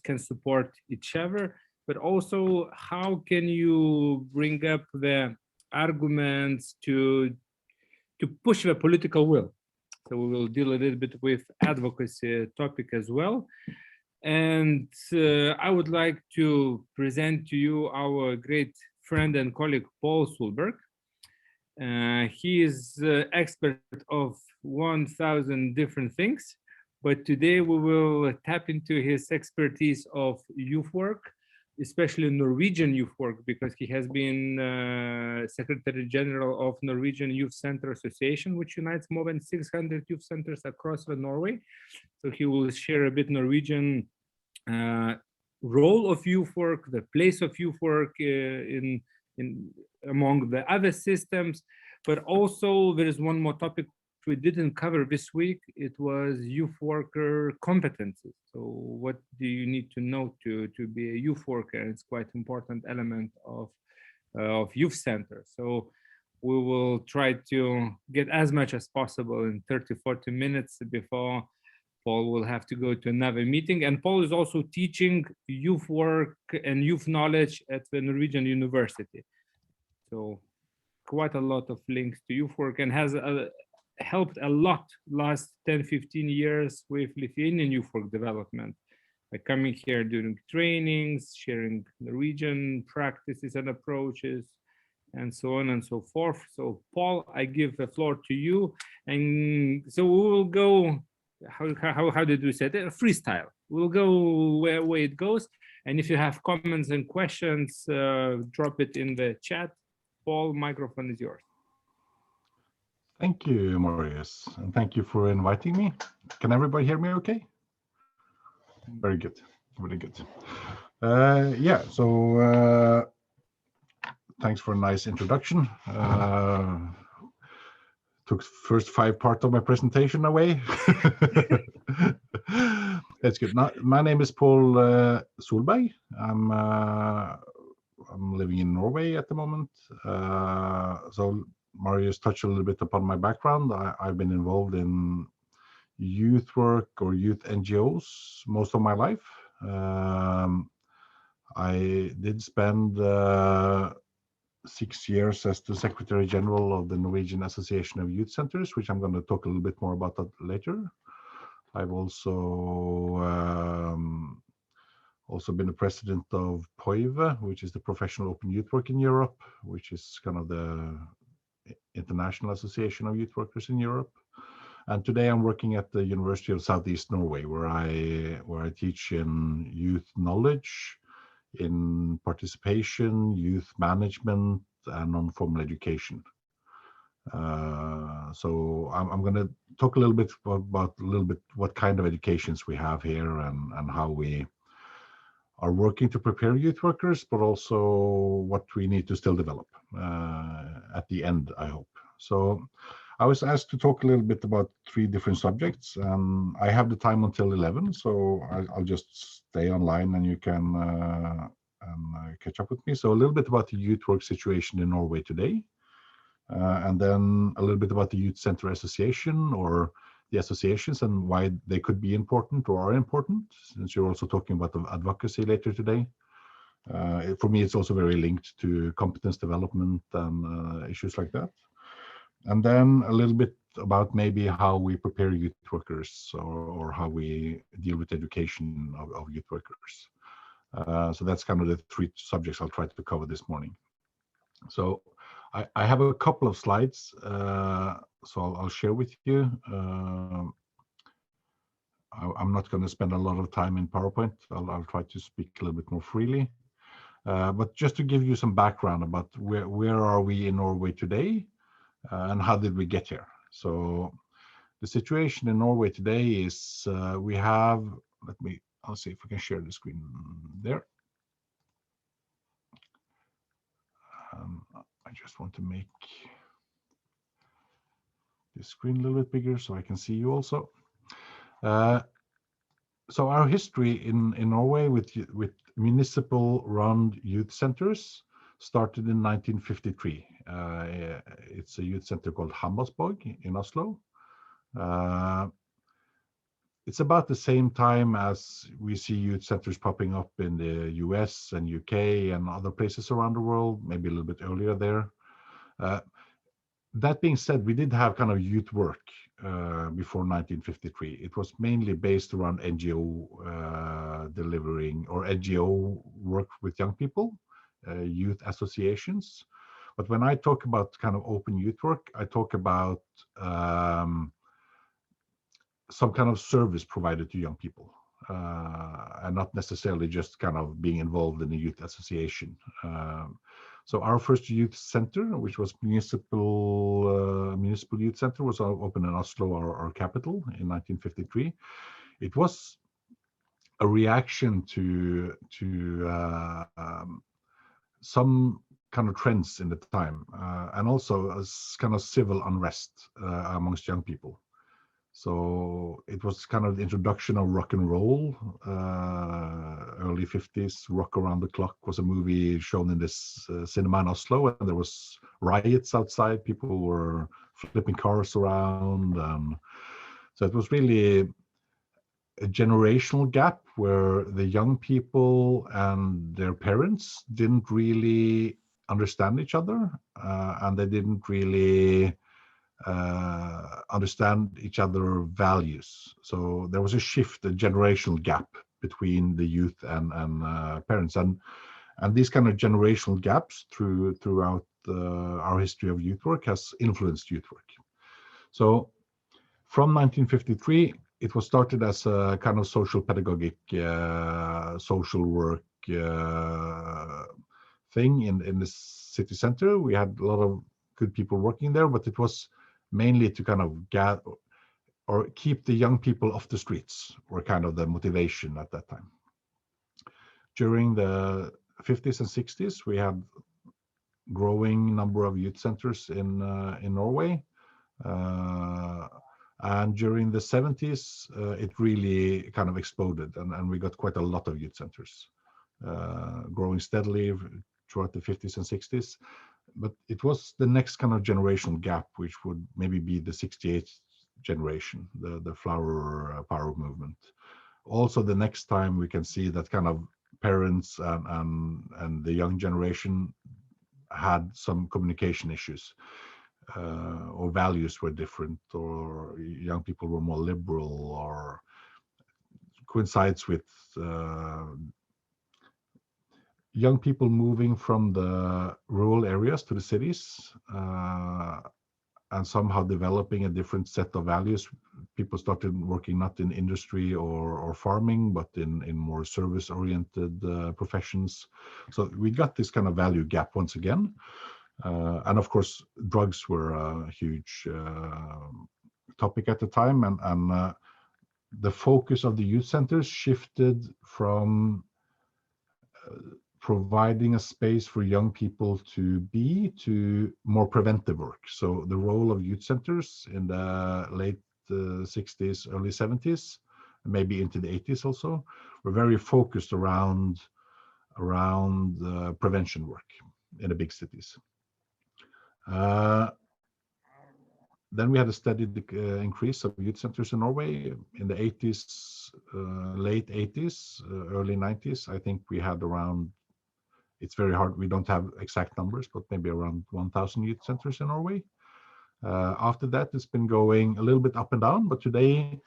can support each other, but also how can you bring up the arguments to push the political will. So we will deal a little bit with advocacy topic as well. And I would like to present to you our great friend and colleague, Paul Sulberg. He is expert of 1,000 different things, but today we will tap into his expertise of youth work, especially Norwegian youth work, because he has been Secretary General of Norwegian Youth Center Association, which unites more than 600 youth centers across Norway. So he will share a bit Norwegian role of youth work, the place of youth work in among the other systems. But also there is one more topic we didn't cover this week. It was youth worker competencies. So what do you need to know to be a youth worker? It's quite important element of youth center. So we will try to get as much as possible in 30-40 minutes before Paul will have to go to another meeting. And Paul is also teaching youth work and youth knowledge at the Norwegian University. So quite a lot of links to youth work, and has helped a lot last 10-15 years with Lithuanian youth work development by coming here during trainings, sharing Norwegian practices and approaches, and so on and so forth. So Paul, I give the floor to you. And so we will go, how did we say it? Freestyle. We'll go where it goes. And if you have comments and questions, drop it in the chat. Paul, microphone is yours. Thank you, Marius, and thank you for inviting me. Can everybody hear me okay? Very good, very good. Yeah, so thanks for a nice introduction. Took first 5 parts of my presentation away. That's good. Now, my name is Paul Solberg. I'm living in Norway at the moment. So Marius touched a little bit upon my background. I've been involved in youth work or youth NGOs most of my life. I did spend 6 years as the Secretary General of the Norwegian Association of Youth Centers, which I'm going to talk a little bit more about that later. I've also been the president of POIVE, which is the Professional Open Youth Work in Europe, which is kind of the International Association of Youth Workers in Europe. And today I'm working at the University of Southeast Norway, where I teach in youth knowledge, in participation, youth management, and non-formal education. So I'm going to talk a little bit about what kind of educations we have here and how we are working to prepare youth workers, but also what we need to still develop at the end, I hope. So I was asked to talk a little bit about 3 different subjects, and I have the time until 11, so I'll just stay online and you can catch up with me. So a little bit about the youth work situation in Norway today, and then a little bit about the Youth Center Association, or the associations, and why they could be important or are important, since you're also talking about the advocacy later today. For me, it's also very linked to competence development and issues like that. And then a little bit about maybe how we prepare youth workers, or how we deal with education of youth workers. So that's kind of the 3 subjects I'll try to cover this morning. So I have a couple of slides, so I'll share with you. I'm not going to spend a lot of time in PowerPoint. I'll try to speak a little bit more freely. But just to give you some background about where are we in Norway today, and how did we get here. So the situation in Norway today is we have, I'll see if I can share the screen there. I just want to make the screen a little bit bigger so I can see you also. So our history in Norway with municipal run youth centers started in 1953. It's a youth center called Hammersborg in Oslo. it's about the same time as we see youth centers popping up in the US and UK and other places around the world, maybe a little bit earlier there. That being said, we did have kind of youth work before 1953. It was mainly based around NGO delivering or NGO work with young people, youth associations. But when I talk about kind of open youth work, I talk about some kind of service provided to young people, and not necessarily just kind of being involved in a youth association. So our first youth center, which was municipal youth center, was opened in Oslo, our capital, in 1953. It was a reaction to some kind of trends in the time, and also as kind of civil unrest amongst young people. So it was kind of the introduction of rock and roll, early 50s. Rock Around the Clock was a movie shown in this cinema in Oslo, and there was riots outside. People were flipping cars around. So it was really a generational gap where the young people and their parents didn't really understand each other, and they didn't really understand each other values. So there was a shift, a generational gap between the youth and parents, and these kind of generational gaps throughout our history of youth work has influenced youth work. So from 1953, it was started as a kind of social pedagogic, social work thing in the city center. We had a lot of good people working there, but it was mainly to kind of gather or keep the young people off the streets, were kind of the motivation at that time. During the 50s and 60s, we had growing number of youth centers in Norway. And during the 70s, it really kind of exploded, and we got quite a lot of youth centers, growing steadily throughout the 50s and 60s. But it was the next kind of generational gap, which would maybe be the 68 generation, the flower power movement. Also, the next time we can see that kind of parents and the young generation had some communication issues, or values were different, or young people were more liberal, or coincides with young people moving from the rural areas to the cities, and somehow developing a different set of values. People started working not in industry or farming, but in more service-oriented professions. So we got this kind of value gap once again. And of course, drugs were a huge topic at the time, and the focus of the youth centers shifted from providing a space for young people to more preventive work. So the role of youth centers in the late 60s, early 70s, maybe into the 80s also, were very focused around prevention work in the big cities. Then we had a steady increase of youth centers in Norway in the 80s, late 80s, early 90s. I think we had around, it's very hard, we don't have exact numbers, but maybe around 1,000 youth centers in Norway. After that, it's been going a little bit up and down, but today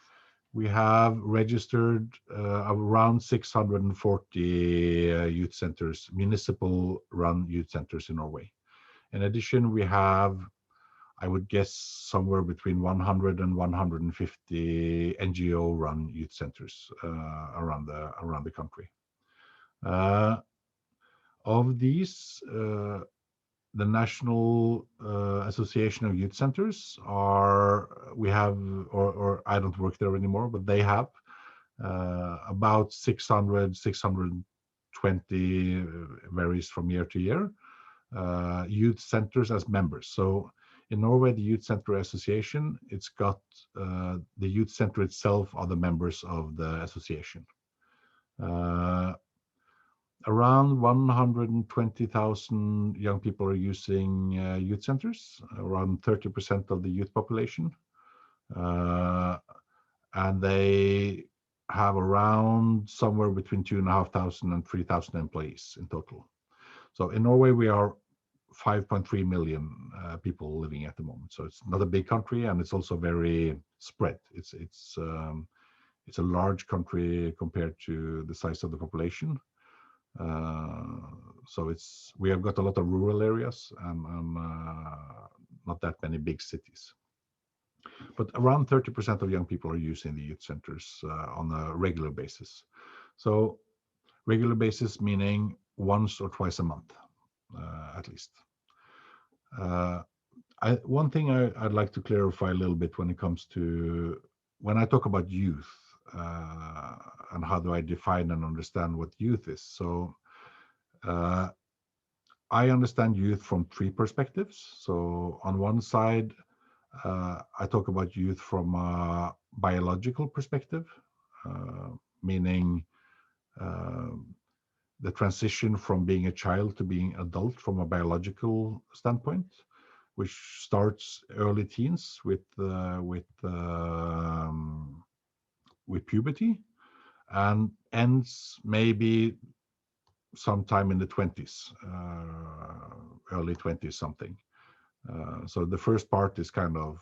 we have registered around 640 youth centers, municipal run youth centers in Norway. In addition, we have, I would guess, somewhere between 100 and 150 NGO run youth centers around the country. Of these, the National Association of Youth Centers we have, or I don't work there anymore, but they have about 600, 620, varies from year to year, youth centers as members. So in Norway, the Youth Center Association, it's got the youth center itself are the members of the association. Around 120,000 young people are using youth centers, around 30% of the youth population. and they have around somewhere between 2,500 and 3,000 employees in total. So in Norway, we are 5.3 million people living at the moment. So it's not a big country, and it's also very spread. It's a large country compared to the size of the population. So we have got a lot of rural areas and not that many big cities. But around 30% of young people are using the youth centers on a regular basis. So regular basis meaning once or twice a month, at least. One thing I'd like to clarify a little bit when it comes to when I talk about youth and how do I define and understand what youth is. So I understand youth from three perspectives. So on one side, I talk about youth from a biological perspective, meaning the transition from being a child to being adult from a biological standpoint, which starts early teens with puberty and ends maybe sometime in the 20s, early 20s something. So the first part is kind of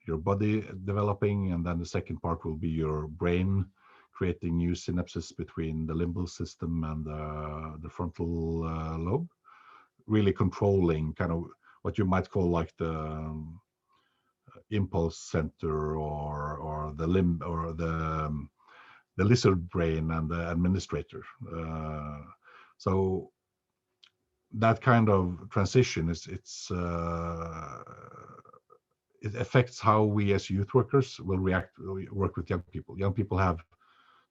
your body developing, and then the second part will be your brain creating new synapses between the limbal system and the frontal lobe, really controlling kind of what you might call like the impulse center or the limb or the lizard brain and the administrator. So that kind of transition it affects how we as youth workers will work with young people. Young people have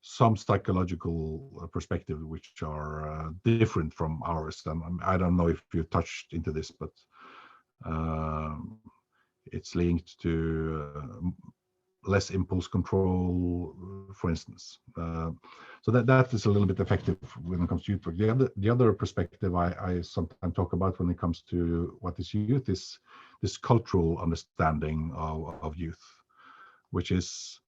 some psychological perspective which are different from ours. And I don't know if you touched into this, but it's linked to less impulse control, for instance. So that is a little bit effective when it comes to youth work. The other perspective I sometimes talk about when it comes to what is youth is this cultural understanding of youth, which is,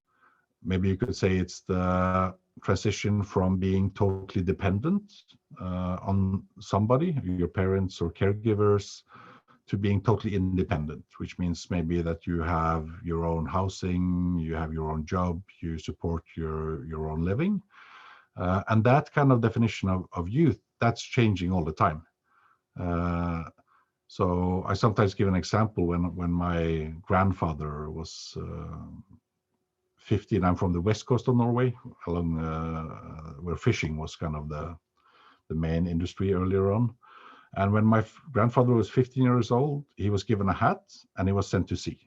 maybe you could say it's the transition from being totally dependent on somebody, your parents or caregivers, to being totally independent, which means maybe that you have your own housing, you have your own job, you support your own living. And that kind of definition of youth, that's changing all the time. So I sometimes give an example when my grandfather was 15. I'm from the west coast of Norway, along where fishing was kind of the main industry earlier on. And when my grandfather was 15 years old, he was given a hat and he was sent to sea.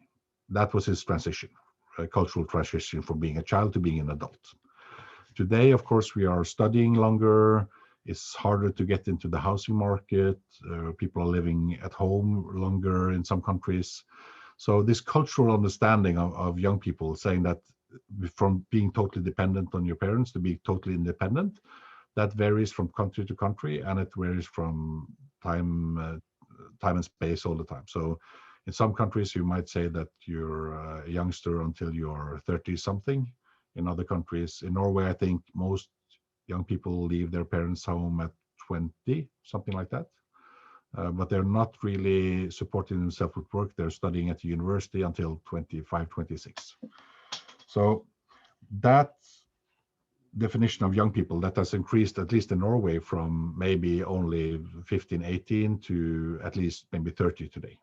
That was his transition, a cultural transition from being a child to being an adult. Today, of course, we are studying longer. It's harder to get into the housing market. People are living at home longer in some countries. So this cultural understanding of young people saying that from being totally dependent on your parents to being totally independent, that varies from country to country, and it varies from time and space all the time. So in some countries, you might say that you're a youngster until you're 30 something. In other countries, in Norway, I think most young people leave their parents' home at 20, something like that. But they're not really supporting themselves with work. They're studying at the university until 25, 26. So that definition of young people, that has increased, at least in Norway, from maybe only 15, 18 to at least maybe 30 today.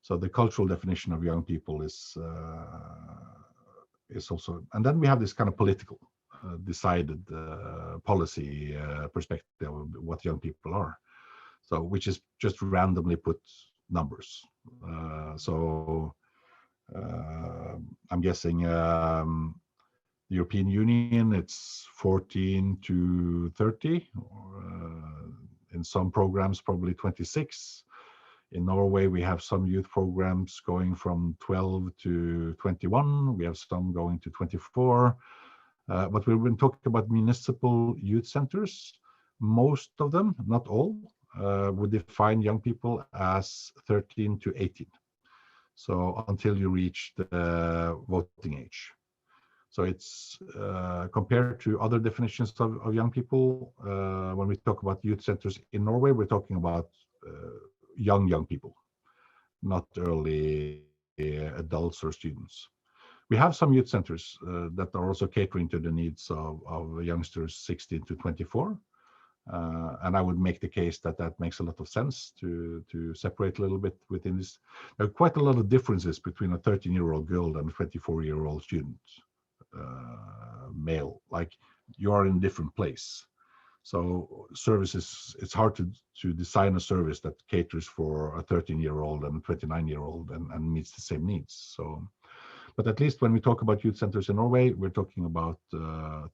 So the cultural definition of young people is also, and then we have this kind of political decided policy perspective of what young people are. So which is just randomly put numbers. So I'm guessing the European Union, it's 14 to 30, or in some programs probably 26. In Norway, we have some youth programs going from 12 to 21. We have some going to 24. But we've been talking about municipal youth centers. Most of them, not all, would define young people as 13 to 18. So until you reach the voting age. So it's compared to other definitions of young people. When we talk about youth centers in Norway, we're talking about young people, not early adults or students. We have some youth centers that are also catering to the needs of youngsters 16 to 24. And I would make the case that that makes a lot of sense to separate a little bit within this. There are quite a lot of differences between a 13-year-old girl and a 24-year-old student male. Like, you are in a different place. So services, it's hard to design a service that caters for a 13-year-old and a 29-year-old and meets the same needs. So, but at least when we talk about youth centers in Norway, we're talking about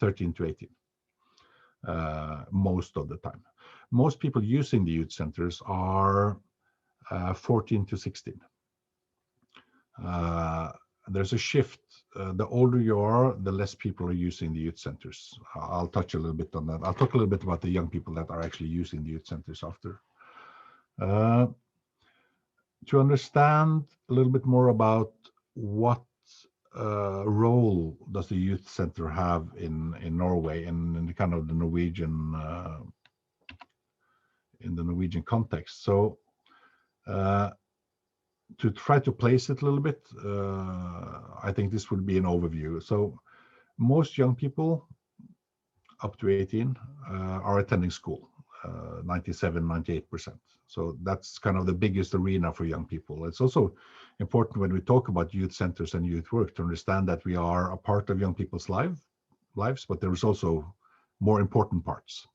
13 to 18 most of the time. Most people using the youth centers are 14 to 16. There's a shift. The older you are, the less people are using the youth centers. I'll touch a little bit on that. I'll talk a little bit about the young people that are actually using the youth centers after. To understand a little bit more about what role does the youth center have in Norway and in the kind of the Norwegian in the Norwegian context. So to try to place it a little bit, I think this would be an overview. So most young people up to 18 are attending school, 97, 98%. So that's kind of the biggest arena for young people. It's also important when we talk about youth centers and youth work to understand that we are a part of young people's lives, but there's also more important parts.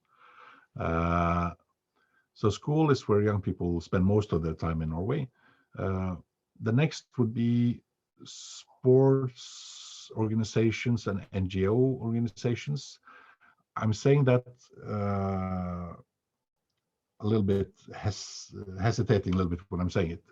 So school is where young people spend most of their time in Norway. The next would be sports organizations and NGO organizations. I'm saying that a little bit hesitating a little bit when I'm saying it.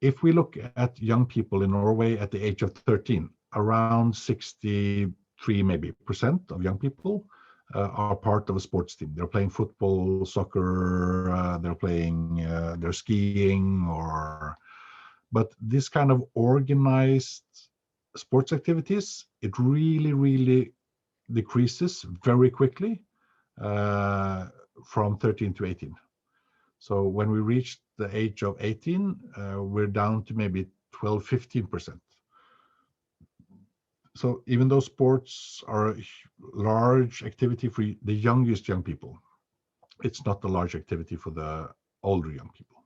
If we look at young people in Norway at the age of 13, around 63 maybe % of young people are part of a sports team. They're playing football, soccer, they're skiing, but this kind of organized sports activities, it really decreases very quickly from 13 to 18. So when we reach the age of 18, we're down to maybe 12, 15%. So even though sports are a large activity for the youngest young people, it's not a large activity for the older young people.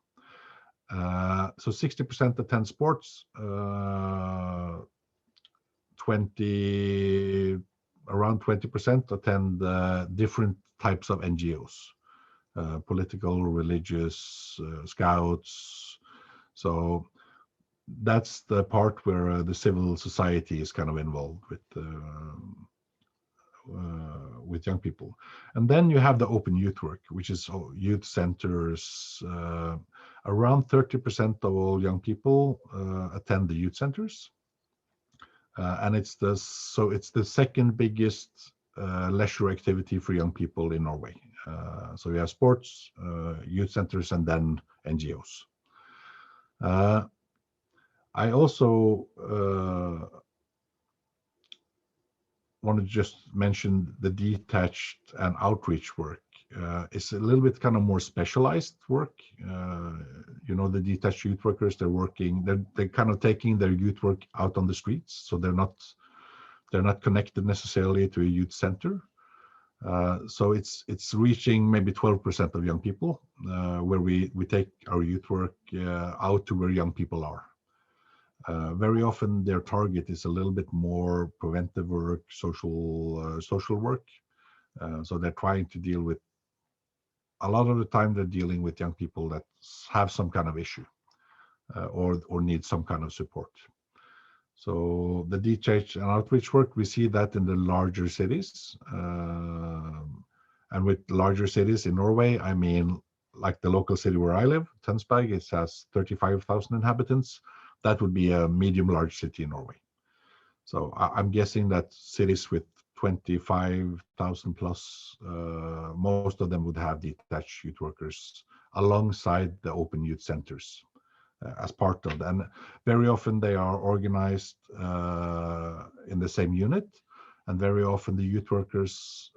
So 60% attend sports, around 20% attend different types of NGOs, political, religious, scouts. So that's the part where the civil society is kind of involved with young people. And then you have the open youth work, which is youth centers. Around 30% of all young people attend the youth centers. And it's the second biggest leisure activity for young people in Norway. So we have sports, youth centers, and then NGOs. I also want to just mention the detached and outreach work. It's a little bit kind of more specialized work. The detached youth workers, they're kind of taking their youth work out on the streets. So they're not connected necessarily to a youth center. So it's reaching maybe 12% of young people, where we take our youth work out to where young people are. Very often their target is a little bit more preventive work, social work. So they're trying to deal with, a lot of the time they're dealing with young people that have some kind of issue or need some kind of support. So the detached and outreach work, we see that in the larger cities. And with larger cities in Norway, I mean, like the local city where I live, Tønsberg, it has 35,000 inhabitants. That would be a medium large city in Norway. So I'm guessing that cities with 25,000 plus, most of them would have detached youth workers alongside the open youth centers as part of them. And very often they are organized in the same unit, And very often the youth workers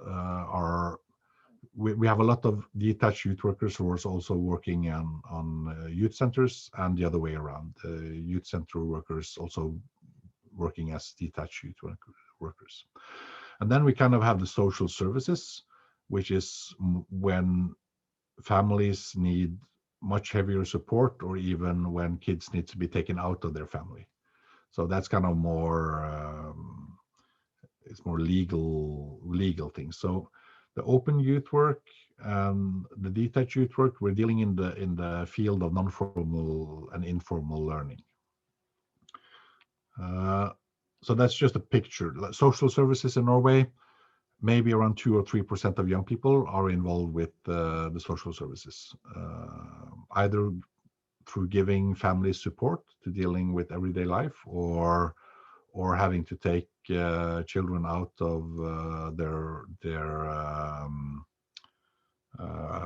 we have a lot of detached youth workers who are also working on youth centers, and the other way around. Youth center workers also working as detached youth workers. And then we kind of have the social services, which is when families need much heavier support, or even when kids need to be taken out of their family. So that's kind of more it's more legal things. So the open youth work and the detached youth work, we're dealing in the field of non-formal and informal learning. So that's just a picture. Social services in Norway, maybe around 2 or 3% of young people are involved with the social services, either through giving families support to dealing with everyday life, or having to take children out of their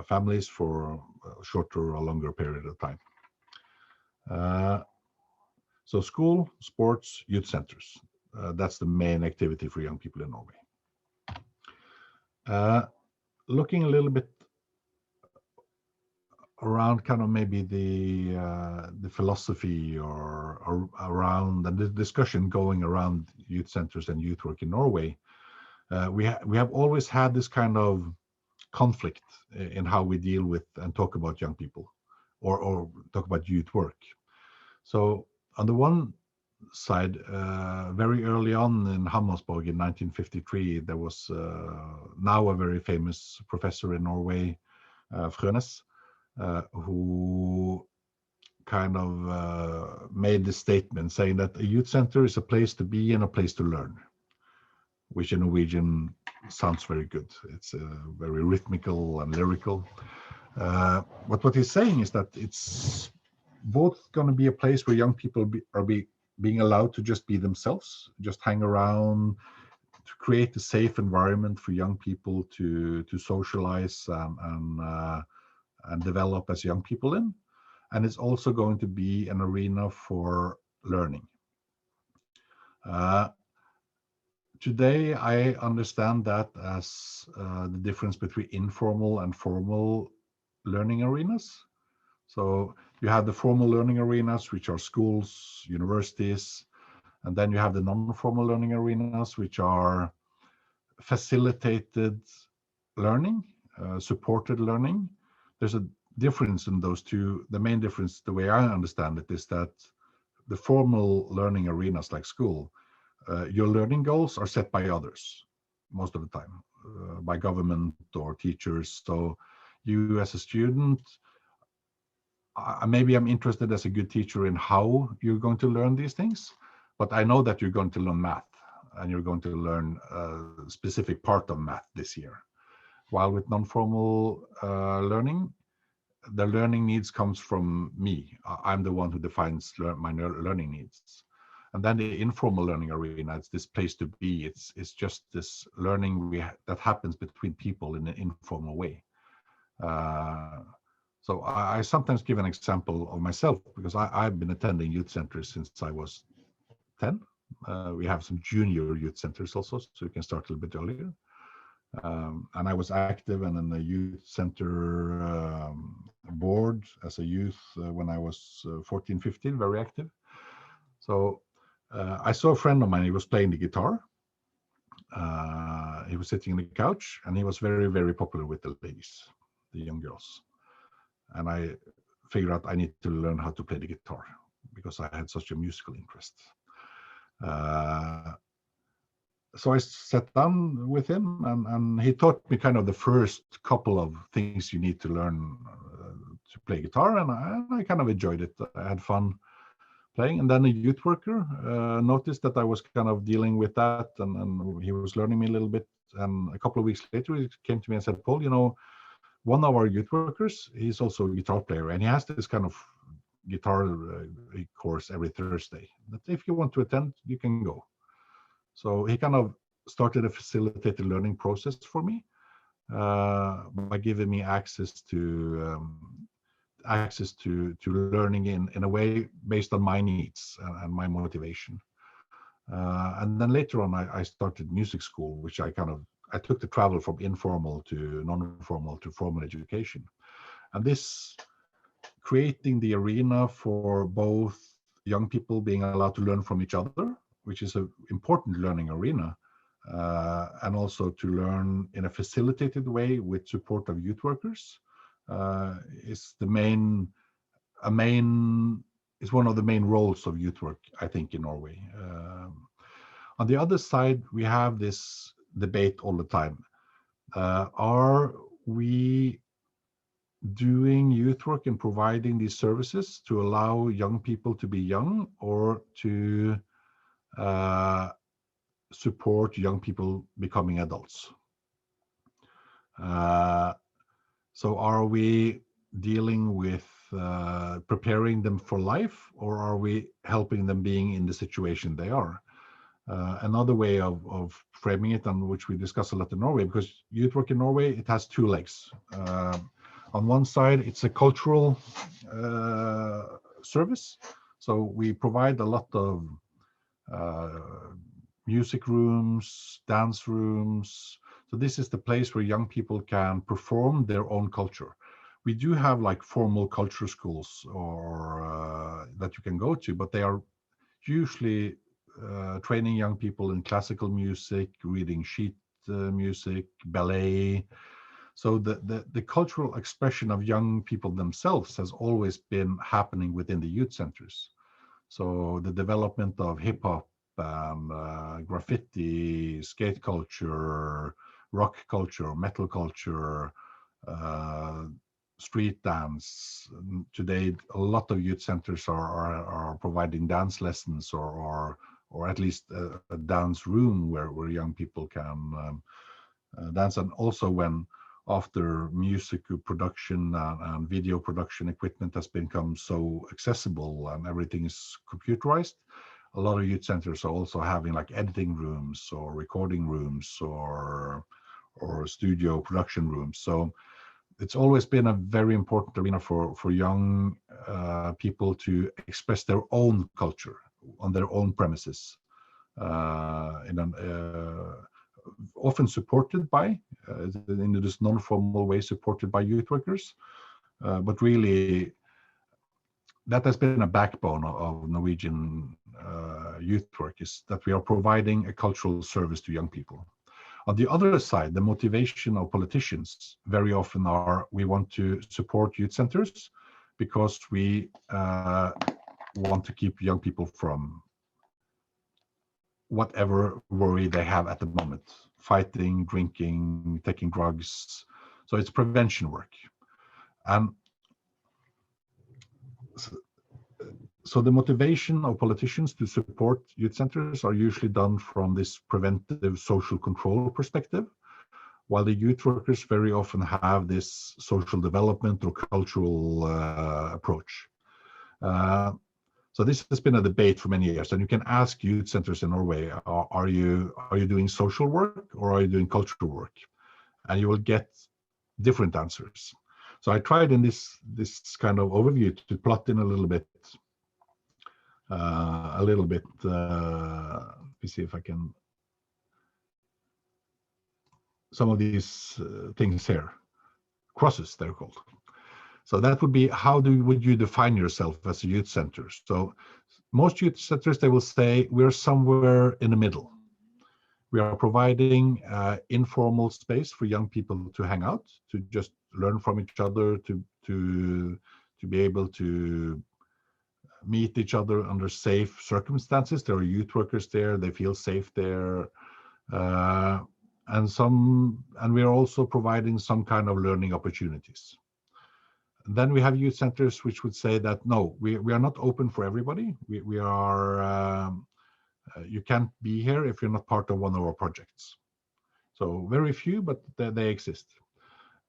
families for a shorter or longer period of time. So school, sports, youth centers. That's the main activity for young people in Norway. Looking a little bit around kind of maybe the philosophy or around and the discussion going around youth centers and youth work in Norway, we have always had this kind of conflict in how we deal with and talk about young people, or talk about youth work. So on the one side, very early on in Hammersborg in 1953, there was now a very famous professor in Norway, Frønes, who kind of made the statement saying that a youth center is a place to be and a place to learn, which in Norwegian sounds very good. It's very rhythmical and lyrical. But what he's saying is that it's both going to be a place where young people are being allowed to just be themselves, just hang around, to create a safe environment for young people to socialize and develop as young people in. And it's also going to be an arena for learning. Today, I understand that as the difference between informal and formal learning arenas. So you have the formal learning arenas, which are schools, universities, and then you have the non-formal learning arenas, which are facilitated learning, supported learning. There's a difference in those two. The main difference, the way I understand it, is that the formal learning arenas like school, your learning goals are set by others most of the time, by government or teachers. So you as a student, maybe I'm interested as a good teacher in how you're going to learn these things, but I know that you're going to learn math and you're going to learn a specific part of math this year. While with non-formal learning, the learning needs comes from me. I'm the one who defines my learning needs. And then the informal learning arena, it's this place to be. It's just this learning that happens between people in an informal way. So I sometimes give an example of myself, because I've been attending youth centers since I was 10. We have some junior youth centers also, so you can start a little bit earlier. And I was active and in the youth center board as a youth when I was 14, 15, very active. So I saw a friend of mine, he was playing the guitar. He was sitting on the couch, and he was very, very popular with the ladies, the young girls. And I figured out I need to learn how to play the guitar because I had such a musical interest. So I sat down with him, and he taught me kind of the first couple of things you need to learn to play guitar, and I kind of enjoyed it. I had fun playing. And then a youth worker noticed that I was kind of dealing with that, and he was learning me a little bit. And a couple of weeks later, he came to me and said, Paul, you know, one of our youth workers, he's also a guitar player, and he has this kind of guitar course every Thursday. But if you want to attend, you can go. So he kind of started a facilitated learning process for me by giving me access to learning in a way based on my needs and my motivation. And then later on, I started music school, which I took the travel from informal to non-formal to formal education. And this creating the arena for both young people being allowed to learn from each other, which is an important learning arena, and also to learn in a facilitated way with support of youth workers, is is one of the main roles of youth work, I think, in Norway. On the other side, we have this debate all the time. Are we doing youth work and providing these services to allow young people to be young, or to support young people becoming adults? So are we dealing with preparing them for life, or are we helping them being in the situation they are? Another way of framing it, and which we discuss a lot in Norway, because youth work in Norway, it has two legs. On one side, it's a cultural service. So we provide a lot of music rooms, dance rooms. So this is the place where young people can perform their own culture. We do have like formal culture schools or that you can go to, but they are usually training young people in classical music, reading sheet music, ballet. So the cultural expression of young people themselves has always been happening within the youth centers. So the development of hip hop and graffiti, skate culture, rock culture, metal culture, street dance. Today, a lot of youth centers are providing dance lessons, or at least a dance room where young people can dance. And also, when after music production and video production equipment has become so accessible and everything is computerized, a lot of youth centers are also having like editing rooms or recording rooms or studio production rooms. So it's always been a very important arena for young people to express their own culture on their own premises, in an often supported by, in this non-formal way, supported by youth workers. But really, that has been a backbone of Norwegian youth work, is that we are providing a cultural service to young people. On the other side, the motivation of politicians very often are, we want to support youth centers because we want to keep young people from whatever worry they have at the moment, fighting, drinking, taking drugs. So it's prevention work. And so the motivation of politicians to support youth centers are usually done from this preventive social control perspective, while the youth workers very often have this social development or cultural approach. So this has been a debate for many years, and you can ask youth centers in Norway, are you doing social work or are you doing cultural work? And you will get different answers. So I tried in this kind of overview to plot in a little bit. Let me see if I can. Some of these things here, crosses they're called. So that would be, would you define yourself as a youth center? So most youth centers, they will say we're somewhere in the middle. We are providing informal space for young people to hang out, to just learn from each other, to be able to meet each other under safe circumstances. There are youth workers there; they feel safe there, and we are also providing some kind of learning opportunities. Then we have youth centers which would say that no, we are not open for everybody. We are you can't be here if you're not part of one of our projects. So very few, but they exist.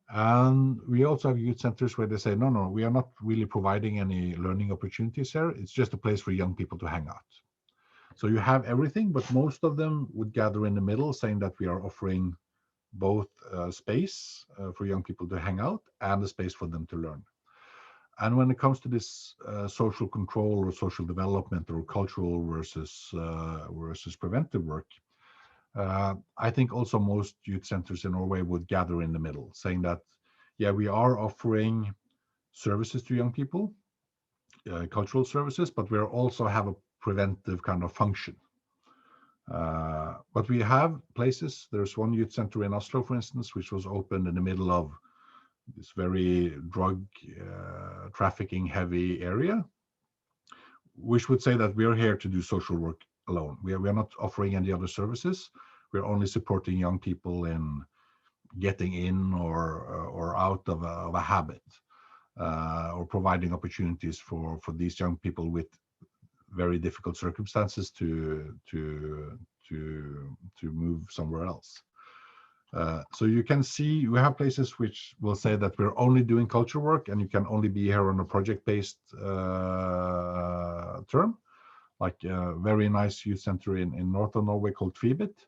And we also have youth centers where they say, no, we are not really providing any learning opportunities here. It's just a place for young people to hang out. So you have everything, but most of them would gather in the middle, saying that we are offering both space for young people to hang out and a space for them to learn. And when it comes to this social control or social development or cultural versus preventive work, I think also most youth centers in Norway would gather in the middle, saying that, yeah, we are offering services to young people, cultural services, but we also have a preventive kind of function. But we have places. There's one youth center in Oslo, for instance, which was opened in the middle of this very drug trafficking heavy area, which would say that we're here to do social work alone. We are not offering any other services. We're only supporting young people in getting in or out of a habit, or providing opportunities for these young people with very difficult circumstances to move somewhere else. So you can see we have places which will say that we're only doing culture work and you can only be here on a project-based term, like a very nice youth center in northern Norway called Tvibit.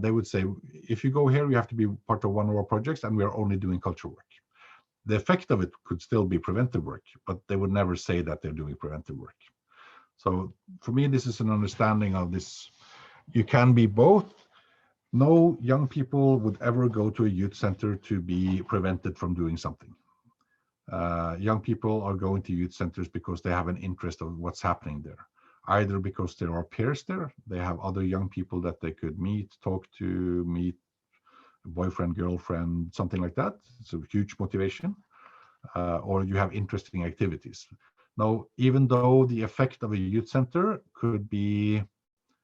They would say, if you go here, you have to be part of one of our projects and we're only doing culture work. The effect of it could still be preventive work, but they would never say that they're doing preventive work. So for me, this is an understanding of this. You can be both. No young people would ever go to a youth center to be prevented from doing something. Young people are going to youth centers because they have an interest of what's happening there. Either because there are peers there, they have other young people that they could meet, talk to, meet, boyfriend, girlfriend, something like that. It's a huge motivation. Or you have interesting activities. Now, even though the effect of a youth center could be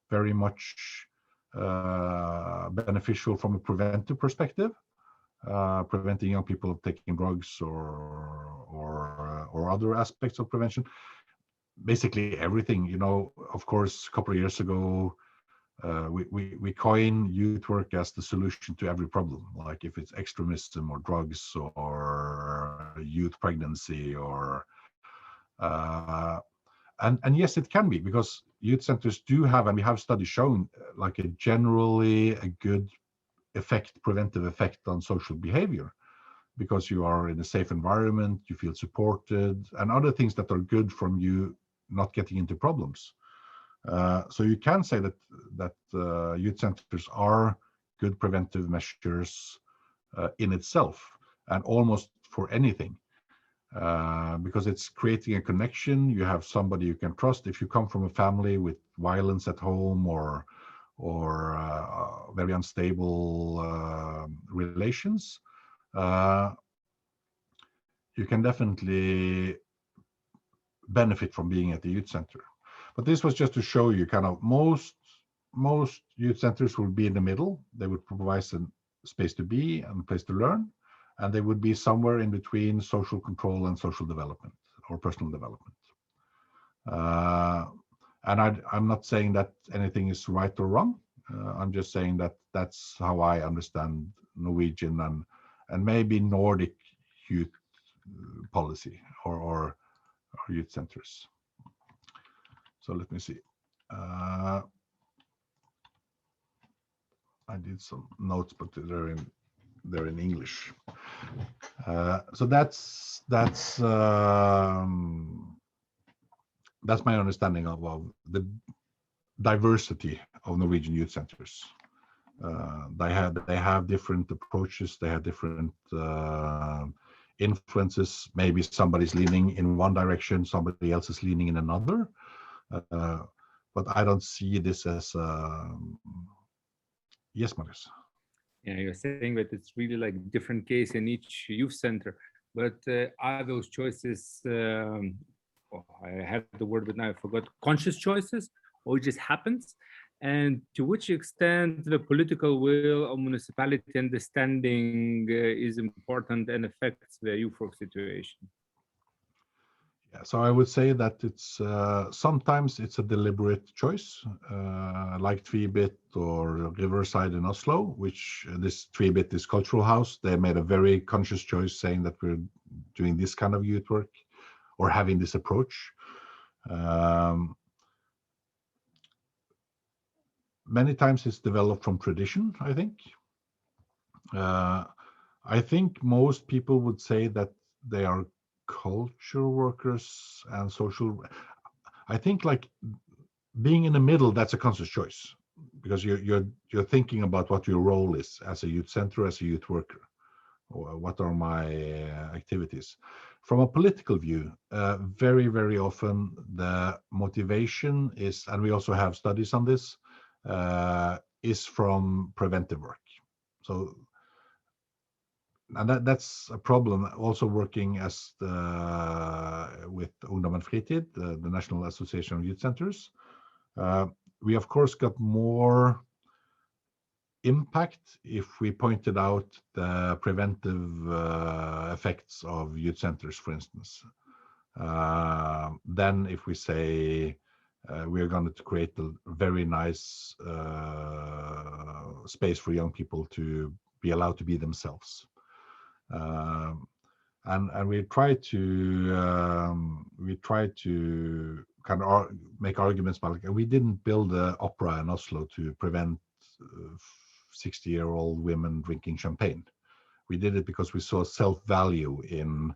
very much beneficial from a preventive perspective, preventing young people of taking drugs or other aspects of prevention, basically everything. You know, of course, a couple of years ago, we coin youth work as the solution to every problem, like if it's extremism or drugs or youth pregnancy or and yes, it can be, because youth centers do have, and we have studies showing, like a generally a good effect, preventive effect on social behavior, because you are in a safe environment, you feel supported, and other things that are good from you not getting into problems. So you can say that youth centers are good preventive measures in itself, and almost for anything, because it's creating a connection. You have somebody you can trust. If you come from a family with violence at home or very unstable relations, you can definitely benefit from being at the youth center. But this was just to show you kind of most youth centers will be in the middle. They would provide a space to be and a place to learn, and they would be somewhere in between social control and social development or personal development. And I'm not saying that anything is right or wrong. I'm just saying that that's how I understand Norwegian and maybe Nordic youth policy or youth centers. So let me see. I did some notes, but they're in English. So that's my understanding of the diversity of Norwegian youth centers. They have different approaches. They have different influences. Maybe somebody's leaning in one direction, somebody else is leaning in another. But I don't see this as yes, Marius. Yeah, you're saying that it's really like different case in each youth center, but are those choices, I have the word, but now I forgot, conscious choices, or it just happens? And to which extent the political will of municipality understanding is important and affects the youth work situation? Yeah, so I would say that it's sometimes it's a deliberate choice, like Tvibit or Riverside in Oslo, which this Tvibit, this cultural house, they made a very conscious choice saying that we're doing this kind of youth work or having this approach. Many times it's developed from tradition, I think. I think most people would say that they are culture workers and social. I think like being in the middle, that's a conscious choice, because you're thinking about what your role is as a youth center, as a youth worker, or what are my activities. From a political view, very, very often the motivation is, and we also have studies on this, is from preventive work. So, and that's a problem. Also working as with Ungdom and Fritid, the National Association of Youth Centers. We of course got more impact if we pointed out the preventive effects of youth centers, for instance. Then if we say we're going to create a very nice space for young people to be allowed to be themselves. And we try to kind of make arguments about, like, we didn't build an opera in Oslo to prevent 60-year-old women drinking champagne. We did it because we saw self-value in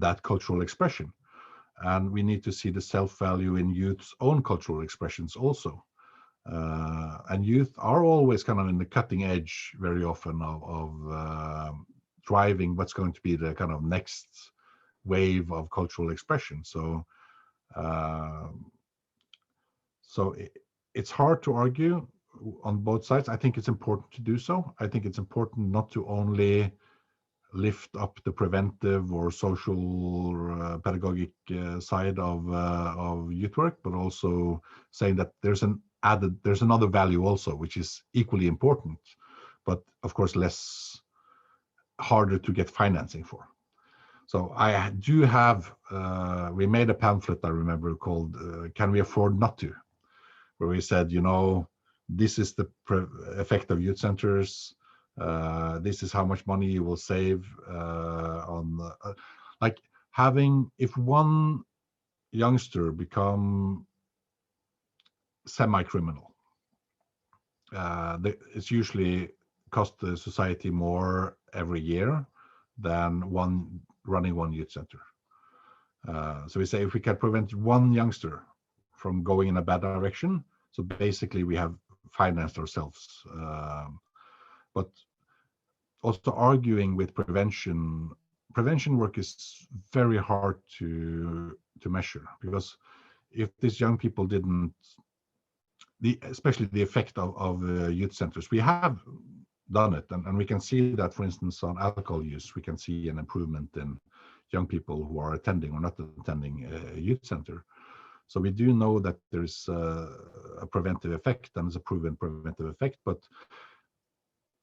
that cultural expression, and we need to see the self-value in youth's own cultural expressions also. And youth are always kind of in the cutting edge very often of driving what's going to be the kind of next wave of cultural expression. So it's hard to argue on both sides. I think it's important to do so. I think it's important not to only lift up the preventive or social pedagogic side of youth work, but also saying that there's another value also, which is equally important, but of course less harder to get financing for. So I do have, we made a pamphlet, I remember, called Can We Afford Not To? Where we said, this is the effect of youth centers. This is how much money you will save on, like having, if one youngster become semi-criminal, it's usually cost the society more every year than running one youth center. So we say if we can prevent one youngster from going in a bad direction, so basically we have financed ourselves. But also arguing with prevention work is very hard to measure, because if these young people didn't, especially the effect of youth centers, we have done it, and we can see that, for instance, on alcohol use, we can see an improvement in young people who are attending or not attending a youth center. So we do know that there's a preventive effect, and it's a proven preventive effect. But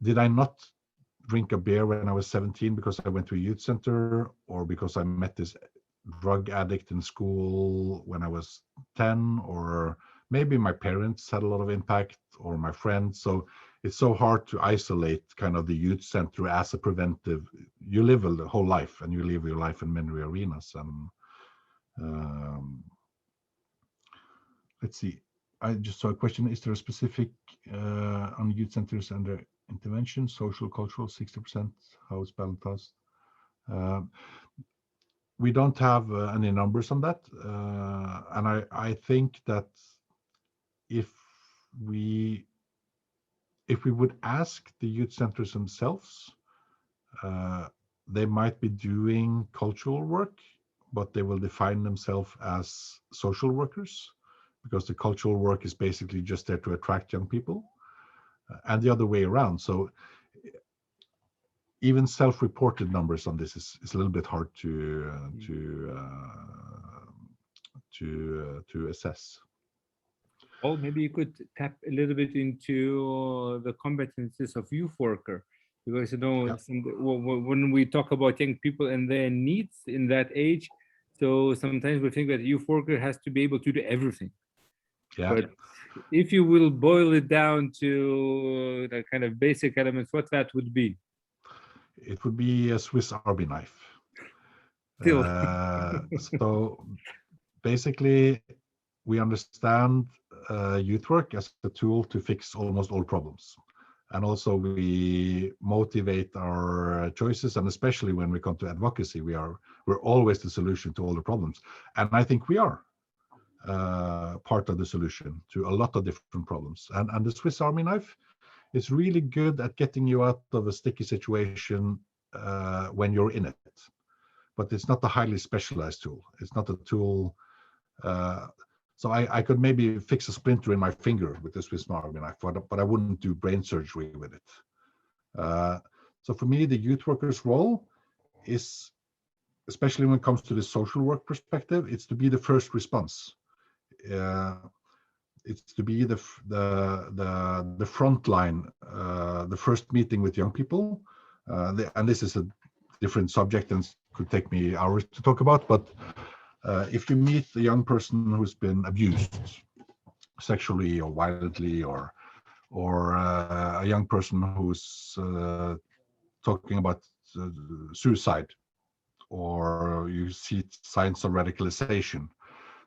did I not drink a beer when I was 17 because I went to a youth center, or because I met this drug addict in school when I was 10, or maybe my parents had a lot of impact, or my friends? So it's so hard to isolate kind of the youth center as a preventive. You live a whole life, and you live your life in many arenas. And let's see. I just saw a question. Is there a specific on youth centers and their intervention, social, cultural, 60%, how it's balanced? We don't have any numbers on that. And I think that if we would ask the youth centers themselves, they might be doing cultural work, but they will define themselves as social workers, because the cultural work is basically just there to attract young people, and the other way around. So even self-reported numbers on this is a little bit hard to assess. Well, maybe you could tap a little bit into the competencies of youth worker, because when we talk about young people and their needs in that age, so sometimes we think that youth worker has to be able to do everything. Yeah. But if you will boil it down to the kind of basic elements, what that would be? It would be a Swiss Army knife. Still. So basically, we understand youth work as a tool to fix almost all problems. and also we motivate our choices, and especially when we come to advocacy, we're always the solution to all the problems, and I think we are part of the solution to a lot of different problems. And the Swiss Army knife is really good at getting you out of a sticky situation when you're in it, but it's not a highly specialized tool. It's not a tool. So I could maybe fix a splinter in my finger with the Swiss Army knife, but I wouldn't do brain surgery with it. So for me, the youth worker's role is, especially when it comes to the social work perspective, it's to be the first response. It's to be the front line, the first meeting with young people. And this is a different subject and could take me hours to talk about, but if you meet a young person who's been abused sexually or violently, or a young person who's talking about suicide, or you see signs of radicalization.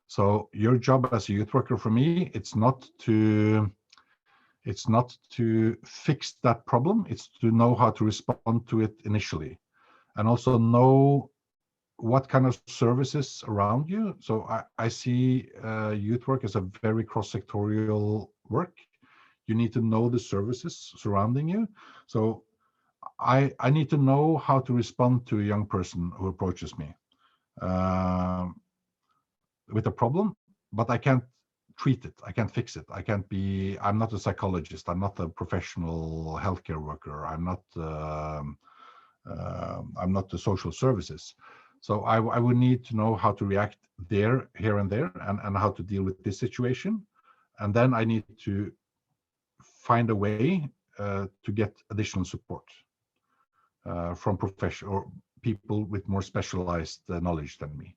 So your job as a youth worker for me, it's not to fix that problem, it's to know how to respond to it initially, and also know what kind of services around you. So I see youth work as a very cross-sectorial work. You need to know the services surrounding you. So I need to know how to respond to a young person who approaches me with a problem, but I can't treat it. I can't fix it. I'm not a psychologist. I'm not a professional healthcare worker. I'm not the social services. So I would need to know how to react there, here and there, and how to deal with this situation. And then I need to find a way to get additional support from professional or people with more specialized knowledge than me.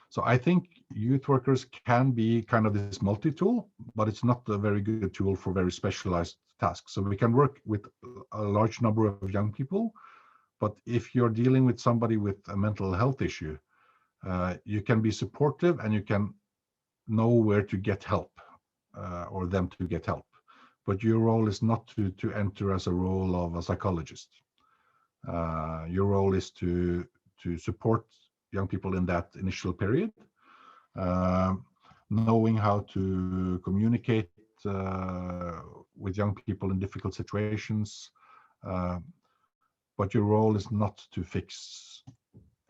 So I think youth workers can be kind of this multi-tool, but it's not a very good tool for very specialized tasks. So we can work with a large number of young people, but if you're dealing with somebody with a mental health issue, you can be supportive and you can know where to get help or them to get help. But your role is not to enter as a role of a psychologist. Your role is to support young people in that initial period, knowing how to communicate with young people in difficult situations. But your role is not to fix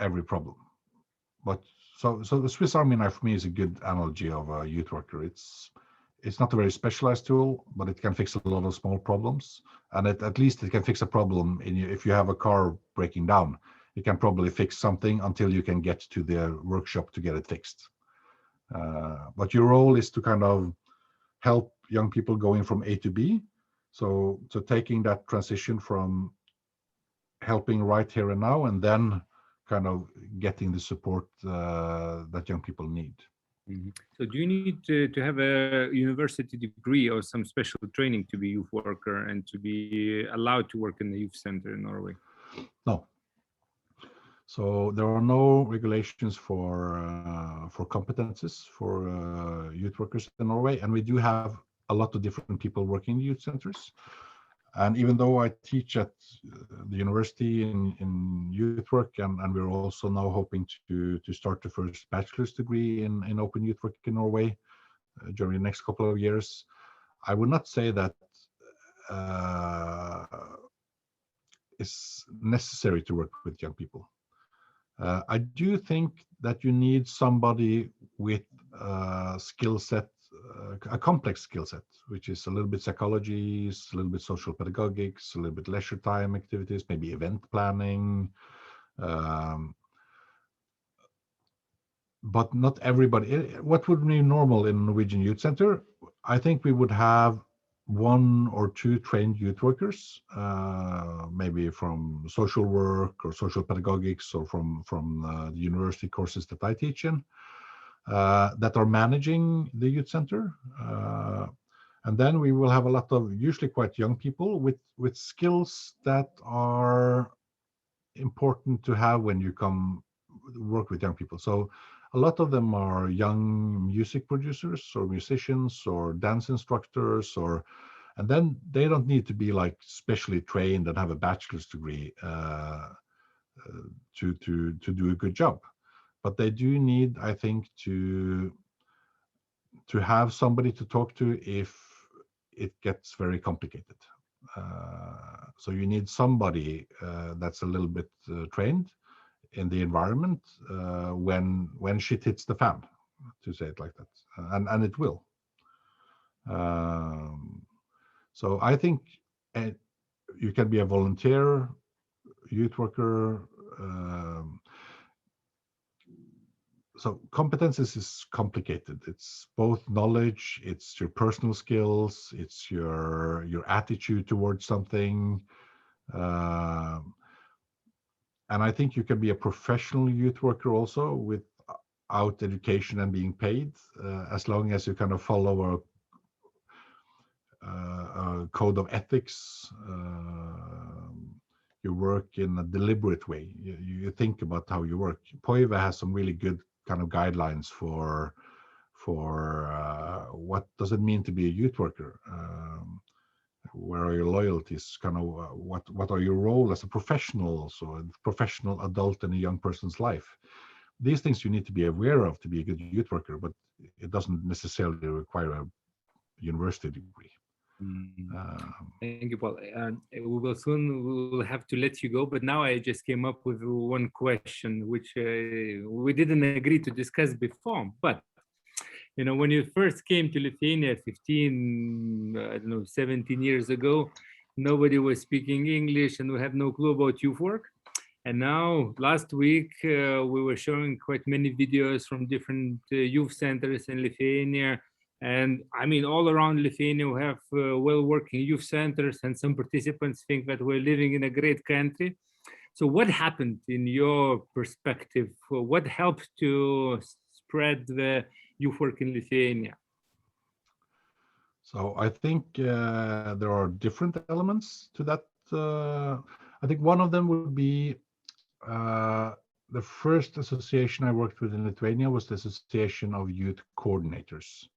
every problem. But so the Swiss Army knife for me is a good analogy of a youth worker. It's not a very specialized tool, but it can fix a lot of small problems, and at least it can fix a problem. If you have a car breaking down, it can probably fix something until you can get to the workshop to get it fixed. But your role is to kind of help young people going from A to B. So taking that transition from helping right here and now, and then kind of getting the support that young people need. Mm-hmm. So do you need to have a university degree or some special training to be youth worker and to be allowed to work in the youth center in Norway? No. So there are no regulations for competencies for youth workers in Norway, and we do have a lot of different people working in youth centers. And even though I teach at the university in youth work, and we're also now hoping to start the first bachelor's degree in open youth work in Norway during the next couple of years, I would not say that it's necessary to work with young people. I do think that you need somebody with a skill set, a complex skill set, which is a little bit psychology, a little bit social pedagogics, a little bit leisure time activities, maybe event planning. But not everybody. What would be normal in Norwegian Youth Center? I think we would have 1 or 2 trained youth workers, maybe from social work or social pedagogics or from the university courses that I teach in, that are managing the youth center. And then we will have a lot of usually quite young people with skills that are important to have when you come work with young people. So a lot of them are young music producers or musicians or dance instructors, And then they don't need to be like specially trained and have a bachelor's degree to do a good job. But they do need, I think, to have somebody to talk to if it gets very complicated. So you need somebody that's a little bit trained in the environment when shit hits the fan, to say it like that, and it will. So I think you can be a volunteer, youth worker. So competences is complicated. It's both knowledge, it's your personal skills, it's your attitude towards something. And I think you can be a professional youth worker also without education and being paid, as long as you kind of follow a code of ethics. You work in a deliberate way. You think about how you work. POIVA has some really good kind of guidelines for what does it mean to be a youth worker. Where are your loyalties? Kind of what are your role as a professional, so a professional adult in a young person's life. These things you need to be aware of to be a good youth worker, but it doesn't necessarily require a university degree. Thank you, Paul. We will have to let you go, but now I just came up with one question, which we didn't agree to discuss before. But when you first came to Lithuania 17 years ago, nobody was speaking English, and we have no clue about youth work. And now, last week, we were showing quite many videos from different youth centers in Lithuania. And I mean, all around Lithuania, we have well-working youth centers, and some participants think that we're living in a great country. So what happened in your perspective? What helped to spread the youth work in Lithuania? So I think there are different elements to that. I think one of them would be the first association I worked with in Lithuania was the Association of Youth Coordinators.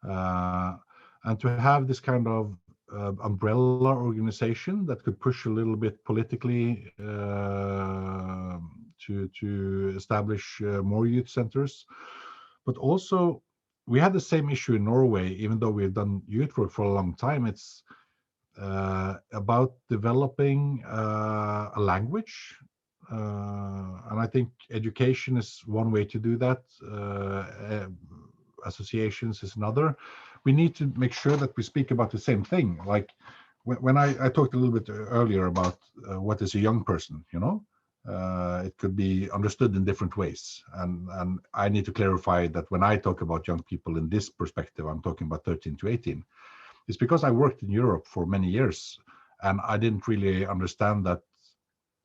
And to have this kind of umbrella organization that could push a little bit politically to establish more youth centers. But also, we had the same issue in Norway, even though we've done youth work for a long time. It's about developing a language. And I think education is one way to do that. Associations is another. We need to make sure that we speak about the same thing. Like when I talked a little bit earlier about what is a young person, it could be understood in different ways. And I need to clarify that when I talk about young people in this perspective, I'm talking about 13 to 18. It's because I worked in Europe for many years, and I didn't really understand that.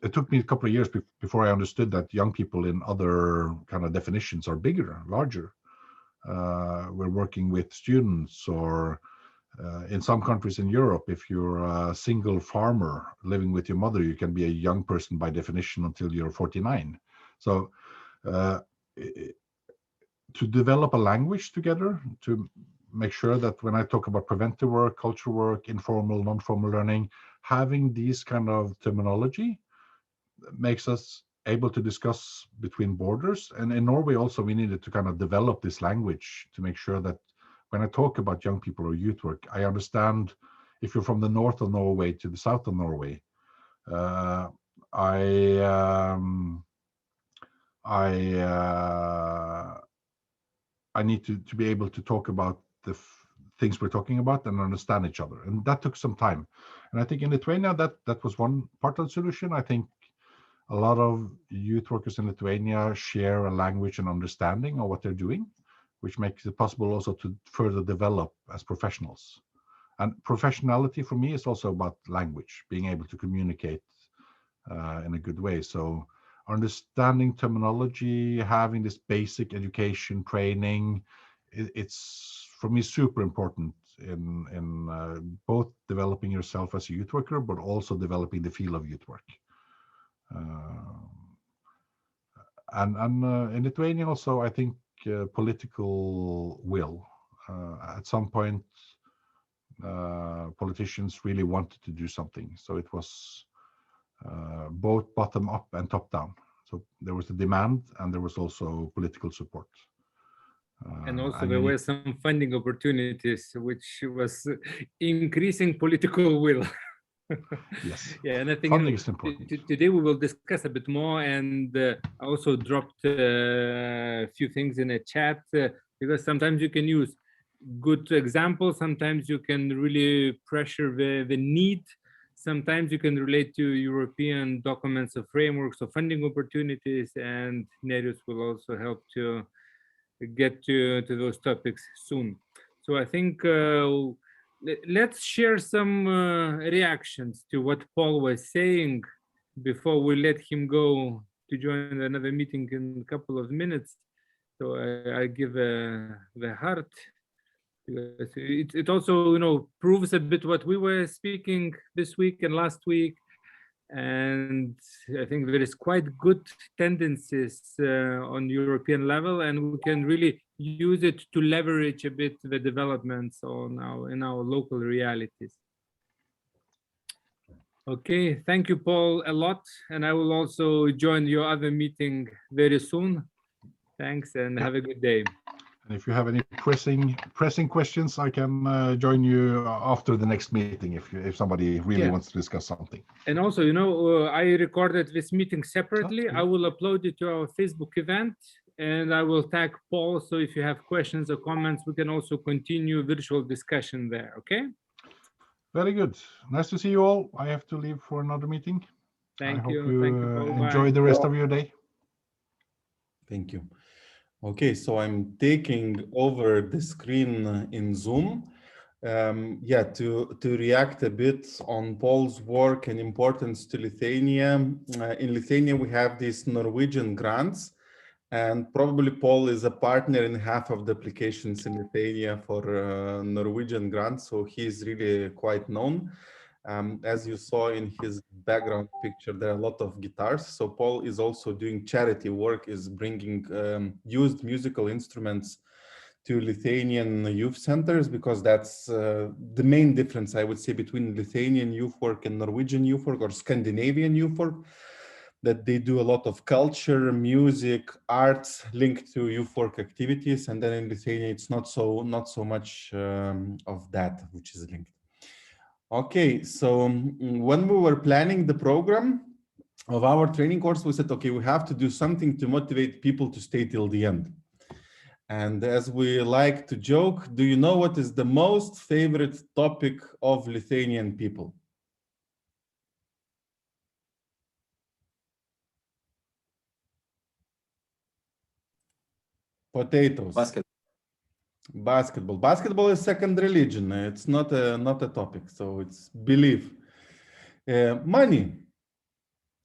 It took me a couple of years before I understood that young people in other kind of definitions are bigger, larger. We're working with students, or in some countries in Europe, if you're a single farmer living with your mother, you can be a young person by definition until you're 49. So to develop a language together, to make sure that when I talk about preventive work, cultural work, informal, non-formal learning, having these kind of terminology makes us able to discuss between borders. And in Norway also, we needed to kind of develop this language to make sure that when I talk about young people or youth work, I understand if you're from the north of Norway to the south of Norway. I need to be able to talk about the things we're talking about and understand each other. And that took some time. And I think in Lithuania, that was one part of the solution. I think a lot of youth workers in Lithuania share a language and understanding of what they're doing, which makes it possible also to further develop as professionals. And professionality for me is also about language, being able to communicate in a good way. So understanding terminology, having this basic education training, it's for me super important in both developing yourself as a youth worker, but also developing the field of youth work. And in Lithuania also, I think political will. At some point, politicians really wanted to do something. So it was both bottom up and top down. So there was a demand and there was also political support. And also and there you were some funding opportunities, which was increasing political will. Yes, Yeah, and I think funding is important. today we will discuss a bit more, and I also dropped a few things in a chat because sometimes you can use good examples, sometimes you can really pressure the need, sometimes you can relate to European documents or frameworks or funding opportunities, and Nerijus will also help to get to those topics soon. So I think let's share some reactions to what Paul was saying before we let him go to join another meeting in a couple of minutes. So I give the heart. It also, proves a bit what we were speaking this week and last week. And I think there is quite good tendencies on European level, and we can really use it to leverage a bit the developments in our local realities. Okay, thank you, Paul, a lot, and I will also join your other meeting very soon. Thanks, and have a good day. And if you have any pressing questions, I can join you after the next meeting if somebody really wants to discuss something. And also, I recorded this meeting separately. I will upload it to our Facebook event, and I will tag Paul. So if you have questions or comments, we can also continue virtual discussion there. Okay. Very good. Nice to see you all. I have to leave for another meeting. Thank I you. hope you Paul. enjoy the rest of your day. Thank you. Okay, so I'm taking over the screen in Zoom. To react a bit on Paul's work and importance to Lithuania. In Lithuania, we have these Norwegian grants, and probably Paul is a partner in half of the applications in Lithuania for Norwegian grants, so he's really quite known. As you saw in his background picture, there are a lot of guitars. So Paul is also doing charity work, is bringing used musical instruments to Lithuanian youth centers, because that's the main difference, I would say, between Lithuanian youth work and Norwegian youth work or Scandinavian youth work, that they do a lot of culture, music, arts linked to youth work activities. And then in Lithuania, it's not so much of that which is linked. Okay, so when we were planning the program of our training course, we said, okay, we have to do something to motivate people to stay till the end. And as we like to joke, do you know what is the most favorite topic of Lithuanian people? Potatoes. Basketball. Basketball is second religion. It's not a topic, so it's belief. Money.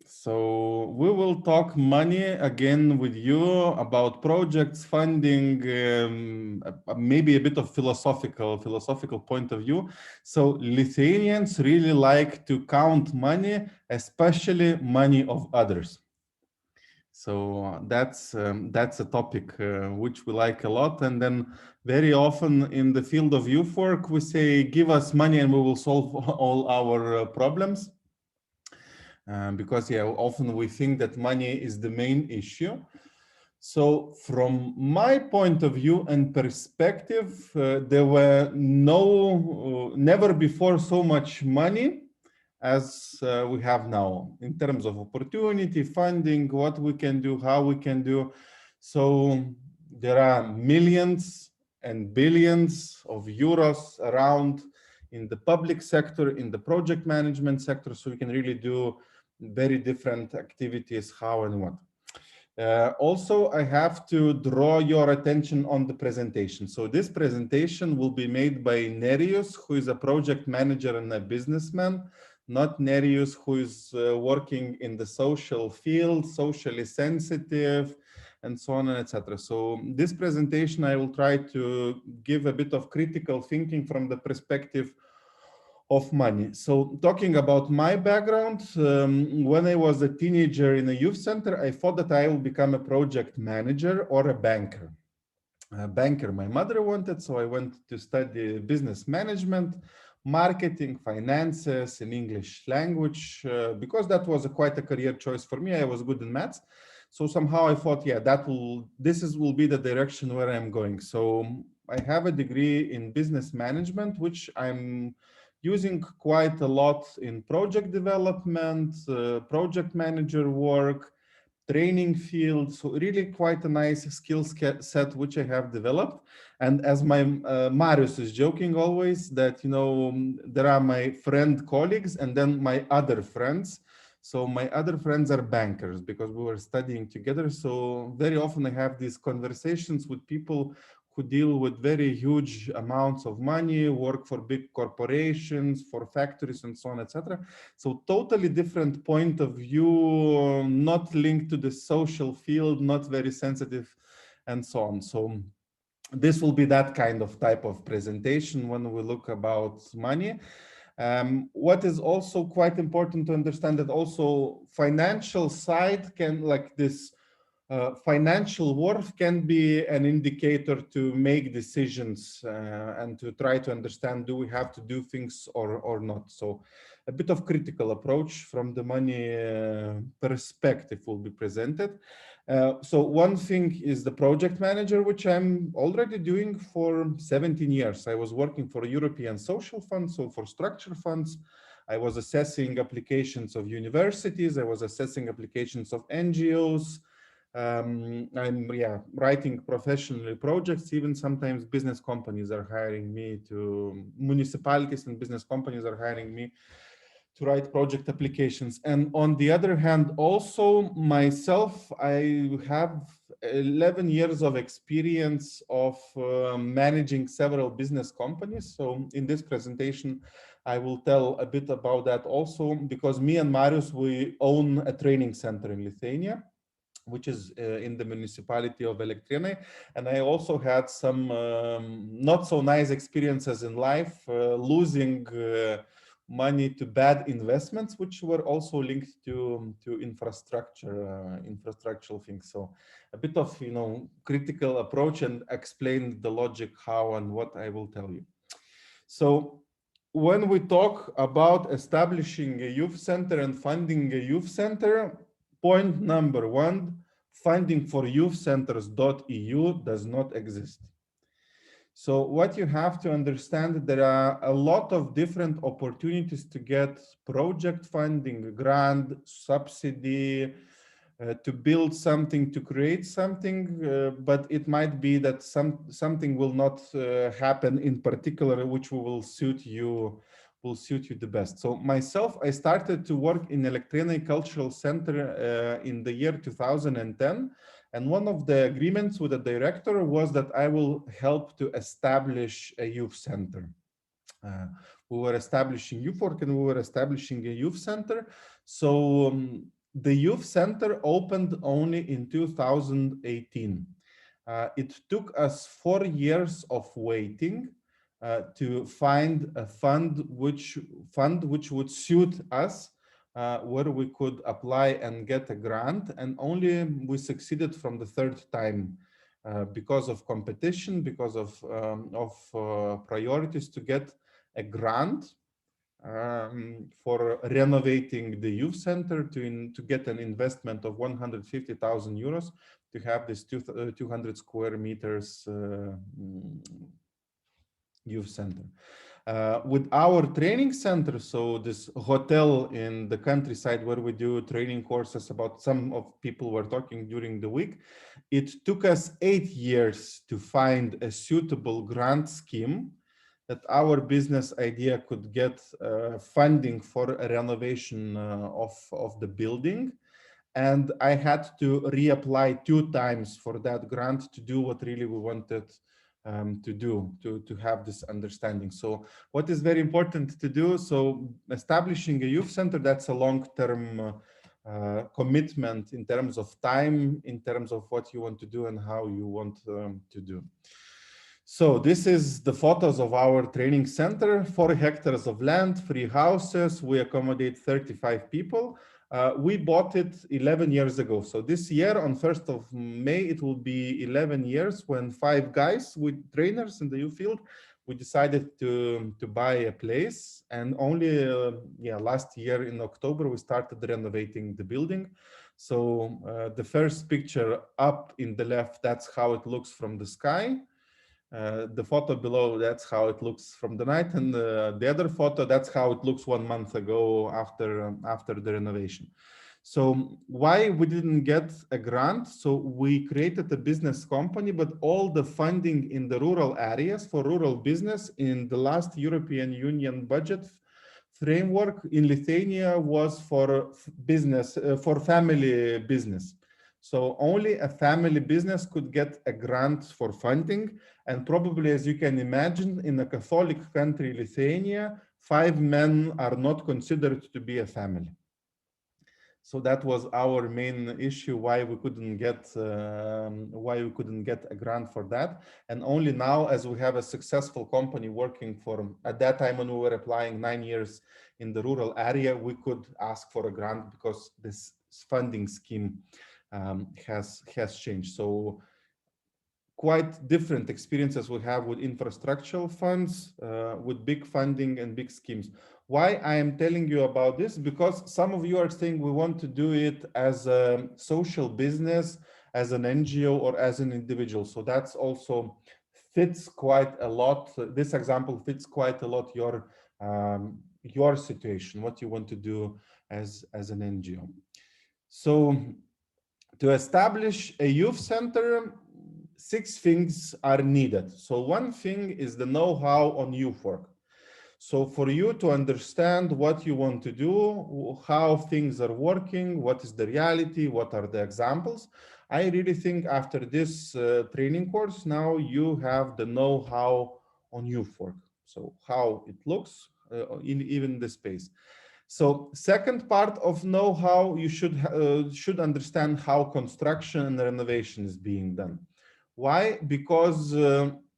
So we will talk money again with you about projects, funding, maybe a bit of philosophical point of view. So Lithuanians really like to count money, especially money of others. So that's a topic which we like a lot. And then very often in the field of youth work, we say, give us money and we will solve all our problems. Because often we think that money is the main issue. So from my point of view and perspective, there were never before so much money as we have now in terms of opportunity, funding, what we can do, how we can do. So there are millions and billions of euros around in the public sector, in the project management sector, so we can really do very different activities, how and what. Also, I have to draw your attention on the presentation. So this presentation will be made by Nerijus, who is a project manager and a businessman, not Nerijus, who is working in the social field, socially sensitive, and so on and etc. So this presentation, I will try to give a bit of critical thinking from the perspective of money. So talking about my background, when I was a teenager in a youth center, I thought that I will become a project manager or a banker. banker my mother wanted, so I went to study business management, marketing, finances, and English language, because that was quite a career choice for me. I was good in maths, so somehow I thought, yeah, will be the direction where I'm going. So I have a degree in business management, which I'm using quite a lot in project development, project manager work, training field. So really quite a nice skill set which I have developed. And as my Marius is joking always that, you know, there are my friend colleagues and then my other friends. So my other friends are bankers because we were studying together. So very often I have these conversations with people who deal with very huge amounts of money, work for big corporations, for factories, and so on, etc. So totally different point of view, not linked to the social field, not very sensitive, and so on. So this will be that kind of type of presentation when we look about money. What is also quite important to understand that also financial side can, like this financial worth can be an indicator to make decisions and to try to understand, do we have to do things or not? So a bit of critical approach from the money perspective will be presented. So one thing is the project manager, which I'm already doing for 17 years. I was working for European social funds, so for structure funds. I was assessing applications of universities. I was assessing applications of NGOs. I'm writing professionally projects. Even sometimes business companies are hiring me to, municipalities and business companies are hiring me to write project applications. And on the other hand, also myself, I have 11 years of experience of managing several business companies. So in this presentation, I will tell a bit about that also, because me and Marius, we own a training center in Lithuania, which is in the municipality of Elektrėnai. And I also had some not so nice experiences in life, losing money to bad investments, which were also linked to infrastructural things. So a bit of, you know, critical approach and explain the logic how and what I will tell you. So when we talk about establishing a youth center and funding a youth center, point number one, funding for youthcenters.eu does not exist. So what you have to understand, there are a lot of different opportunities to get project funding, grant, subsidy, to build something, to create something, but it might be that something will not happen in particular, which will suit you the best. So myself, I started to work in Elektrėnai Cultural Center in the year 2010. And one of the agreements with the director was that I will help to establish a youth center. We were establishing youth work and we were establishing a youth center. So the youth center opened only in 2018. It took us 4 years of waiting to find a fund which would suit us, where we could apply and get a grant, and only we succeeded from the third time because of competition, because of priorities to get a grant for renovating the youth center, to get an investment of 150,000 euros to have this 200 square meters youth center. With our training center, so this hotel in the countryside where we do training courses, about some of people were talking during the week, it took us 8 years to find a suitable grant scheme that our business idea could get funding for a renovation of the building. And I had to reapply 2 times for that grant to do what really we wanted to do, to have this understanding. So what is very important to do, so establishing a youth center, that's a long-term commitment in terms of time, in terms of what you want to do and how you want to do. So this is the photos of our training center, 4 hectares of land, 3 houses. We accommodate 35 people. We bought it 11 years ago. So this year on 1st of May, it will be 11 years when 5 guys with trainers in the youth field, we decided to buy a place. And only last year in October, we started renovating the building. So the first picture up in the left, that's how it looks from the sky. The photo below, that's how it looks from the night, and the other photo, that's how it looks 1 month ago after the renovation. So why we didn't get a grant? So we created a business company, but all the funding in the rural areas for rural business in the last European Union budget framework in Lithuania was for business, for family business. So only a family business could get a grant for funding. And probably, as you can imagine, in a Catholic country, Lithuania, 5 men are not considered to be a family. So that was our main issue, why we couldn't get a grant for that. And only now, as we have a successful company working for, at that time when we were applying 9 years in the rural area, we could ask for a grant because this funding scheme has changed. So quite different experiences we have with infrastructural funds, with big funding and big schemes. Why I am telling you about this? Because some of you are saying we want to do it as a social business, as an NGO, or as an individual. So that's also fits quite a lot. This example fits quite a lot your situation, what you want to do as an NGO. So to establish a youth center, 6 things are needed. So one thing is the know-how on youth work. So for you to understand what you want to do, how things are working, what is the reality, what are the examples, I really think after this training course, now you have the know-how on youth work. So how it looks in even the space. So second part of know-how, you should understand how construction and renovation is being done. Why? Because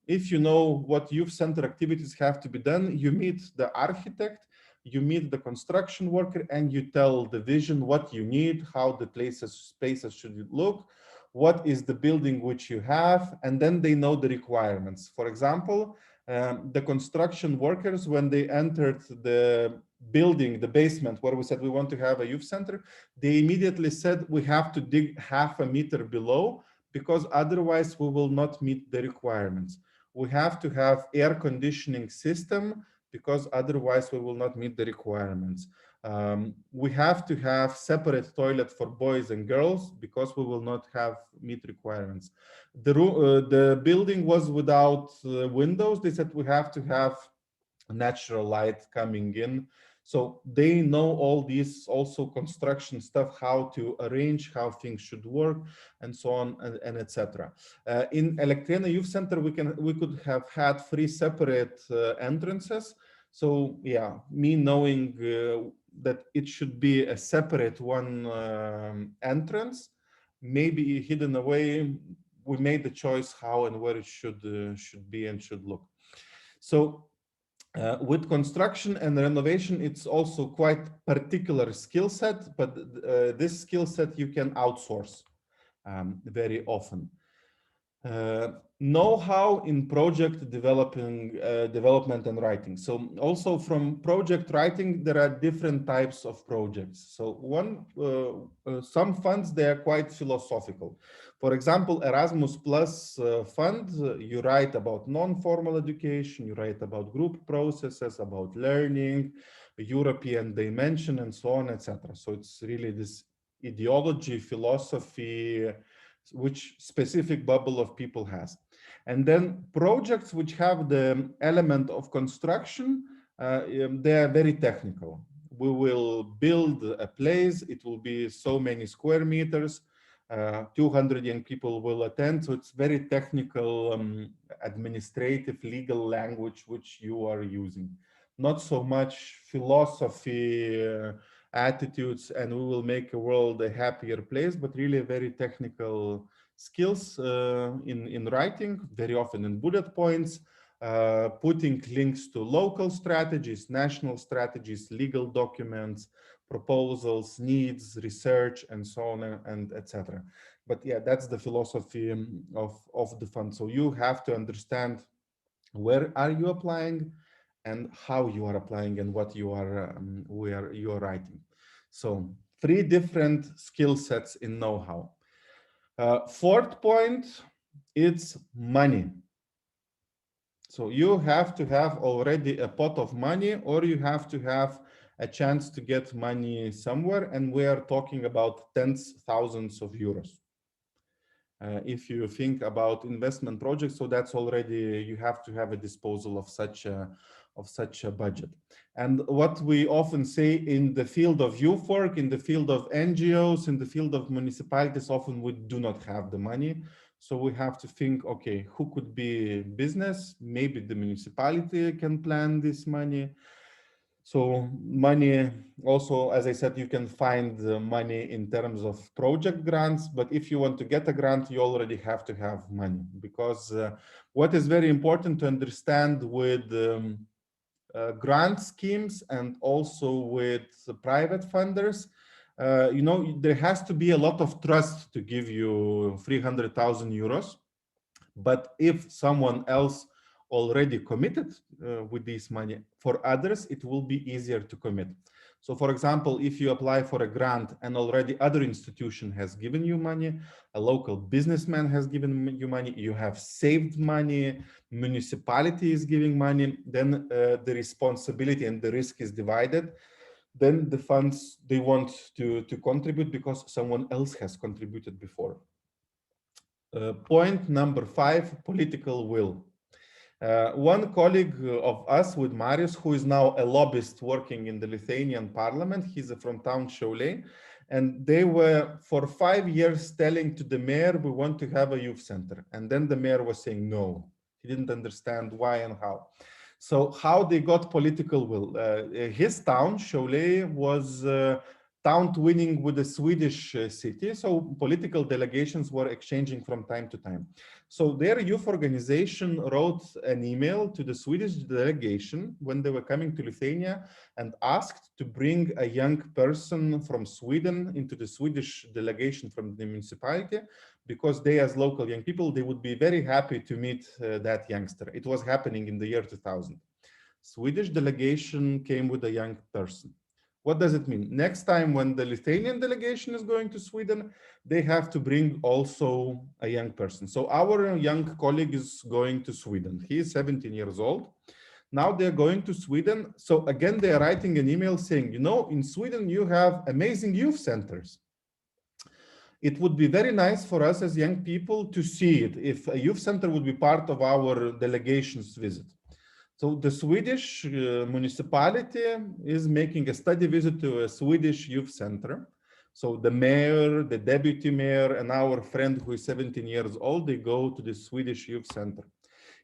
if you know what youth center activities have to be done, you meet the architect, you meet the construction worker, and you tell the vision, what you need, how the spaces should look, what is the building which you have, and then they know the requirements. For example, the construction workers, when they entered the building, the basement, where we said we want to have a youth center, they immediately said we have to dig 0.5 meter below, because otherwise we will not meet the requirements. We have to have air conditioning system, because otherwise we will not meet the requirements. We have to have separate toilet for boys and girls, because we will not meet requirements. The building was without windows. They said we have to have natural light coming in. So they know all these also construction stuff, how to arrange, how things should work, and so on, and etc. In Elektrėnai Youth Center, we could have had 3 separate entrances. So yeah, me knowing that it should be a separate one entrance, maybe hidden away, we made the choice how and where it should be and should look. So with construction and renovation, it's also quite particular skill set, but this skill set you can outsource very often. Know-how in project development and writing. So also from project writing, there are different types of projects. So some funds, they are quite philosophical. For example, Erasmus Plus fund, you write about non-formal education, you write about group processes, about learning, European dimension, and so on, etc. So it's really this ideology, philosophy, which specific bubble of people has. And then projects which have the element of construction, they are very technical. We will build a place, it will be so many square meters, 200 young people will attend. So it's very technical, administrative, legal language which you are using. Not so much philosophy, attitudes, and we will make a world a happier place, but really very technical skills in writing, very often in bullet points, putting links to local strategies, national strategies, legal documents, proposals, needs, research, and so on and etc. But yeah, that's the philosophy of the fund. So you have to understand where are you applying and how you are applying and what you are where you are writing. So 3 different skill sets in know-how. Fourth point, it's money. So you have to have already a pot of money, or you have to have a chance to get money somewhere, and we are talking about tens of thousands of euros. If you think about investment projects, so that's already, you have to have a disposal of such a budget. And what we often say in the field of youth work, in the field of NGOs, in the field of municipalities, often we do not have the money. So we have to think, okay, who could be business? Maybe the municipality can plan this money. So money also, as I said, you can find the money in terms of project grants, but if you want to get a grant, you already have to have money, because what is very important to understand with grant schemes and also with private funders, you know, there has to be a lot of trust to give you 300,000 euros. But if someone else already committed with this money, for others, it will be easier to commit. So for example, if you apply for a grant and already other institution has given you money, a local businessman has given you money, you have saved money, municipality is giving money, then the responsibility and the risk is divided. Then the funds, they want to contribute because someone else has contributed before. Point number 5, political will. One colleague of us with Marius, who is now a lobbyist working in the Lithuanian parliament, he's from town Šiauliai, and they were for 5 years telling to the mayor, we want to have a youth center. And then the mayor was saying no. He didn't understand why and how. So how they got political will. His town, Šiauliai, was town twinning with a Swedish city. So political delegations were exchanging from time to time. So their youth organization wrote an email to the Swedish delegation when they were coming to Lithuania and asked to bring a young person from Sweden into the Swedish delegation from the municipality, because they, as local young people, they would be very happy to meet that youngster. It was happening in the year 2000. Swedish delegation came with a young person. What does it mean? Next time when the Lithuanian delegation is going to Sweden, they have to bring also a young person. So our young colleague is going to Sweden. He is 17 years old. Now they're going to Sweden. So again, they are writing an email saying, you know, in Sweden, you have amazing youth centers. It would be very nice for us as young people to see it if a youth center would be part of our delegation's visit. So the Swedish municipality is making a study visit to a Swedish youth center. So the mayor, the deputy mayor, and our friend who is 17 years old, they go to the Swedish youth center.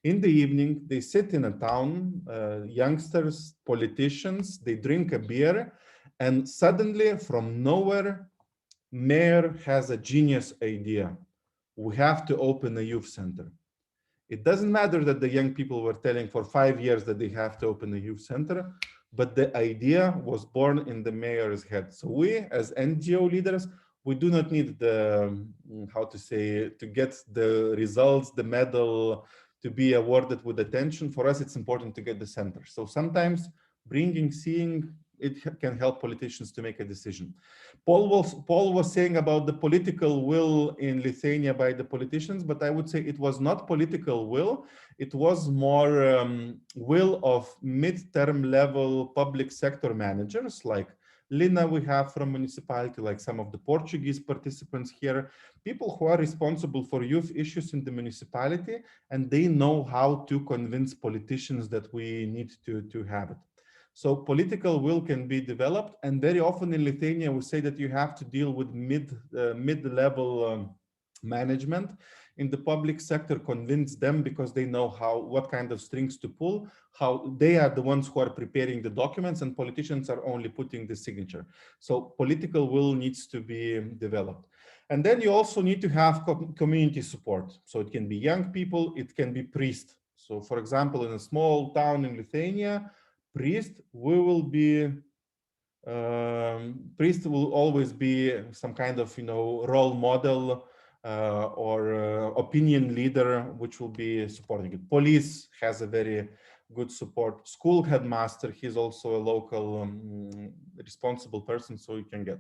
In the evening, they sit in a town, youngsters, politicians, they drink a beer, and suddenly from nowhere, mayor has a genius idea. We have to open a youth center. It doesn't matter that the young people were telling for 5 years that they have to open a youth center, but the idea was born in the mayor's head. So we, as NGO leaders, we do not need the, how to say, to get the results, the medal, to be awarded with attention. For us, it's important to get the center. So sometimes seeing, it can help politicians to make a decision. Paul was saying about the political will in Lithuania by the politicians, but I would say it was not political will. It was more will of mid-term level public sector managers like Lina we have from municipality, like some of the Portuguese participants here, people who are responsible for youth issues in the municipality, and they know how to convince politicians that we need to have it. So political will can be developed, and very often in Lithuania we say that you have to deal with mid-level management in the public sector, convince them because they know what kind of strings to pull, how they are the ones who are preparing the documents and politicians are only putting the signature. So political will needs to be developed. And then you also need to have community support. So it can be young people, it can be priests. So for example, in a small town in Lithuania, priest, we will be Priest will always be some kind of, role model or opinion leader, which will be supporting it. Police has a very good support. School headmaster, he's also a local responsible person, so you can get.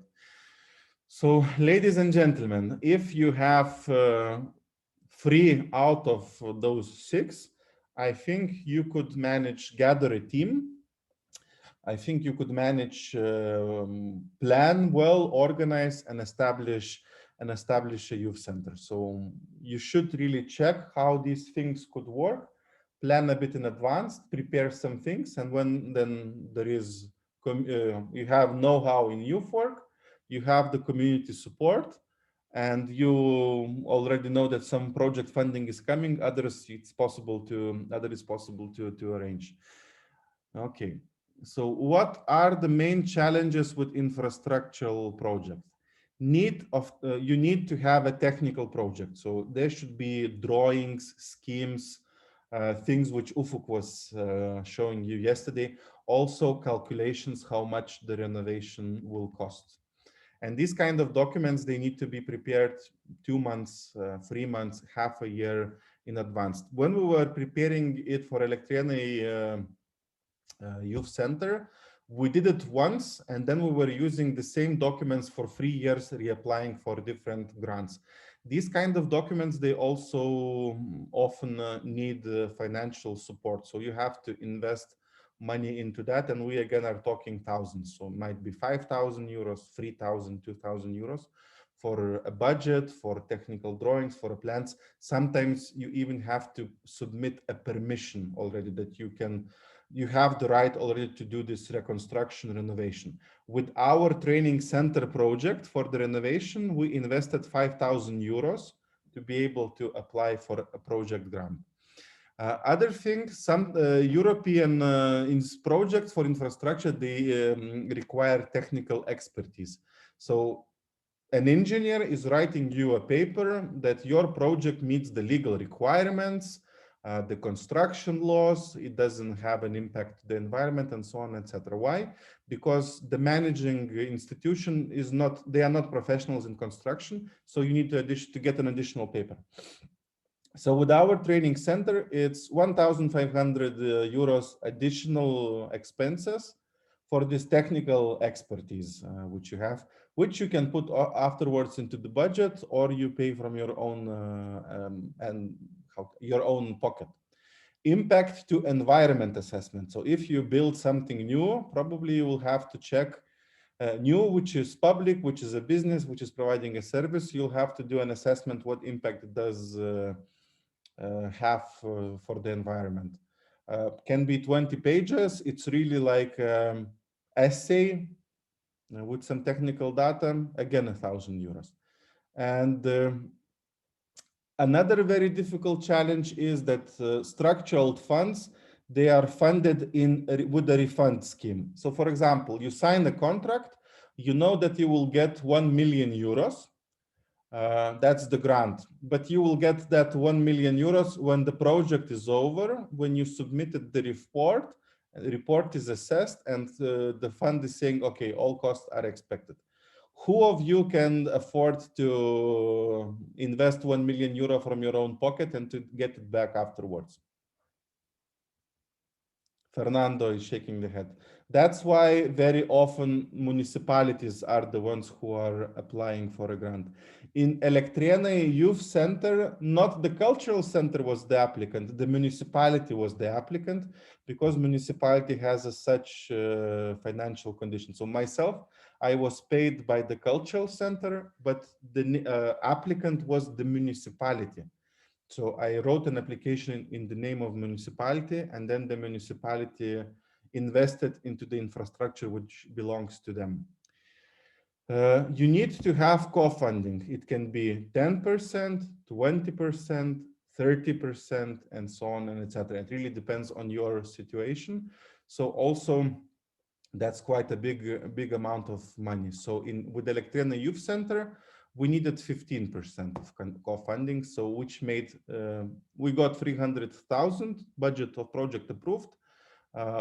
So, ladies and gentlemen, if you have 3 out of those 6, I think you could gather a team. I think you could manage, plan well, organize, and establish a youth center. So you should really check how these things could work, plan a bit in advance, prepare some things, and when then there is you have know-how in youth work, you have the community support, and you already know that some project funding is coming. Others is possible to arrange. Okay. So what are the main challenges with infrastructural projects? You need to have a technical project. So there should be drawings, schemes, things which Ufuk was showing you yesterday. Also calculations how much the renovation will cost. And these kind of documents, they need to be prepared 2 months, 3 months, half a year in advance. When we were preparing it for Elektrėnai Youth Center, we did it once, and then we were using the same documents for 3 years, reapplying for different grants. These kind of documents, they also often need financial support. So you have to invest money into that. And we again are talking thousands. So it might be 5,000 euros, 3,000, 2,000 euros for a budget, for technical drawings, for plans. Sometimes you even have to submit a permission already that you have the right already to do this reconstruction renovation. With our training center project for the renovation, we invested 5,000 euros to be able to apply for a project grant. Other thing, some European projects for infrastructure, they require technical expertise. So an engineer is writing you a paper that your project meets the legal requirements, the construction laws, it doesn't have an impact to the environment, and so on, etc. Why? Because the managing institution they are not professionals in construction, so you need to get an additional paper. So with our training center, it's 1,500 euros additional expenses for this technical expertise, which you can put afterwards into the budget, or you pay from your own pocket. Impact to environment assessment. So if you build something new, probably you will have to check new, which is public, which is a business, which is providing a service. You'll have to do an assessment what impact it does have for the environment. Can be 20 pages. It's really like essay with some technical data, again 1,000 euros. And another very difficult challenge is that structural funds, they are funded with a refund scheme. So for example, you sign a contract, you know that you will get 1 million euros. That's the grant, but you will get that 1 million euros when the project is over, when you submitted the report is assessed, and the fund is saying, okay, all costs are expected. Who of you can afford to invest 1 million euro from your own pocket and to get it back afterwards? Fernando is shaking the head. That's why very often municipalities are the ones who are applying for a grant. In Elektrėnai Youth Center, not the cultural center was the applicant, the municipality was the applicant, because municipality has such financial condition. So myself, I was paid by the cultural center, but the applicant was the municipality. So I wrote an application in the name of municipality, and then the municipality invested into the infrastructure which belongs to them. You need to have co-funding. It can be 10%, 20%, 30%, and so on and etc. It really depends on your situation. So also, that's quite a big amount of money. So with the Elektrėnai Youth Center, we needed 15% of co-funding, so which made we got 300,000 budget of project approved.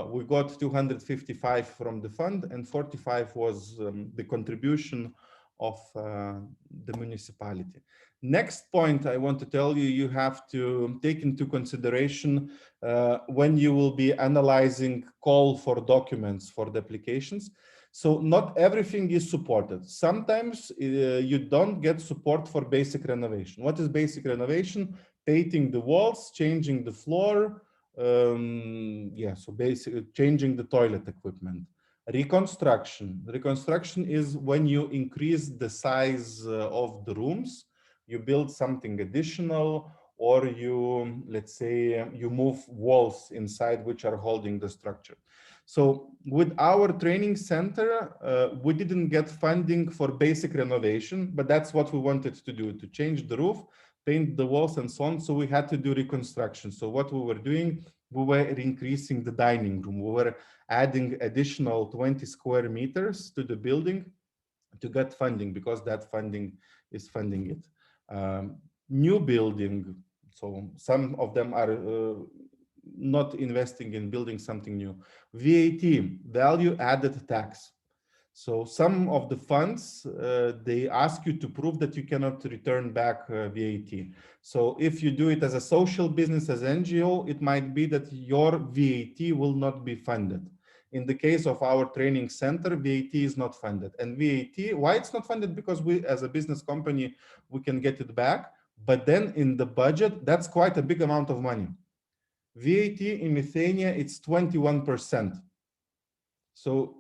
We got 255 from the fund, and 45 was the contribution of the municipality. Next point I want to tell you, you have to take into consideration when you will be analyzing call for documents for the applications. So not everything is supported. Sometimes you don't get support for basic renovation. What is basic renovation? Painting the walls, changing the floor, so basically changing the toilet equipment. Reconstruction is when you increase the size of the rooms, you build something additional, or you, let's say, you move walls inside which are holding the structure. So with our training center, we didn't get funding for basic renovation, but that's what we wanted to do, to change the roof, paint the walls and so on. So we had to do reconstruction. So what we were doing, we were increasing the dining room. We were adding additional 20 square meters to the building to get funding, because that funding is funding it. New building, so some of them are not investing in building something new. VAT, value added tax. So some of the funds, they ask you to prove that you cannot return back VAT. So if you do it as a social business, as NGO, it might be that your VAT will not be funded. In the case of our training center, VAT is not funded. And VAT, why it's not funded? Because we, as a business company, we can get it back. But then in the budget, that's quite a big amount of money. VAT in Lithuania, it's 21%. So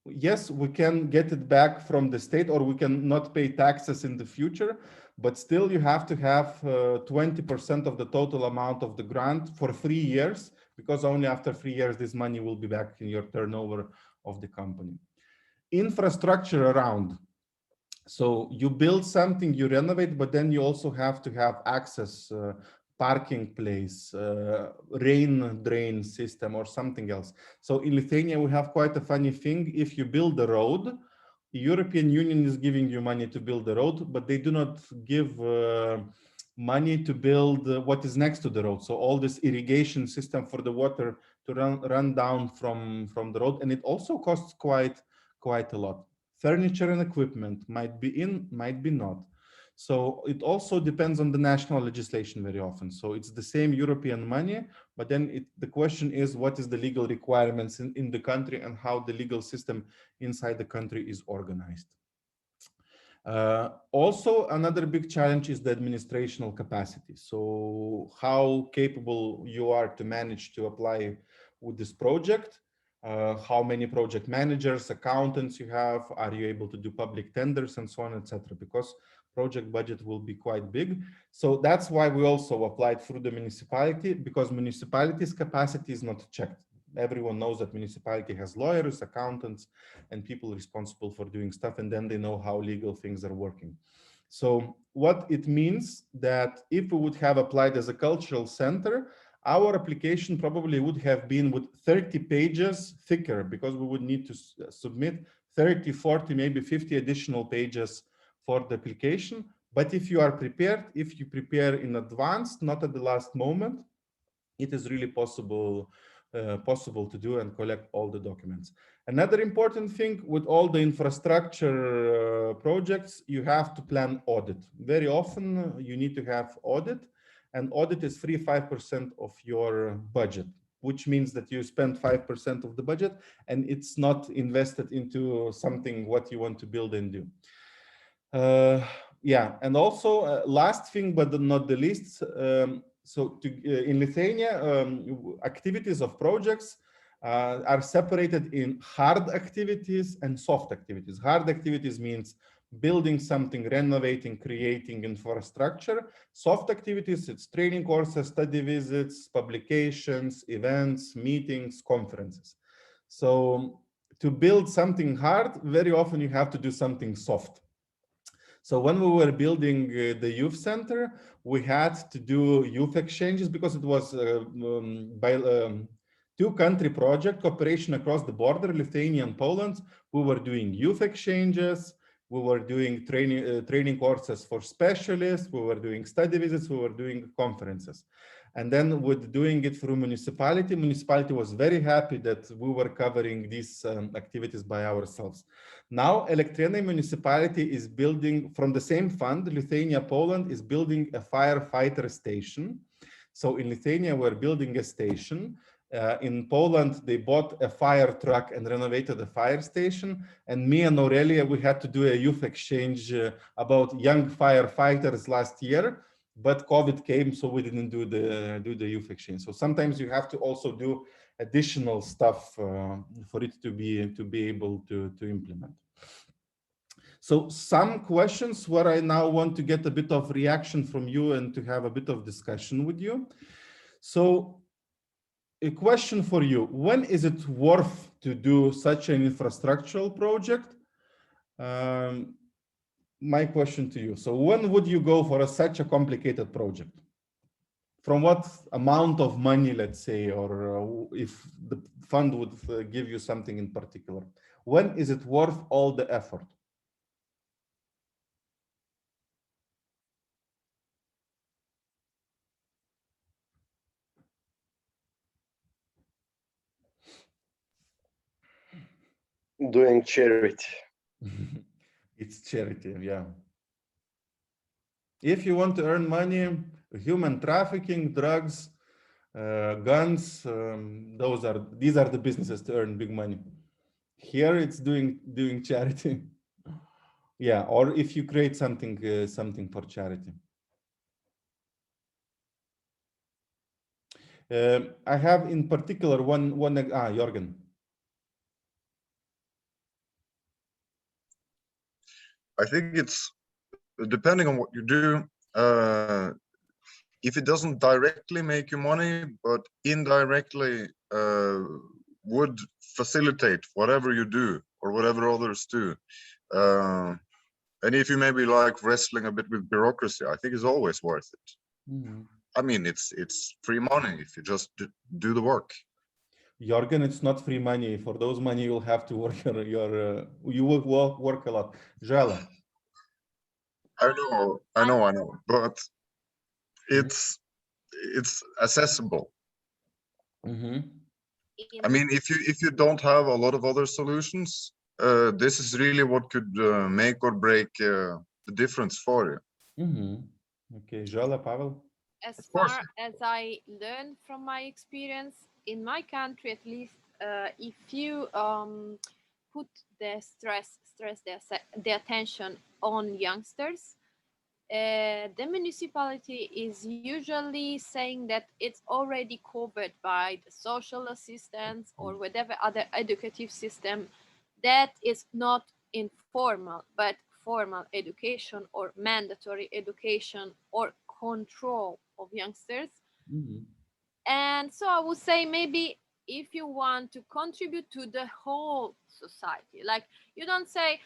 yes, we can get it back from the state, or we can not pay taxes in the future, but still you have to have 20% of the total amount of the grant for 3 years, because only after 3 years this money will be back in your turnover of the company. Infrastructure around. So you build something, you renovate, but then you also have to have access, parking place, rain drain system, or something else. So in Lithuania, we have quite a funny thing. If you build a road, the European Union is giving you money to build the road, but they do not give money to build what is next to the road. So all this irrigation system for the water to run down from the road, and it also costs quite a lot. Furniture and equipment might be in, might be not. So it also depends on the national legislation very often. So it's the same European money, but then the question is, what is the legal requirements in the country, and how the legal system inside the country is organized. Also, another big challenge is the administrational capacity. So how capable you are to manage to apply with this project, how many project managers, accountants you have, are you able to do public tenders, and so on, etc. Because project budget will be quite big. So that's why we also applied through the municipality, because municipality's capacity is not checked. Everyone knows that municipality has lawyers, accountants, and people responsible for doing stuff, and then they know how legal things are working. So what it means that if we would have applied as a cultural center, our application probably would have been with 30 pages thicker, because we would need to submit 30, 40, maybe 50 additional pages for the application. But if you are prepared, if you prepare in advance, not at the last moment, it is really possible to do and collect all the documents. Another important thing with all the infrastructure projects, you have to plan audit. Very often you need to have audit, and audit is 3-5% of your budget, which means that you spend 5% of the budget and it's not invested into something what you want to build and do. Yeah, and also last thing, but not the least, so in Lithuania, activities of projects are separated in hard activities and soft activities. Hard activities means building something, renovating, creating infrastructure. Soft activities, it's training courses, study visits, publications, events, meetings, conferences. So to build something hard, very often you have to do something soft. So when we were building the youth center, we had to do youth exchanges, because it was two-country project, cooperation across the border, Lithuania and Poland. We were doing youth exchanges. we were doing training courses for specialists, we were doing study visits, we were doing conferences. And then with doing it through municipality was very happy that we were covering these activities by ourselves. Now, Elektrėnai municipality is building, from the same fund, Lithuania, Poland is building a firefighter station. So in Lithuania, we're building a station. In Poland, they bought a fire truck and renovated the fire station. And me and Aurelia, we had to do a youth exchange about young firefighters last year, but COVID came, so we didn't do the youth exchange. So sometimes you have to also do additional stuff for it to be able to implement. So some questions where I now want to get a bit of reaction from you and to have a bit of discussion with you. So a question for you: when is it worth to do such an infrastructural project? My question to you. So when would you go for such a complicated project? From what amount of money, let's say, or if the fund would give you something in particular? When is it worth all the effort? Doing charity. It's charity, yeah. If you want to earn money, human trafficking, drugs, guns, these are the businesses to earn big money. Here it's doing charity. Yeah, or if you create something something for charity. I have in particular one Jorgen. I think it's depending on what you do. If it doesn't directly make you money, but indirectly would facilitate whatever you do or whatever others do. And if you maybe like wrestling a bit with bureaucracy, I think it's always worth it. Mm-hmm. I mean, it's free money if you just do the work. Jorgen, it's not free money. For those money, you'll have to work you will work a lot. Jala. I know, but it's accessible. Mm-hmm. I mean, if you don't have a lot of other solutions, this is really what could make or break the difference for you. Mm-hmm. Okay, Jala, Pavel. As far as I learned from my experience in my country, at least, if you put the attention on youngsters, the municipality is usually saying that it's already covered by the social assistance or whatever other educative system that is not informal but formal education or mandatory education or control of youngsters. Mm-hmm. And so I would say maybe if you want to contribute to the whole society, like you don't say,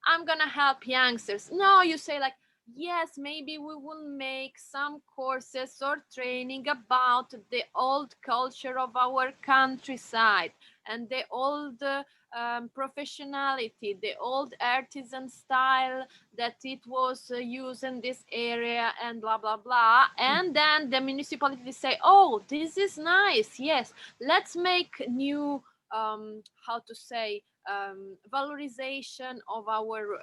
I'm gonna help youngsters. No, you say like, yes, maybe we will make some courses or training about the old culture of our countryside and the old professionality, the old artisan style that it was used in this area and blah, blah, blah. And then the municipality say, oh, this is nice. Yes, let's make new, how to say, valorization of our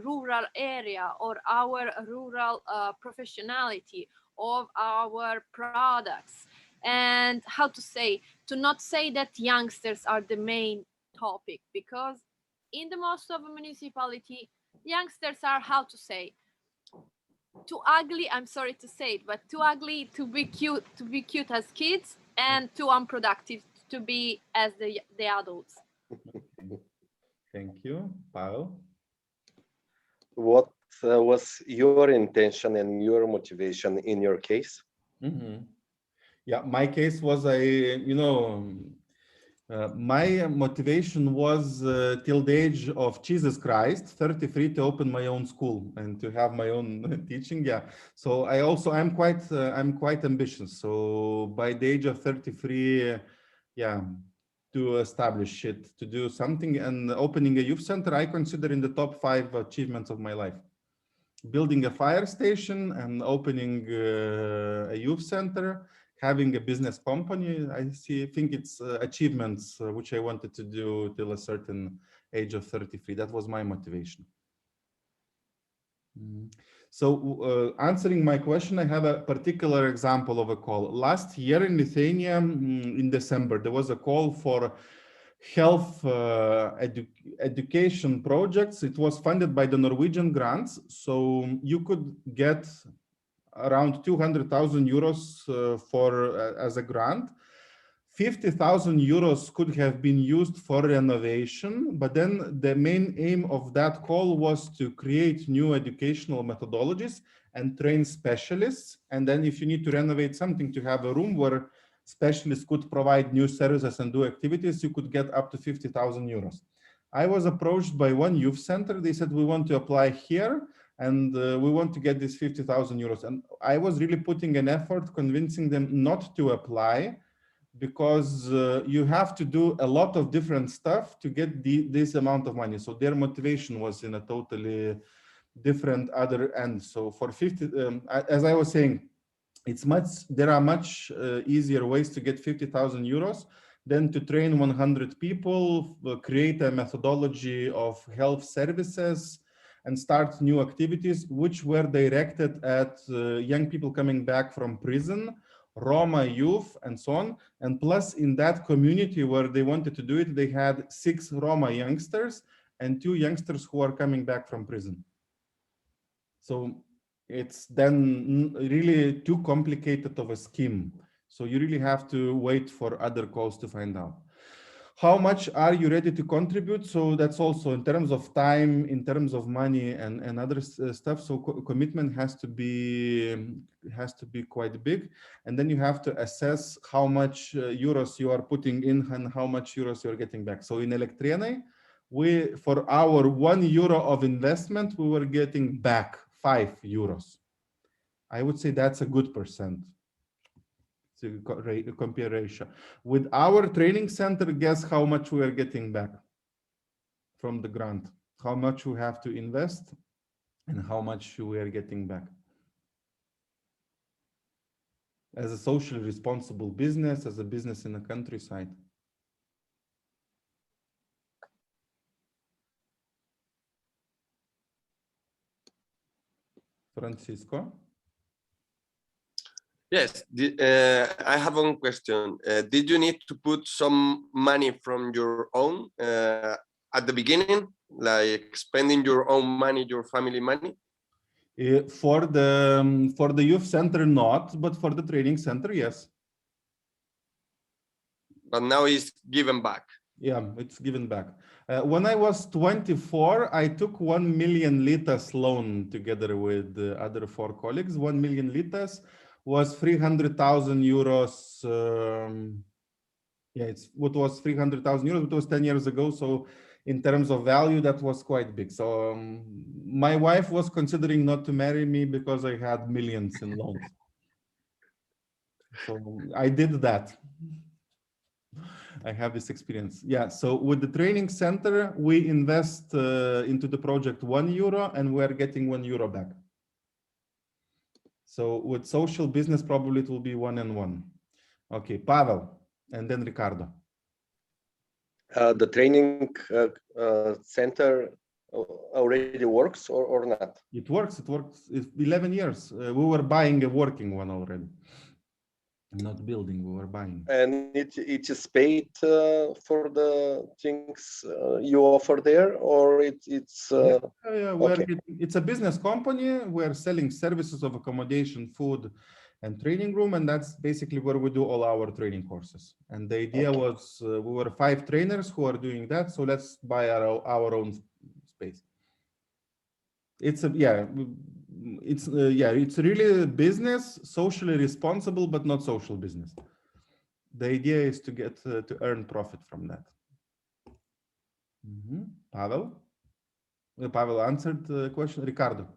rural area or our rural professionality of our products. And how to say, to not say that youngsters are the main topic, because in the most of a municipality, youngsters are, how to say, too ugly, I'm sorry to say it, but too ugly to be cute as kids and too unproductive to be as the adults. Thank you, Pavel. What was your intention and your motivation in your case? Mm-hmm. Yeah, my case was my motivation was till the age of Jesus Christ, 33, to open my own school and to have my own teaching. Yeah, so I'm quite ambitious. So by the age of 33, yeah, to establish it, to do something, and opening a youth center, I consider in the top 5 achievements of my life. Building a fire station and opening a youth center, having a business company, think it's achievements which I wanted to do till a certain age of 33. That was my motivation. So answering my question, I have a particular example of a call. Last year in Lithuania, in December, there was a call for health education projects. It was funded by the Norwegian grants. So you could get around 200,000 euros as a grant. 50,000 euros could have been used for renovation, but then the main aim of that call was to create new educational methodologies and train specialists. And then if you need to renovate something, to have a room where specialists could provide new services and do activities, you could get up to 50,000 euros. I was approached by one youth center. They said, we want to apply here and we want to get this 50,000 euros. And I was really putting an effort convincing them not to apply, because you have to do a lot of different stuff to get this amount of money. So their motivation was in a totally different other end. So for 50, as I was saying, there are much easier ways to get 50,000 euros than to train 100 people, create a methodology of health services, and start new activities which were directed at young people coming back from prison, Roma youth, and so on. And plus, in that community where they wanted to do it, they had 6 Roma youngsters and 2 youngsters who are coming back from prison. So it's then really too complicated of a scheme. So you really have to wait for other calls to find out. How much are you ready to contribute? So that's also in terms of time, in terms of money, and other stuff. So commitment has to be quite big, and then you have to assess how much euros you are putting in and how much euros you are getting back. So in Elektrėnai, for our €1 of investment, we were getting back 5 euros. I would say that's a good percent. To compare ratio. With our training center, guess how much we are getting back from the grant? How much we have to invest and how much we are getting back? As a socially responsible business, as a business in the countryside. Francisco? Yes, I have one question. Did you need to put some money from your own at the beginning, like spending your own money, your family money? For the youth center, not, but for the training center, yes. But now it's given back. Yeah, it's given back. When I was 24, I took 1 million litas loan together with the other 4 colleagues. 1 million litas was 300,000 euros. Yeah, what was 300,000 euros? It was 10 years ago. So in terms of value, that was quite big. So my wife was considering not to marry me because I had millions in loans. So I did that. I have this experience. Yeah, so with the training center, we invest into the project €1 and we're getting €1 back. So with social business, probably it will be 1 and 1. Okay, Pavel, and then Ricardo. The training center already works or not? It works. It's 11 years. We were buying a working one already. Not building, we were buying. And it is paid for the things you offer there, or it's okay. It's a business company. We're selling services of accommodation, food, and training room, and that's basically where we do all our training courses. And the idea was we were 5 trainers who are doing that, so let's buy our own space. It's really business, socially responsible, but not social business. The idea is to get to earn profit from that. Pavel? Pavel answered the question. Ricardo?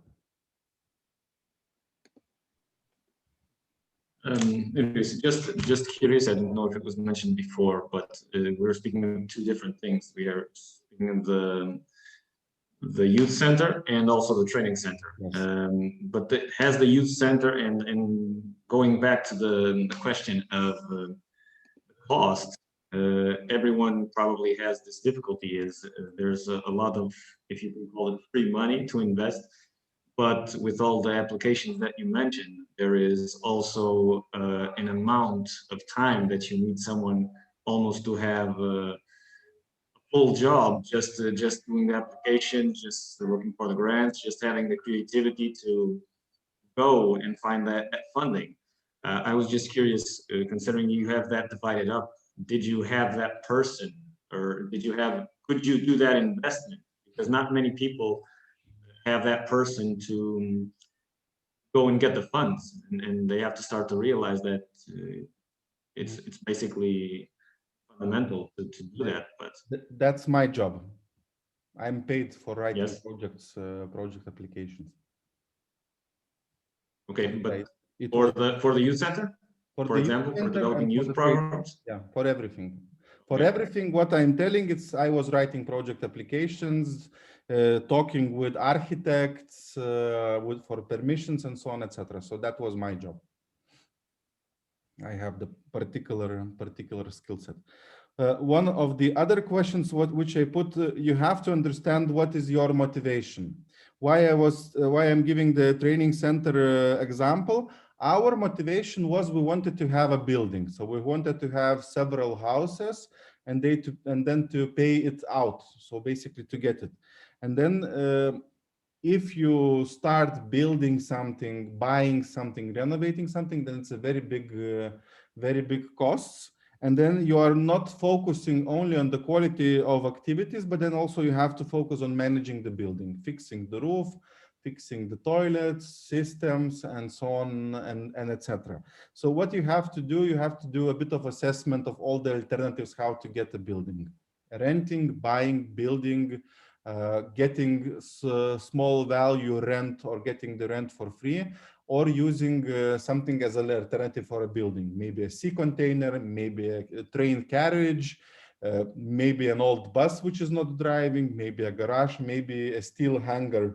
Anyways, just curious. I don't know if it was mentioned before, but we're speaking of two different things. We are speaking of the youth center and also the training center. Yes. But has the youth center and going back to the question of cost, everyone probably has this difficulty. Is there's a lot of, if you can call it, free money to invest. But with all the applications that you mentioned, there is also an amount of time that you need someone almost to have a full job, just doing the application, just looking for the grants, just having the creativity to go and find that funding. I was just curious, considering you have that divided up, did you have that person, or could you do that investment? Because not many people have that person to go and get the funds, and they have to start to realize that it's basically fundamental to do that. But That's my job. I'm paid for writing Yes. project applications. okay, but It for was the youth center, for the youth example, for center developing and for youth the training. programs. Yeah, for everything. For Yeah. everything, what I'm telling, I was writing project applications, talking with architects, for permissions and so on, etc. So that was my job. I have the particular skill set. One of the other questions which I put, you have to understand what is your motivation. Why I'm giving the training center example. Our motivation was we wanted to have a building, so we wanted to have several houses, and then to pay it out. So basically to get it, and then if you start building something, buying something, renovating something, then it's a very big costs. And then you are not focusing only on the quality of activities, but then also you have to focus on managing the building, fixing the roof, fixing the toilets, systems, and so on, and etc. So what you have to do, you have to do a bit of assessment of all the alternatives, how to get a building: renting, buying, building, getting small value rent, or getting the rent for free, or using something as an alternative for a building, maybe a sea container, maybe a train carriage, maybe an old bus which is not driving, maybe a garage, maybe a steel hangar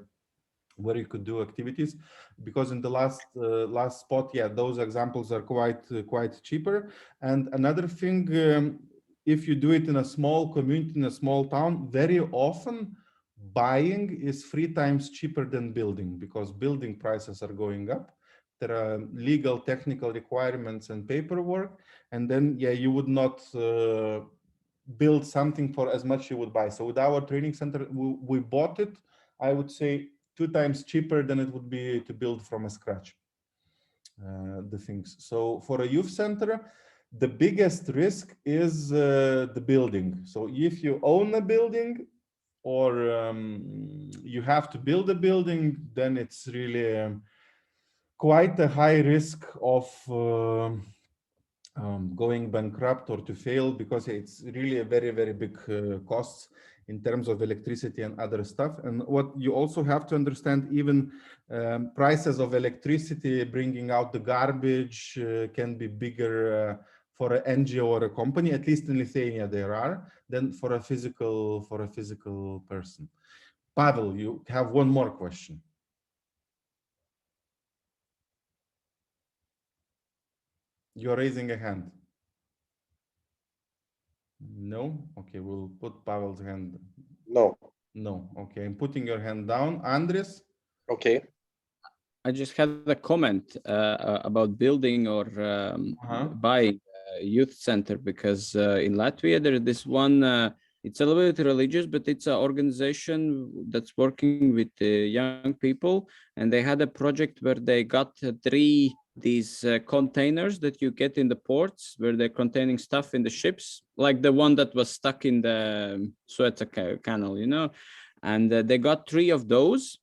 where you could do activities. Because in the last spot, yeah, those examples are quite cheaper. And another thing, if you do it in a small community, in a small town, very often buying is 3 times cheaper than building, because building prices are going up. There are legal, technical requirements and paperwork, and then yeah, you would not build something for as much you would buy. So with our training center, we bought it, I would say, 2 times cheaper than it would be to build from scratch the things. So for a youth center, the biggest risk is the building. So if you own a building, or you have to build a building, then it's really quite a high risk of going bankrupt or to fail, because it's really a very big cost in terms of electricity and other stuff. And what you also have to understand, even prices of electricity, bringing out the garbage, can be bigger for an NGO or a company, at least in Lithuania there are, than for a physical person. Pavel, you have one more question. You're raising a hand. No? Okay, we'll put Pavel's hand. No. No. Okay, I'm putting your hand down. Andres? Okay. I just had a comment about building or buying a youth center, because in Latvia there's this one, it's a little bit religious, but it's an organization that's working with young people, and they had a project where they got 3 these containers that you get in the ports, where they're containing stuff in the ships, like the one that was stuck in the Suez Canal, you know, and they got 3 of those.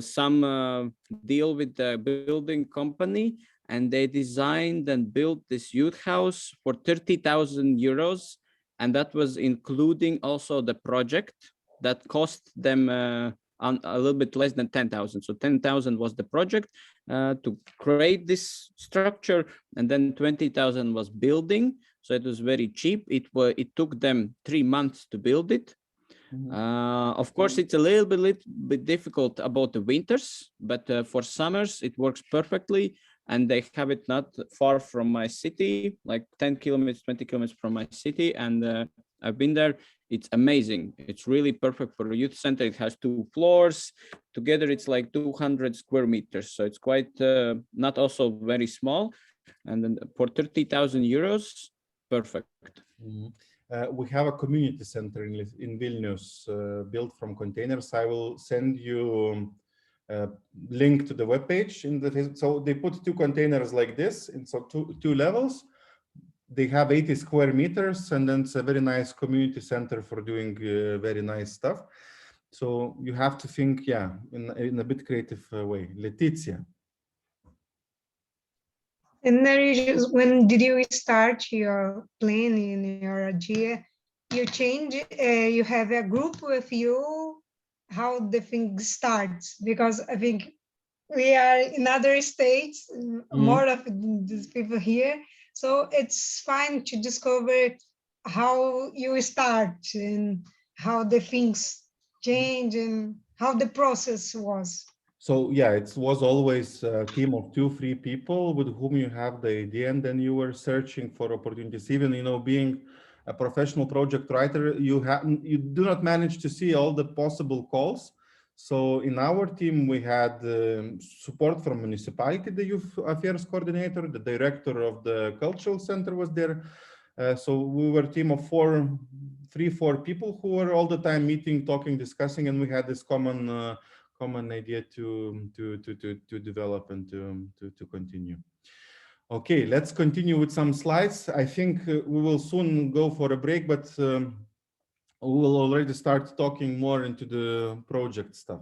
Some deal with the building company, and they designed and built this youth house for 30,000 euros, and that was including also the project that cost them a little bit less than 10,000. So 10,000 was the project to create this structure, and then 20,000 was building. So it was very cheap. It took them 3 months to build it. Of course, it's a little bit difficult about the winters, but for summers it works perfectly. And they have it not far from my city, like 10 kilometers, 20 kilometers from my city. And I've been there. It's amazing. It's really perfect for a youth center. It has 2 floors. Together, it's like 200 square meters. So it's quite not also very small. And then for 30,000 euros, perfect. We have a community center in Vilnius built from containers. I will send you link to the webpage. So they put 2 containers like this, and so two levels. They have 80 square meters, and then it's a very nice community center for doing very nice stuff. So you have to think, yeah, in a bit creative way. Letizia. And when did you start your plan in your idea? You change, you have a group with you, how the thing starts? Because I think we are in other states, more of these people here. So it's fine to discover how you start and how the things change and how the process was. So yeah, it was always a team of 2-3 people with whom you have the idea, and then you were searching for opportunities. Even, you know, being a professional project writer, you do not manage to see all the possible calls. So in our team, we had support from municipality, the youth affairs coordinator, the director of the cultural center was there. So we were a team of 3-4 people who were all the time meeting, talking, discussing, and we had this common idea to develop and to continue. Okay, let's continue with some slides. I think we will soon go for a break, but we will already start talking more into the project stuff.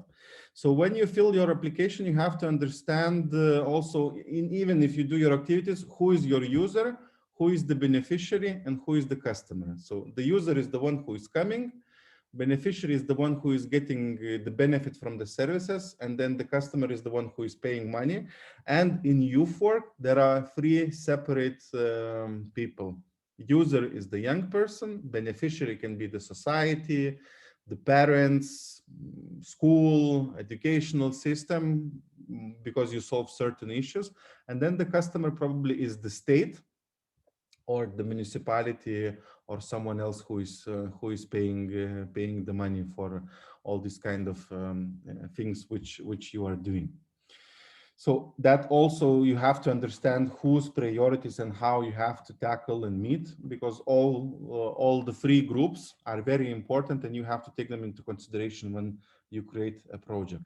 So when you fill your application, you have to understand also, even if you do your activities, who is your user, who is the beneficiary, and who is the customer. So the user is the one who is coming. Beneficiary is the one who is getting the benefit from the services, and then the customer is the one who is paying money. And in youth work, there are 3 separate people. User is the young person, beneficiary can be the society, the parents, school, educational system, because you solve certain issues. And then the customer probably is the state or the municipality or someone else who is paying the money for all these kind of things which you are doing. So that also you have to understand whose priorities and how you have to tackle and meet, because all the 3 groups are very important, and you have to take them into consideration when you create a project.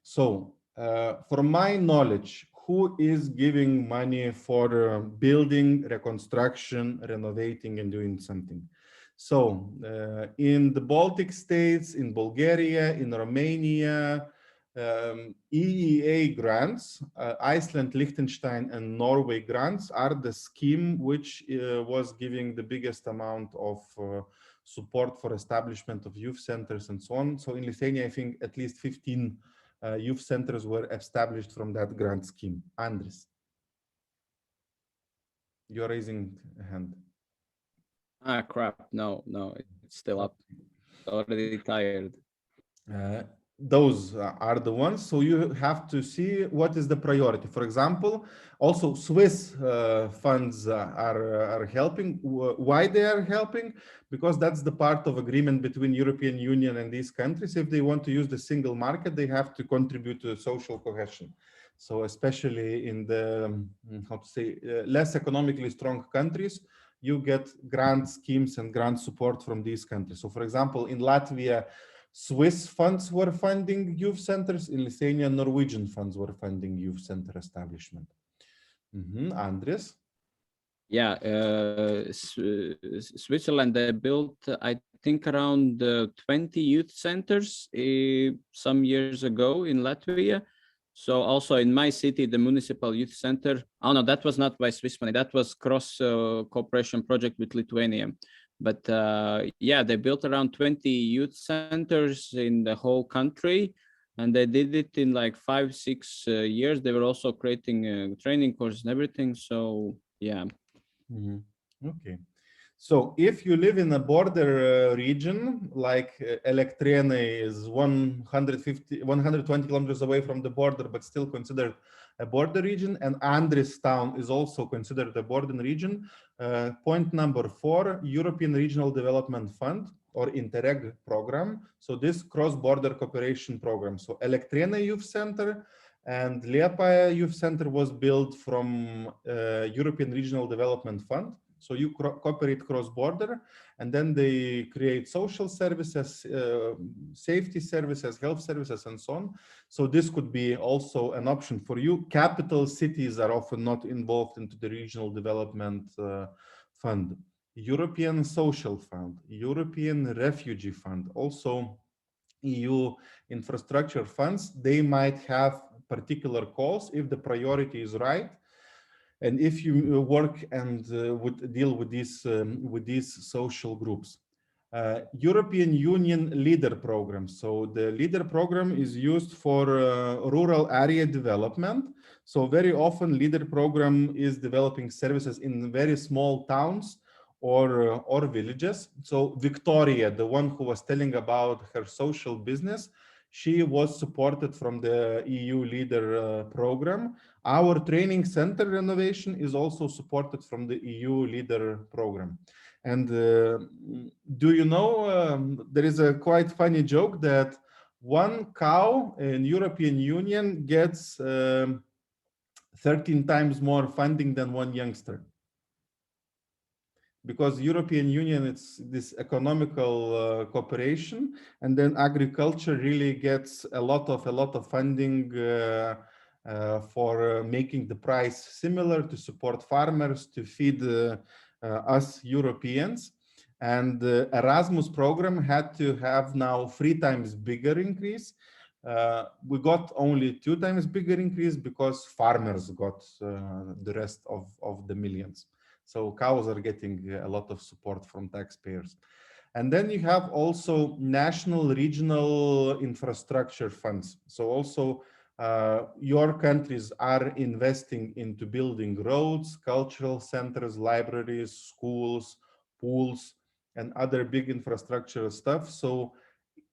So from my knowledge, who is giving money for building, reconstruction, renovating, and doing something? So in the Baltic states, in Bulgaria, in Romania, EEA grants, Iceland, Liechtenstein, and Norway grants are the scheme which was giving the biggest amount of support for establishment of youth centers and so on. So in Lithuania, I think at least 15 youth centers were established from that grant scheme. Andres, you're raising a hand. Ah, crap. No, it's still up. Already tired. Those are the ones. So you have to see what is the priority. For example, also Swiss funds are helping. Why they are helping? Because that's the part of agreement between European Union and these countries. If they want to use the single market, they have to contribute to social cohesion. So especially in the, less economically strong countries, you get grant schemes and grant support from these countries. So for example, in Latvia, Swiss funds were funding youth centers. In Lithuania, Norwegian funds were funding youth center establishment. Andres? Yeah, Switzerland, they built, I think, around 20 youth centers some years ago in Latvia. So also in my city, the municipal youth center, oh no, that was not by Swiss money, that was cross cooperation project with Lithuania. But yeah, they built around 20 youth centers in the whole country, and they did it in like 5-6 years. They were also creating training courses and everything. So yeah. Okay. So if you live in a border region, like Elektrėnai is 120 kilometers away from the border, but still considered a border region, and Andris town is also considered a border region. Point number 4, European Regional Development Fund or Interreg program. So this cross-border cooperation program. So Elektrėnai Youth Center and Liepaja Youth Center was built from European Regional Development Fund. So you cooperate cross-border, and then they create social services, safety services, health services, and so on. So this could be also an option for you. Capital cities are often not involved into the regional development fund. European Social Fund, European Refugee Fund, also EU infrastructure funds. They might have particular calls if the priority is right. And if you work and would deal with these social groups. European Union LEADER program. So the LEADER program is used for rural area development. So very often LEADER program is developing services in very small towns or villages. So Victoria, the one who was telling about her social business, she was supported from the EU LEADER program. Our training center Renovation is also supported from the EU LEADER program. And do you know, there is a quite funny joke that one cow in European Union gets 13 times more funding than one youngster. Because European Union, it's this economical cooperation, and then agriculture really gets a lot of funding for making the price similar, to support farmers, to feed us Europeans. And the Erasmus program had to have now 3 times bigger increase. We got only 2 times bigger increase because farmers got the rest of the millions. So cows are getting a lot of support from taxpayers. And then you have also national regional infrastructure funds. So also your countries are investing into building roads, cultural centers, libraries, schools, pools, and other big infrastructure stuff. So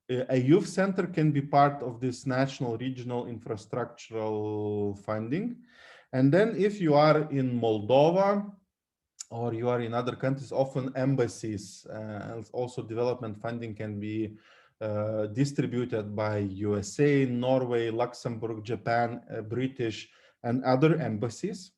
a youth center can be part of this national regional infrastructural funding. And then if you are in Moldova, or you are in other countries, often embassies and also development funding can be distributed by USA, Norway, Luxembourg, Japan, British, and other embassies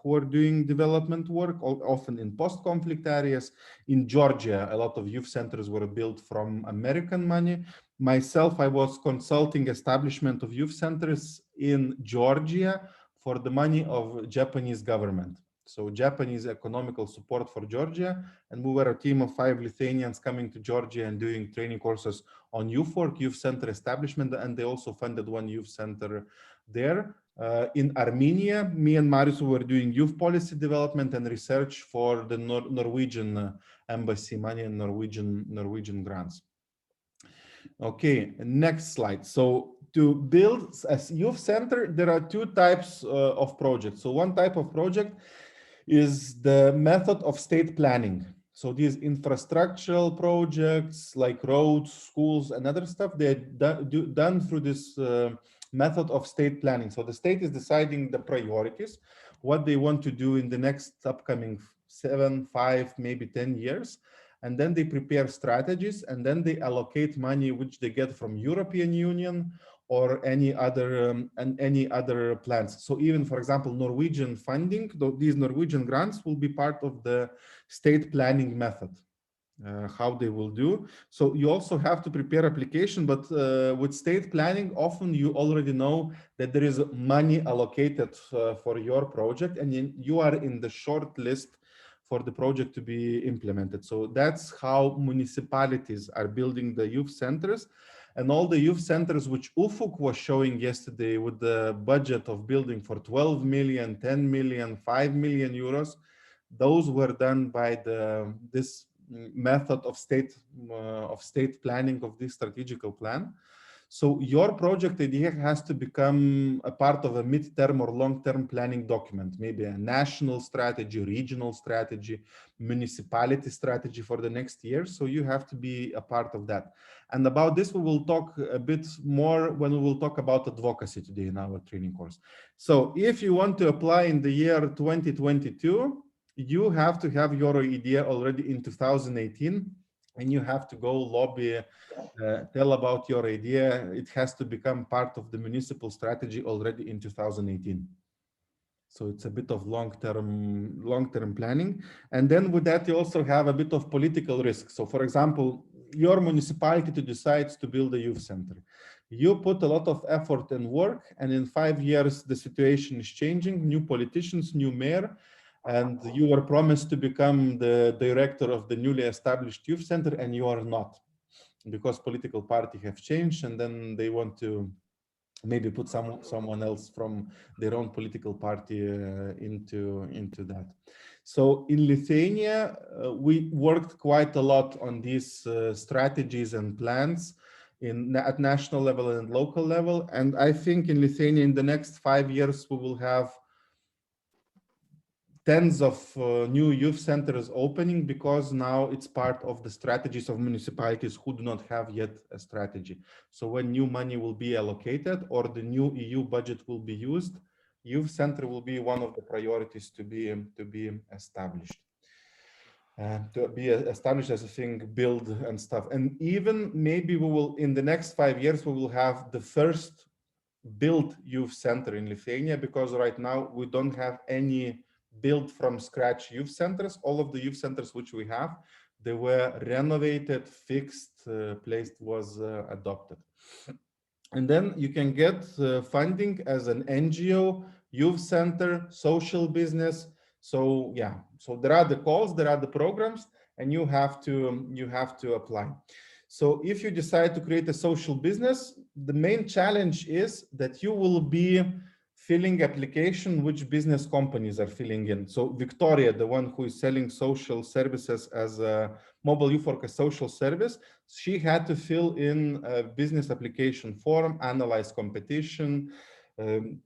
who are doing development work, often in post-conflict areas. In Georgia, a lot of youth centers were built from American money. Myself, I was consulting establishment of youth centers in Georgia for the money of Japanese government. So Japanese economical support for Georgia, and we were a team of 5 Lithuanians coming to Georgia and doing training courses on youth work, youth center establishment, and they also funded 1 youth center there. In Armenia, me and Marius were doing youth policy development and research for the Norwegian embassy money and Norwegian grants. Okay, next slide. So to build a youth center, there are 2 types of projects. So one type of project is the method of state planning. So these infrastructural projects like roads, schools, and other stuff, they're done through this method of state planning. So the state is deciding the priorities, what they want to do in the next upcoming 7, 5, maybe 10 years. And then they prepare strategies, and then they allocate money which they get from European Union or any other plans. So even, for example, Norwegian funding, these Norwegian grants will be part of the state planning method, how they will do. So you also have to prepare application, but with state planning, often you already know that there is money allocated for your project, and you are in the short list for the project to be implemented. So that's how municipalities are building the youth centers. And all the youth centers which Ufuk was showing yesterday with the budget of building for 12 million, 10 million, 5 million euros, those were done by this method of state planning of this strategical plan. So your project idea has to become a part of a mid-term or long-term planning document, maybe a national strategy, regional strategy, municipality strategy for the next year. So you have to be a part of that. And about this, we will talk a bit more when we will talk about advocacy today in our training course. So if you want to apply in the year 2022, you have to have your idea already in 2018, and you have to go lobby, tell about your idea. It has to become part of the municipal strategy already in 2018. So it's a bit of long-term planning. And then with that, you also have a bit of political risk. So for example, your municipality decides to build a youth center. You put a lot of effort and work, and in 5 years, the situation is changing, new politicians, new mayor, and you were promised to become the director of the newly established youth center, and you are not, because political party have changed, and then they want to maybe put someone else from their own political party into that. So in Lithuania, we worked quite a lot on these strategies and plans at national level and local level. And I think in Lithuania, in the next 5 years, we will have tens of new youth centers opening, because now it's part of the strategies of municipalities who do not have yet a strategy. So when new money will be allocated or the new EU budget will be used, youth center will be one of the priorities to be established. To be established as a thing, build and stuff. And even maybe we will, in the next 5 years, we will have the first built youth center in Lithuania, because right now we don't have any built from scratch youth centers. All of the youth centers which we have, they were renovated, fixed, placed, was adopted. And then you can get funding as an NGO, youth center, social business. So yeah, so there are the calls, there are the programs, and you have to apply. So if you decide to create a social business, the main challenge is that you will be filling application which business companies are filling in. So Victoria, the one who is selling social services as a mobile youth worker social service, she had to fill in a business application form, analyze competition,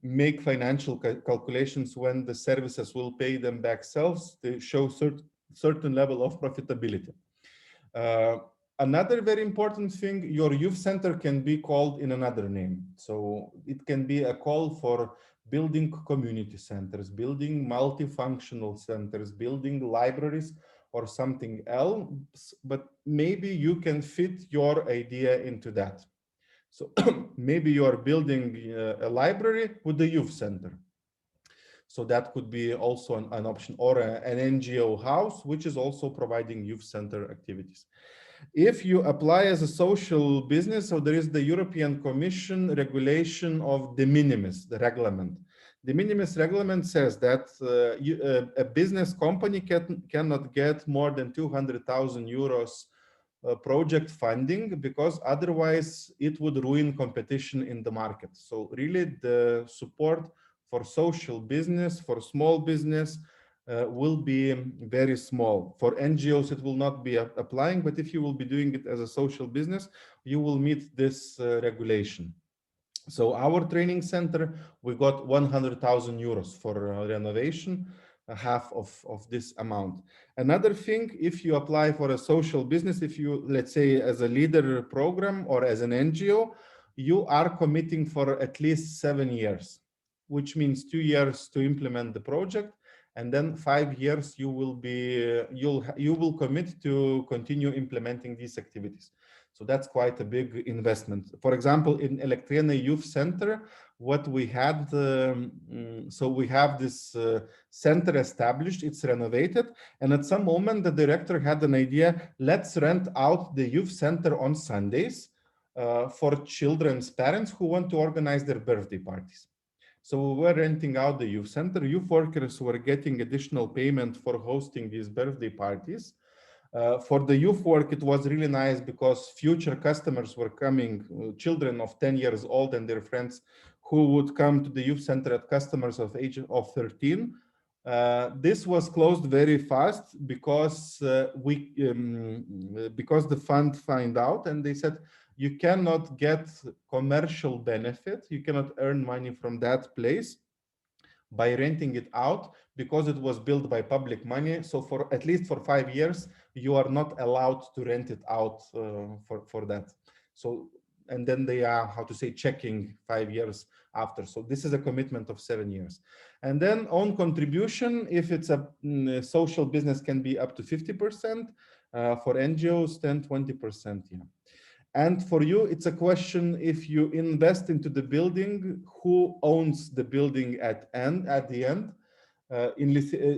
make financial calculations when the services will pay them back selves to show certain level of profitability. Another very important thing, your youth center can be called in another name. So it can be a call for building community centers, building multifunctional centers, building libraries or something else, but maybe you can fit your idea into that. So maybe you are building a library with a youth center. So that could be also an option, or an NGO house, which is also providing youth center activities. If you apply as a social business, so there is the European Commission regulation of de minimis, the reglement. The minimis reglement says that a business company cannot get more than 200,000 euros project funding, because otherwise it would ruin competition in the market. So really the support for social business, for small business, will be very small. For NGOs, it will not be applying, but if you will be doing it as a social business, you will meet this regulation. So our training center, we got 100,000 euros for renovation, half of this amount. Another thing, if you apply for a social business, if you, let's say, as a leader program or as an NGO, you are committing for at least 7 years, which means 2 years to implement the project, and then 5 years you will be you will commit to continue implementing these activities. So that's quite a big investment. For example, in Elektrėnai Youth Center, what we had, so we have this center established, it's renovated, and at some moment the director had an idea, let's rent out the youth center on Sundays for children's parents who want to organize their birthday parties. So we were renting out the youth center. Youth workers were getting additional payment for hosting these birthday parties. For the youth work, it was really nice because future customers were coming, children of 10 years old and their friends who would come to the youth center at customers of age of 13. This was closed very fast because because the fund found out and they said you cannot get commercial benefit, you cannot earn money from that place by renting it out because it was built by public money. So for at least for 5 years, you are not allowed to rent it out for that. So, and then they are, how to say, checking 5 years after. So this is a commitment of 7 years. And then own contribution, if it's a social business, can be up to 50%. For NGOs, 10-20%. Yeah. And for you, it's a question, if you invest into the building, who owns the building at the end?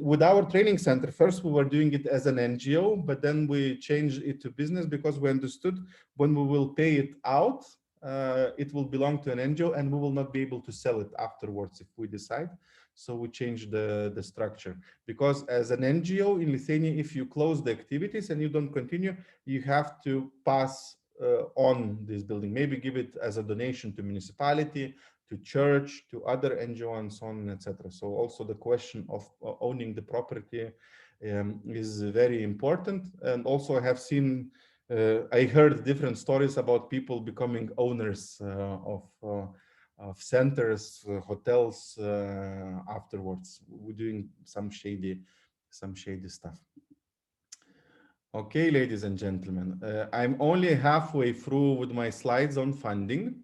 With our training center, first we were doing it as an NGO, but then we changed it to business because we understood when we will pay it out, it will belong to an NGO and we will not be able to sell it afterwards if we decide. So we changed the structure, because as an NGO in Lithuania, if you close the activities and you don't continue, you have to pass on this building, maybe give it as a donation to municipality, to church, to other NGO, and so on, etc. So also the question of owning the property is very important. And also I have seen, I heard different stories about people becoming owners of centers, hotels afterwards. We're doing some shady stuff. Okay, ladies and gentlemen, I'm only halfway through with my slides on funding.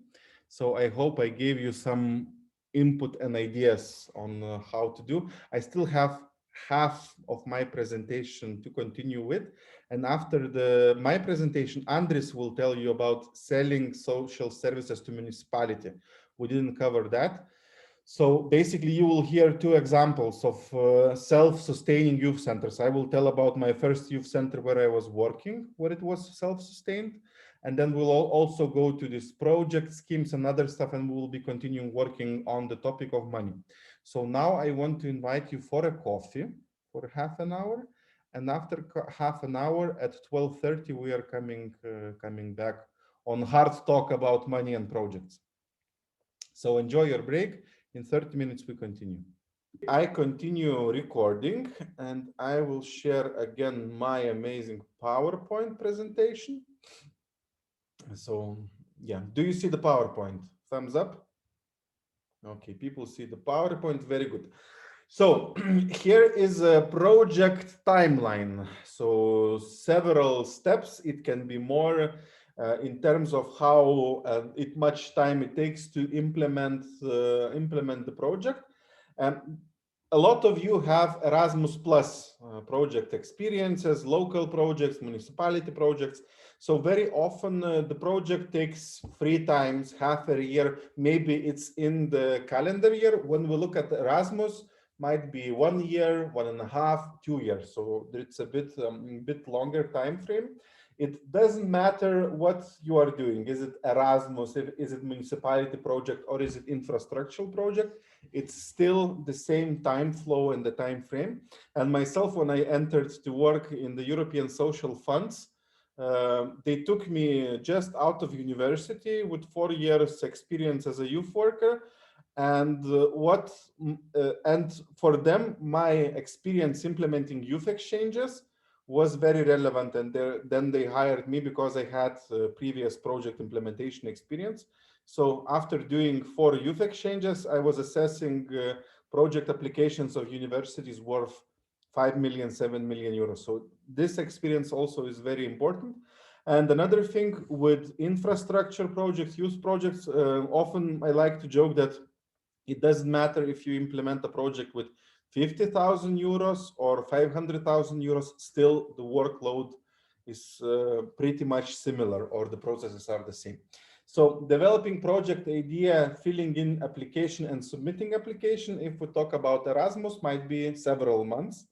So I hope I gave you some input and ideas on how to do. I still have half of my presentation to continue with. And after my presentation, Andris will tell you about selling social services to municipality. We didn't cover that. So basically, you will hear two examples of self-sustaining youth centers. I will tell about my first youth center where I was working, where it was self-sustained. And then we'll also go to these project schemes and other stuff, and we will be continuing working on the topic of money. So now I want to invite you for a coffee for half an hour. And after half an hour at 12:30, we are coming back on hard talk about money and projects. So enjoy your break. In 30 minutes, we continue. I continue recording and I will share again my amazing PowerPoint presentation. So yeah, do you see the PowerPoint? Thumbs up. Okay, people see the PowerPoint, very good. So here is a project timeline. So several steps, it can be more in terms of how much time it takes to implement the project. A lot of you have Erasmus Plus project experiences, local projects, municipality projects. So very often the project takes 3 times, half a year, maybe it's in the calendar year. When we look at Erasmus, might be 1 year, 1.5, 2 years. So it's a bit longer time frame. It doesn't matter what you are doing. Is it Erasmus? Is it municipality project, or is it infrastructural project? It's still the same time flow and the time frame. And myself, when I entered to work in the European social funds, they took me just out of university with 4 years experience as a youth worker. And and for them, my experience implementing youth exchanges was very relevant, and then they hired me because I had previous project implementation experience. So after doing 4 youth exchanges, I was assessing project applications of universities worth 5 million, 7 million euros. So this experience also is very important. And another thing with infrastructure projects, youth projects, often I like to joke that it doesn't matter if you implement a project with 50,000 euros or 500,000 euros, still the workload is pretty much similar, or the processes are the same. So developing project idea, filling in application and submitting application, if we talk about Erasmus, might be several months.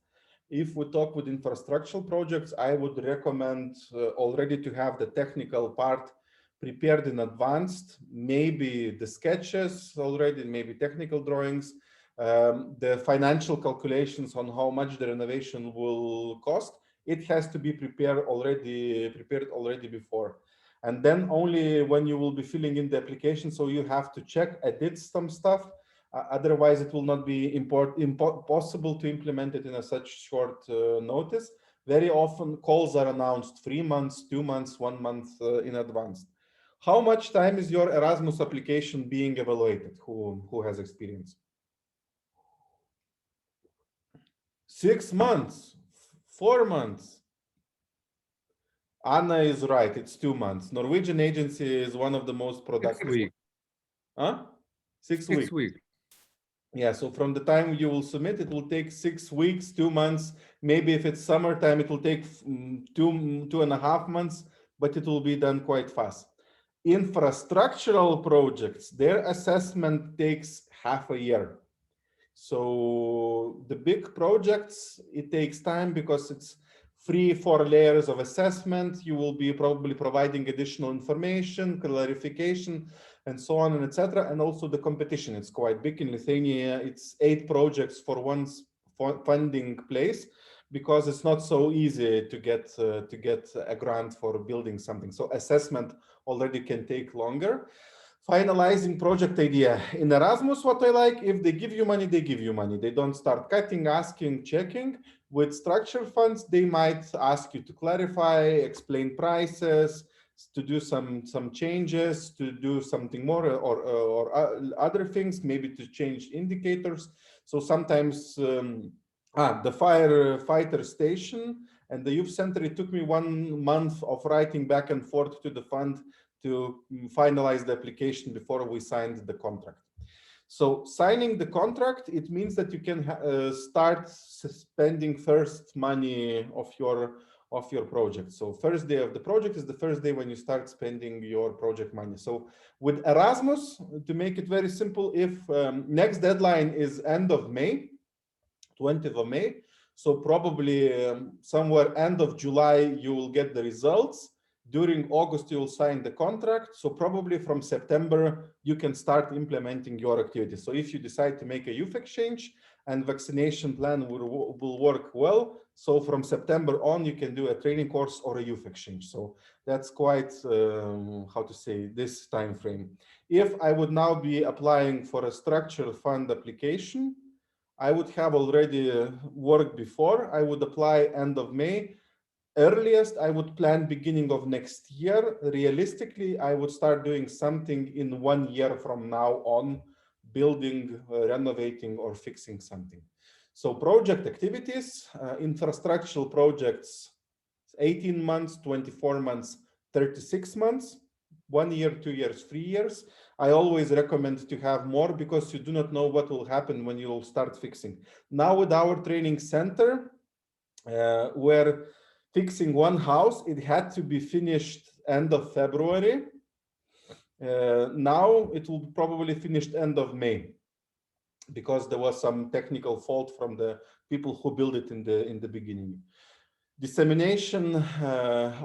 If we talk with infrastructural projects, I would recommend already to have the technical part prepared in advance, maybe the sketches already, maybe technical drawings, the financial calculations on how much the renovation will cost. It has to be prepared already before. And then only when you will be filling in the application, so you have to check, edit some stuff, Otherwise, it will not be possible to implement it in a such short notice. Very often, calls are announced 3 months, 2 months, 1 month in advance. How much time is your Erasmus application being evaluated? Who has experience? 6 months, 4 months. Anna is right. It's 2 months. Norwegian agency is one of the most productive. 6 weeks. Huh? 6 weeks. 6 weeks. Yeah, so from the time you will submit, it will take 6 weeks, 2 months. Maybe if it's summertime, it will take 2.5 months, but it will be done quite fast. Infrastructural projects, their assessment takes half a year. So the big projects, it takes time because it's 3-4 layers of assessment. You will be probably providing additional information, clarification, and so on and etc. And also the competition, it's quite big in Lithuania. It's 8 projects for one funding place, because it's not so easy to get a grant for building something. So assessment already can take longer. Finalizing project idea. In Erasmus, what I like, if they give you money, they give you money. They don't start cutting, asking, checking. With structured funds, they might ask you to clarify, explain prices, to do some changes, to do something more, or other things, maybe to change indicators. So sometimes the firefighter station and the youth center, it took me 1 month of writing back and forth to the fund to finalize the application before we signed the contract. So signing the contract, it means that you can start spending first money of your project. So first day of the project is the first day when you start spending your project money. So with Erasmus, to make it very simple, if next deadline is end of May, 20th of May, so probably somewhere end of July, you will get the results. During August, you will sign the contract. So probably from September, you can start implementing your activities. So if you decide to make a youth exchange and vaccination plan will work well, so from September on, you can do a training course or a youth exchange. So that's quite, how to say, this time frame. If I would now be applying for a structural fund application, I would have already worked before. I would apply end of May. Earliest, I would plan beginning of next year. Realistically, I would start doing something in 1 year from now on, building, renovating, or fixing something. So project activities, infrastructural projects, 18 months, 24 months, 36 months, 1 year, 2 years, 3 years. I always recommend to have more because you do not know what will happen when you will start fixing. Now with our training center, where fixing one house, it had to be finished end of February. Now it will probably finished end of May, because there was some technical fault from the people who built it in the beginning. Dissemination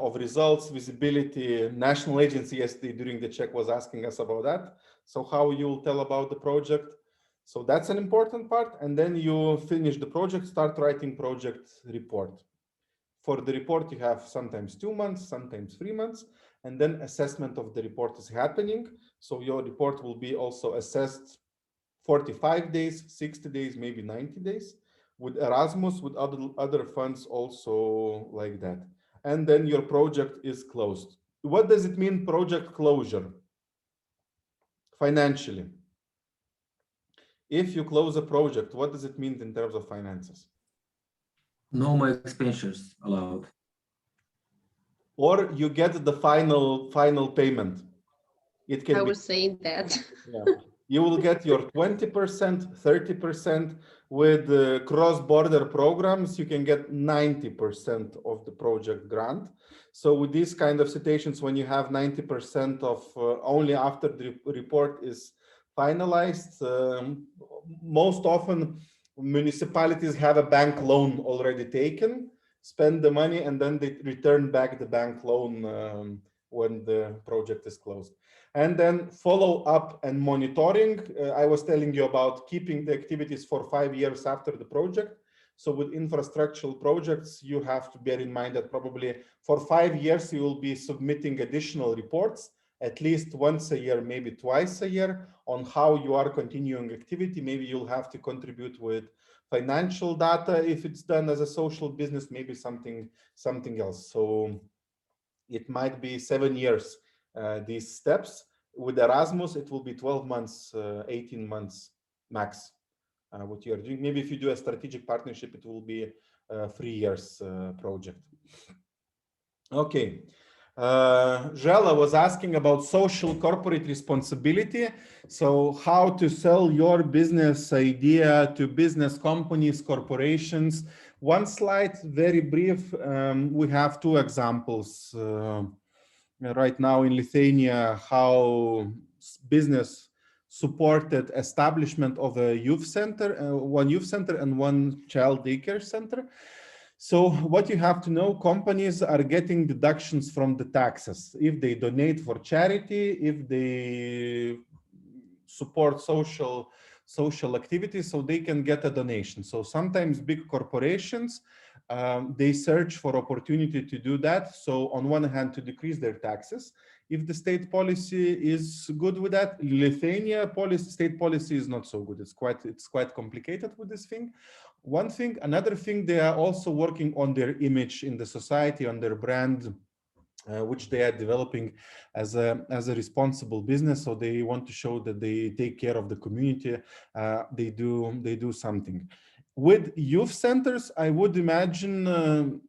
of results, visibility, national agency yesterday during the check was asking us about that. So how you will tell about the project. So that's an important part. And then you finish the project, start writing project report. For the report, you have sometimes 2 months, sometimes 3 months, and then assessment of the report is happening. So your report will be also assessed 45 days, 60 days, maybe 90 days. With Erasmus, with other funds also like that. And then your project is closed. What does it mean, project closure? Financially. If you close a project, what does it mean in terms of finances? No more expenditures allowed. Or you get the final payment. It can I be, was saying that. yeah. You will get your 20%, 30%. With cross-border programs, you can get 90% of the project grant. So with these kind of situations, when you have 90% of only after the report is finalized, most often municipalities have a bank loan already taken, spend the money, and then they return back the bank loan when the project is closed. And then follow up and monitoring. I was telling you about keeping the activities for 5 years after the project. So with infrastructural projects, you have to bear in mind that probably for 5 years, you will be submitting additional reports. at least once a year, maybe twice a year, on how you are continuing activity. Maybe you'll have to contribute with financial data if it's done as a social business, maybe something else. So it might be 7 years, these steps. With Erasmus, it will be 12 months, 18 months max, what you're doing. Maybe if you do a strategic partnership, it will be a 3 years project. Okay. Zhela was asking about social corporate responsibility. So how to sell your business idea to business companies, corporations. One slide, very brief. We have 2 examples right now in Lithuania, how business supported establishment of a youth center, one youth center and one child daycare center. So what you have to know, companies are getting deductions from the taxes. If they donate for charity, if they support social activities, so they can get a donation. So sometimes big corporations, they search for opportunity to do that. So on one hand, to decrease their taxes. If the state policy is good with that, Lithuania state policy is not so good. It's quite complicated with this thing. One thing, another thing, they are also working on their image in the society, on their brand, which they are developing as a responsible business. So they want to show that they take care of the community. They do something. With youth centers, I would imagine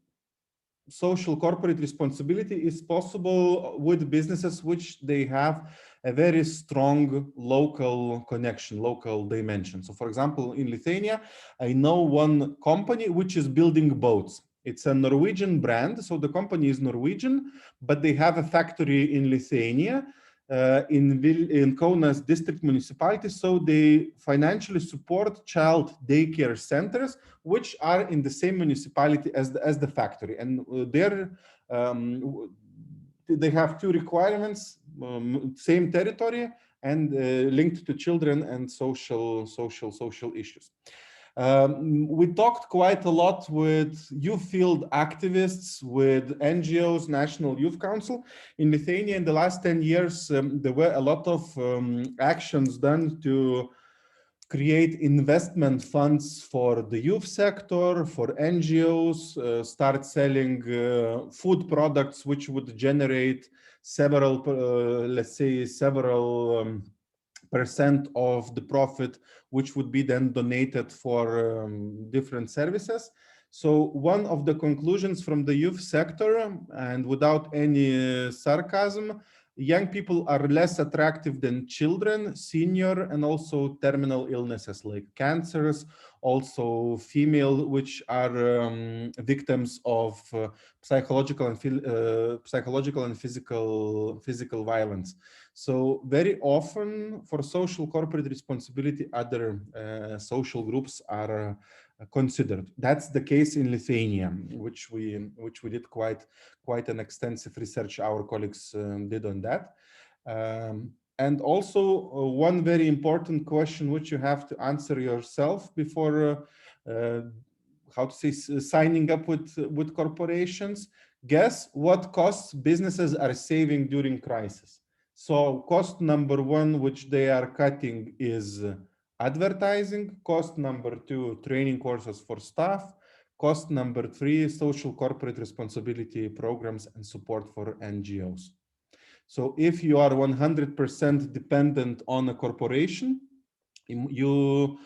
social corporate responsibility is possible with businesses which they have a very strong local connection, local dimension. So for example, in Lithuania, I know one company which is building boats. It's a Norwegian brand, so the company is Norwegian, but they have a factory in Lithuania, in Kaunas district municipality, so they financially support child daycare centers, which are in the same municipality as the factory, and they have 2 requirements: same territory and linked to children and social issues. We talked quite a lot with youth field activists, with NGOs, National Youth Council. In Lithuania, in the last 10 years, there were a lot of actions done to create investment funds for the youth sector, for NGOs, start selling food products which would generate several, let's say, several percent of the profit, which would be then donated for different services. So one of the conclusions from the youth sector, and without any sarcasm, young people are less attractive than children, senior, and also terminal illnesses like cancers, also female, which are victims of psychological and physical violence. So very often for social corporate responsibility, other social groups are considered. That's the case in Lithuania, which we did quite an extensive research. Our colleagues did on that. And also one very important question which you have to answer yourself before signing up with corporations. Guess what costs businesses are saving during crisis? So cost number 1, which they are cutting, is advertising. Cost number 2, training courses for staff. Cost number 3, social corporate responsibility programs and support for NGOs. So if you are 100% dependent on a corporation, you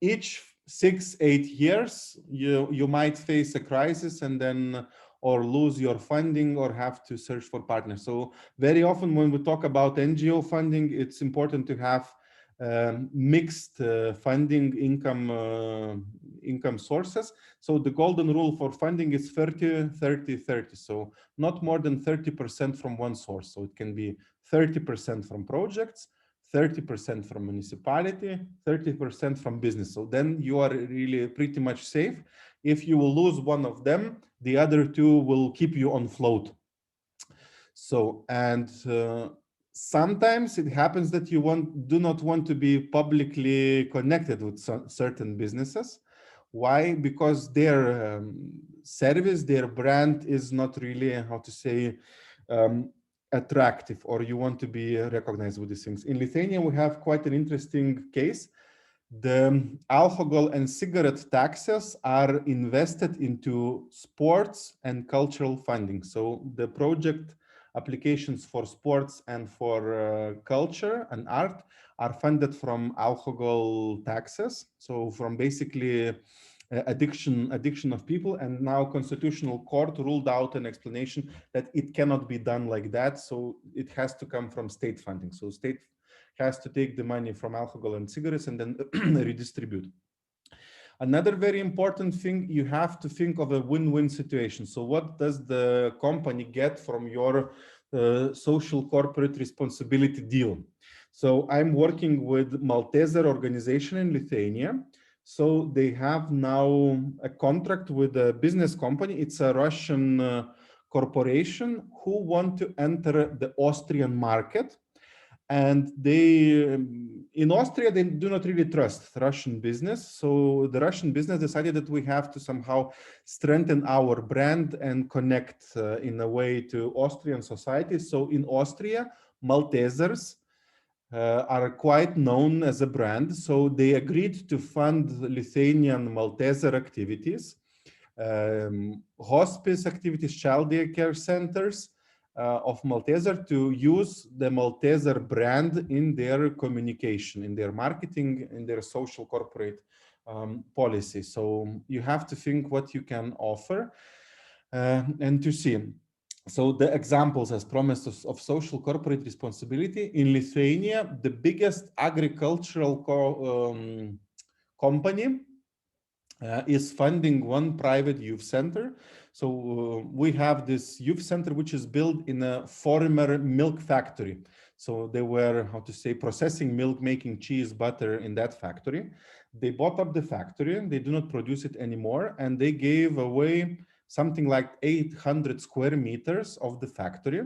each 6-8 years, you might face a crisis and then or lose your funding or have to search for partners. So very often when we talk about NGO funding, it's important to have mixed funding income sources. So the golden rule for funding is 30-30-30. So not more than 30% from one source. So it can be 30% from projects, 30% from municipality, 30% from business. So then you are really pretty much safe. If you will lose one of them, the other 2 will keep you on float. So, and sometimes it happens that you do not want to be publicly connected with certain businesses. Why? Because their service, their brand is not really, how to say, attractive, or you want to be recognized with these things. In Lithuania, we have quite an interesting case. The alcohol and cigarette taxes are invested into sports and cultural funding. So the project applications for sports and for culture and art are funded from alcohol taxes. So from basically addiction of people, and now Constitutional Court ruled out an explanation that it cannot be done like that. So it has to come from state funding. So state has to take the money from alcohol and cigarettes and then redistribute. Another very important thing, you have to think of a win-win situation. So what does the company get from your social corporate responsibility deal? So I'm working with Malteser organization in Lithuania. So they have now a contract with a business company. It's a Russian corporation who want to enter the Austrian market. And they, in Austria, they do not really trust Russian business. So the Russian business decided that we have to somehow strengthen our brand and connect in a way to Austrian society. So in Austria, Maltesers are quite known as a brand. So they agreed to fund Lithuanian Malteser activities, hospice activities, child care centers, of Malteser, to use the Malteser brand in their communication, in their marketing, in their social corporate policy. So you have to think what you can offer and to see. So the examples as promises of social corporate responsibility in Lithuania, the biggest agricultural company is funding one private youth center. So we have this youth center which is built in a former milk factory. So they were, how to say, processing milk, making cheese, butter in that factory. They bought up the factory, they do not produce it anymore, and they gave away something like 800 square meters of the factory,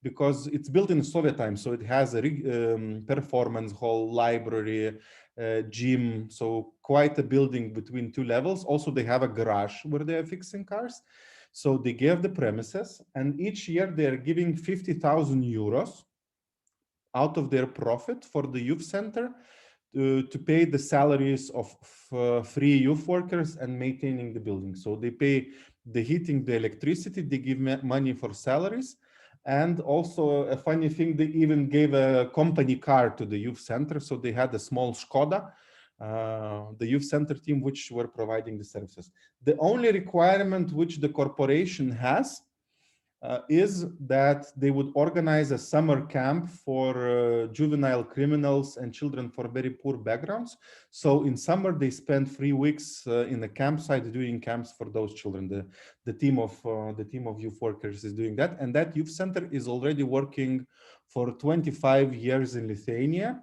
because it's built in Soviet times. So it has a performance hall, library, gym, so quite a building between two levels. Also, they have a garage where they are fixing cars. So they gave the premises, and each year they are giving 50,000 euros out of their profit for the youth center to pay the salaries of 3 youth workers and maintaining the building. So they pay the heating, the electricity, they give money for salaries. And also a funny thing, they even gave a company car to the youth center. So they had a small Skoda, the youth center team, which were providing the services. The only requirement which the corporation has is that they would organize a summer camp for juvenile criminals and children for very poor backgrounds. So in summer, they spend 3 weeks in a campsite doing camps for those children. The team of youth workers is doing that. And that youth center is already working for 25 years in Lithuania.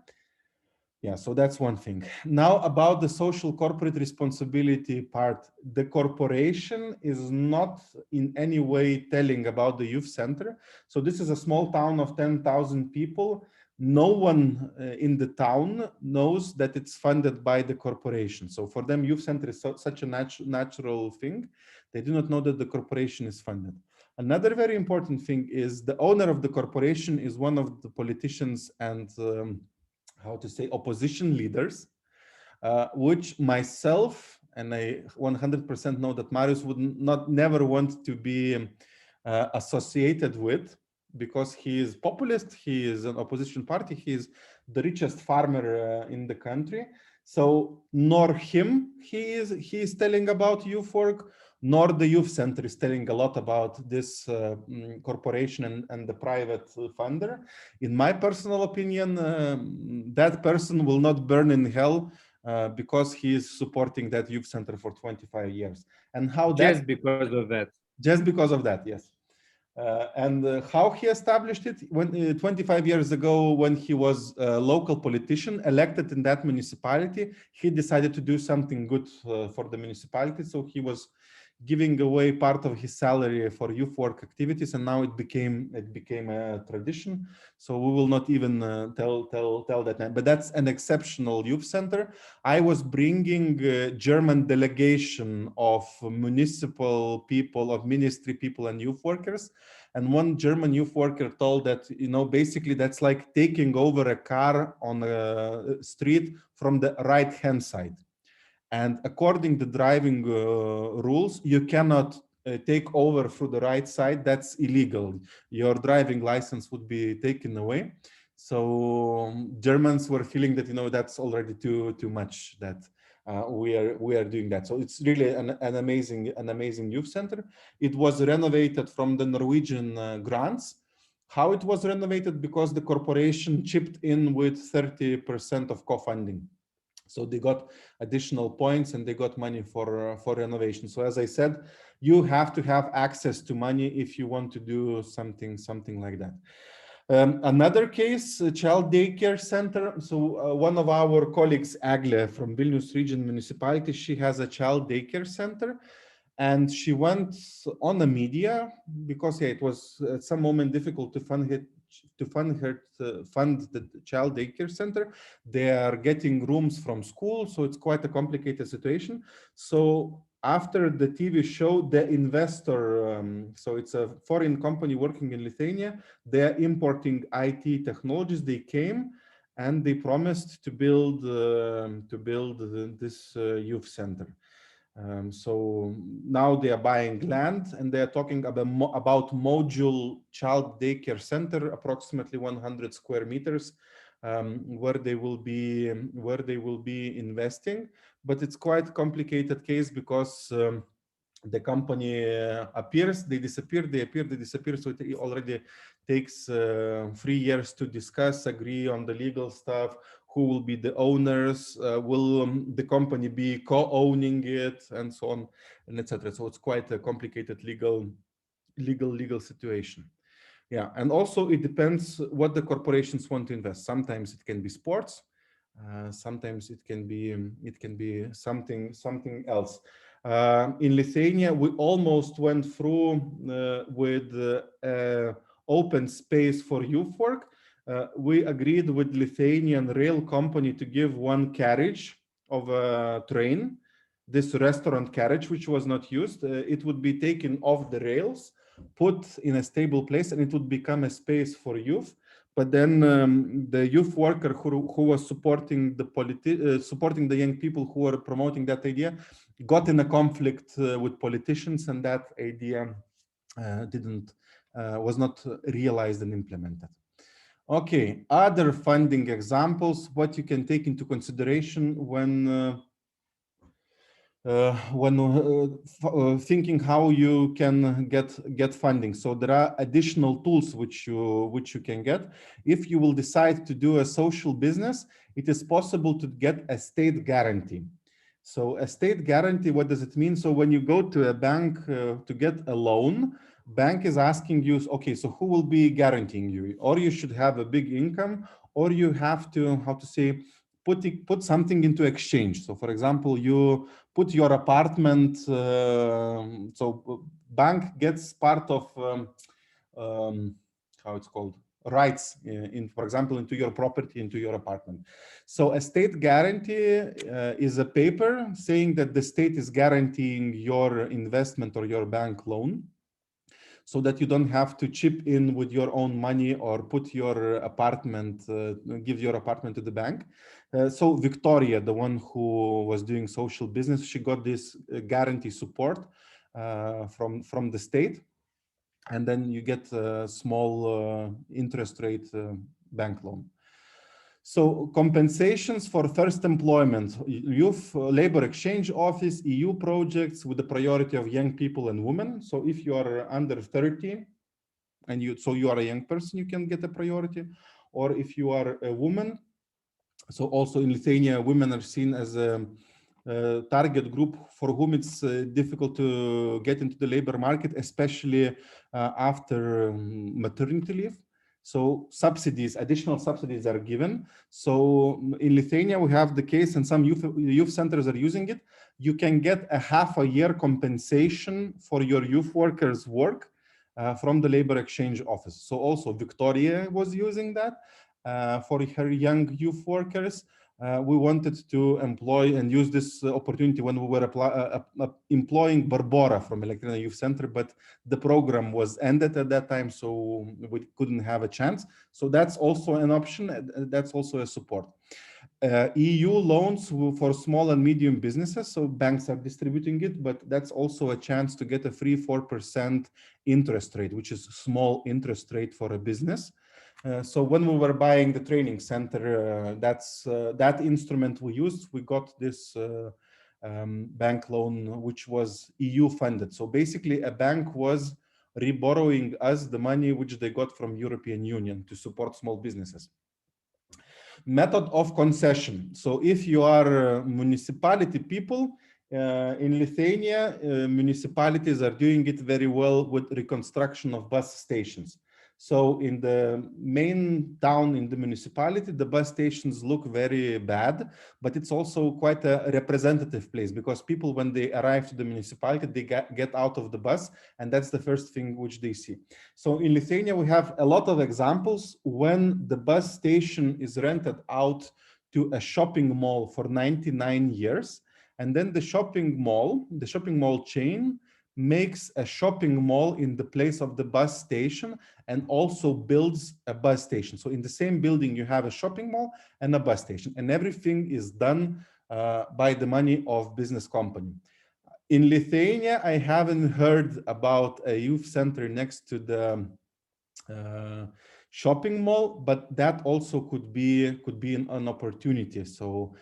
Yeah, so that's one thing. Now about the social corporate responsibility part, the corporation is not in any way telling about the youth center. So this is a small town of 10,000 people. No one in the town knows that it's funded by the corporation. So for them, youth center is such a natural thing. They do not know that the corporation is funded. Another very important thing is the owner of the corporation is one of the politicians and how to say, opposition leaders, which myself, and I 100% know that Marius would never want to be associated with, because he is populist, he is an opposition party, he is the richest farmer in the country. So nor him he is telling about youth work, nor the youth center is telling a lot about this corporation and the private funder. In my personal opinion, that person will not burn in hell because he is supporting that youth center for 25 years. And how just because of that. Just because of that, yes. And how he established it, when 25 years ago, when he was a local politician elected in that municipality, he decided to do something good for the municipality. So he was giving away part of his salary for youth work activities, and now it became a tradition. So we will not even tell that name, but that's an exceptional youth center. I was bringing German delegation of municipal people, of ministry people, and youth workers. And one German youth worker told that, you know, basically that's like taking over a car on a street from the right-hand side. And according to driving rules, you cannot take over through the right side. That's illegal. Your driving license would be taken away. So Germans were feeling that, you know, that's already too much, that we are doing that. So it's really an amazing youth center. It was renovated from the Norwegian grants. How it was renovated? Because the corporation chipped in with 30% of co-funding. So they got additional points and they got money for renovation. So as I said, you have to have access to money if you want to do something like that. Another case, a child daycare center. So one of our colleagues, Agle from Vilnius Region Municipality, she has a child daycare center. And she went on the media because it was at some moment difficult to fund the child daycare center. They are getting rooms from school, so it's quite a complicated situation. So after the TV show, the investor, so it's a foreign company working in Lithuania, they're importing IT technologies. They came and they promised to build this youth center. So now they are buying land and they are talking about module child daycare center, approximately 100 square meters, where they will be investing. But it's quite a complicated case because the company appears, they disappear, they appear, they disappear. So it already takes 3 years to discuss, agree on the legal stuff. Who will be the owners? Will the company be co-owning it, and so on, and etc. So it's quite a complicated legal situation. Yeah, and also it depends what the corporations want to invest. Sometimes it can be sports, sometimes it can be something else. In Lithuania, we almost went through with open space for youth work. We agreed with Lithuanian rail company to give one carriage of a train, this restaurant carriage, which was not used. It would be taken off the rails, put in a stable place, and it would become a space for youth. But then the youth worker who was supporting the young people who were promoting that idea got in a conflict with politicians, and that idea was not realized and implemented. Okay, other funding examples, what you can take into consideration when thinking how you can get funding. So there are additional tools which you can get. If you will decide to do a social business, it is possible to get a state guarantee. So a state guarantee, what does it mean? So when you go to a bank to get a loan, bank is asking you, okay, so who will be guaranteeing you? Or you should have a big income, or you have to, how to say, put something into exchange. So for example, you put your apartment, so bank gets part of, how it's called, rights in, for example, into your property, into your apartment. So a state guarantee is a paper saying that the state is guaranteeing your investment or your bank loan, so that you don't have to chip in with your own money or put your apartment, give your apartment to the bank. So Victoria, the one who was doing social business, she got this guarantee support from the state. And then you get a small interest rate bank loan. So compensations for first employment, youth labor exchange office, EU projects with the priority of young people and women. So if you are under 30 and you are a young person, you can get a priority. Or if you are a woman, so also in Lithuania, women are seen as a target group for whom it's difficult to get into the labor market, especially after maternity leave. So subsidies, additional subsidies are given. So in Lithuania, we have the case, and some youth centers are using it. You can get a half a year compensation for your youth workers' work from the labor exchange office. So also Victoria was using that for her young youth workers. We wanted to employ and use this opportunity when we were employing Barbara from Electrina Youth Center, but the program was ended at that time, so we couldn't have a chance. So that's also an option. That's also a support. EU loans for small and medium businesses. So banks are distributing it, but that's also a chance to get a free 4% interest rate, which is a small interest rate for a business. So when we were buying the training center, that's that instrument we used. We got this bank loan, which was EU funded. So basically a bank was reborrowing us the money which they got from European Union to support small businesses. Method of concession. So if you are municipality people, in Lithuania, municipalities are doing it very well with reconstruction of bus stations. So in the main town in the municipality, the bus stations look very bad, but it's also quite a representative place because people, when they arrive to the municipality, they get out of the bus, and that's the first thing which they see. So in Lithuania, we have a lot of examples when the bus station is rented out to a shopping mall for 99 years. And then the shopping mall chain makes a shopping mall in the place of the bus station and also builds a bus station. So in the same building, you have a shopping mall and a bus station, and everything is done by the money of business company. In Lithuania, I haven't heard about a youth center next to the shopping mall, but that also could be an opportunity. So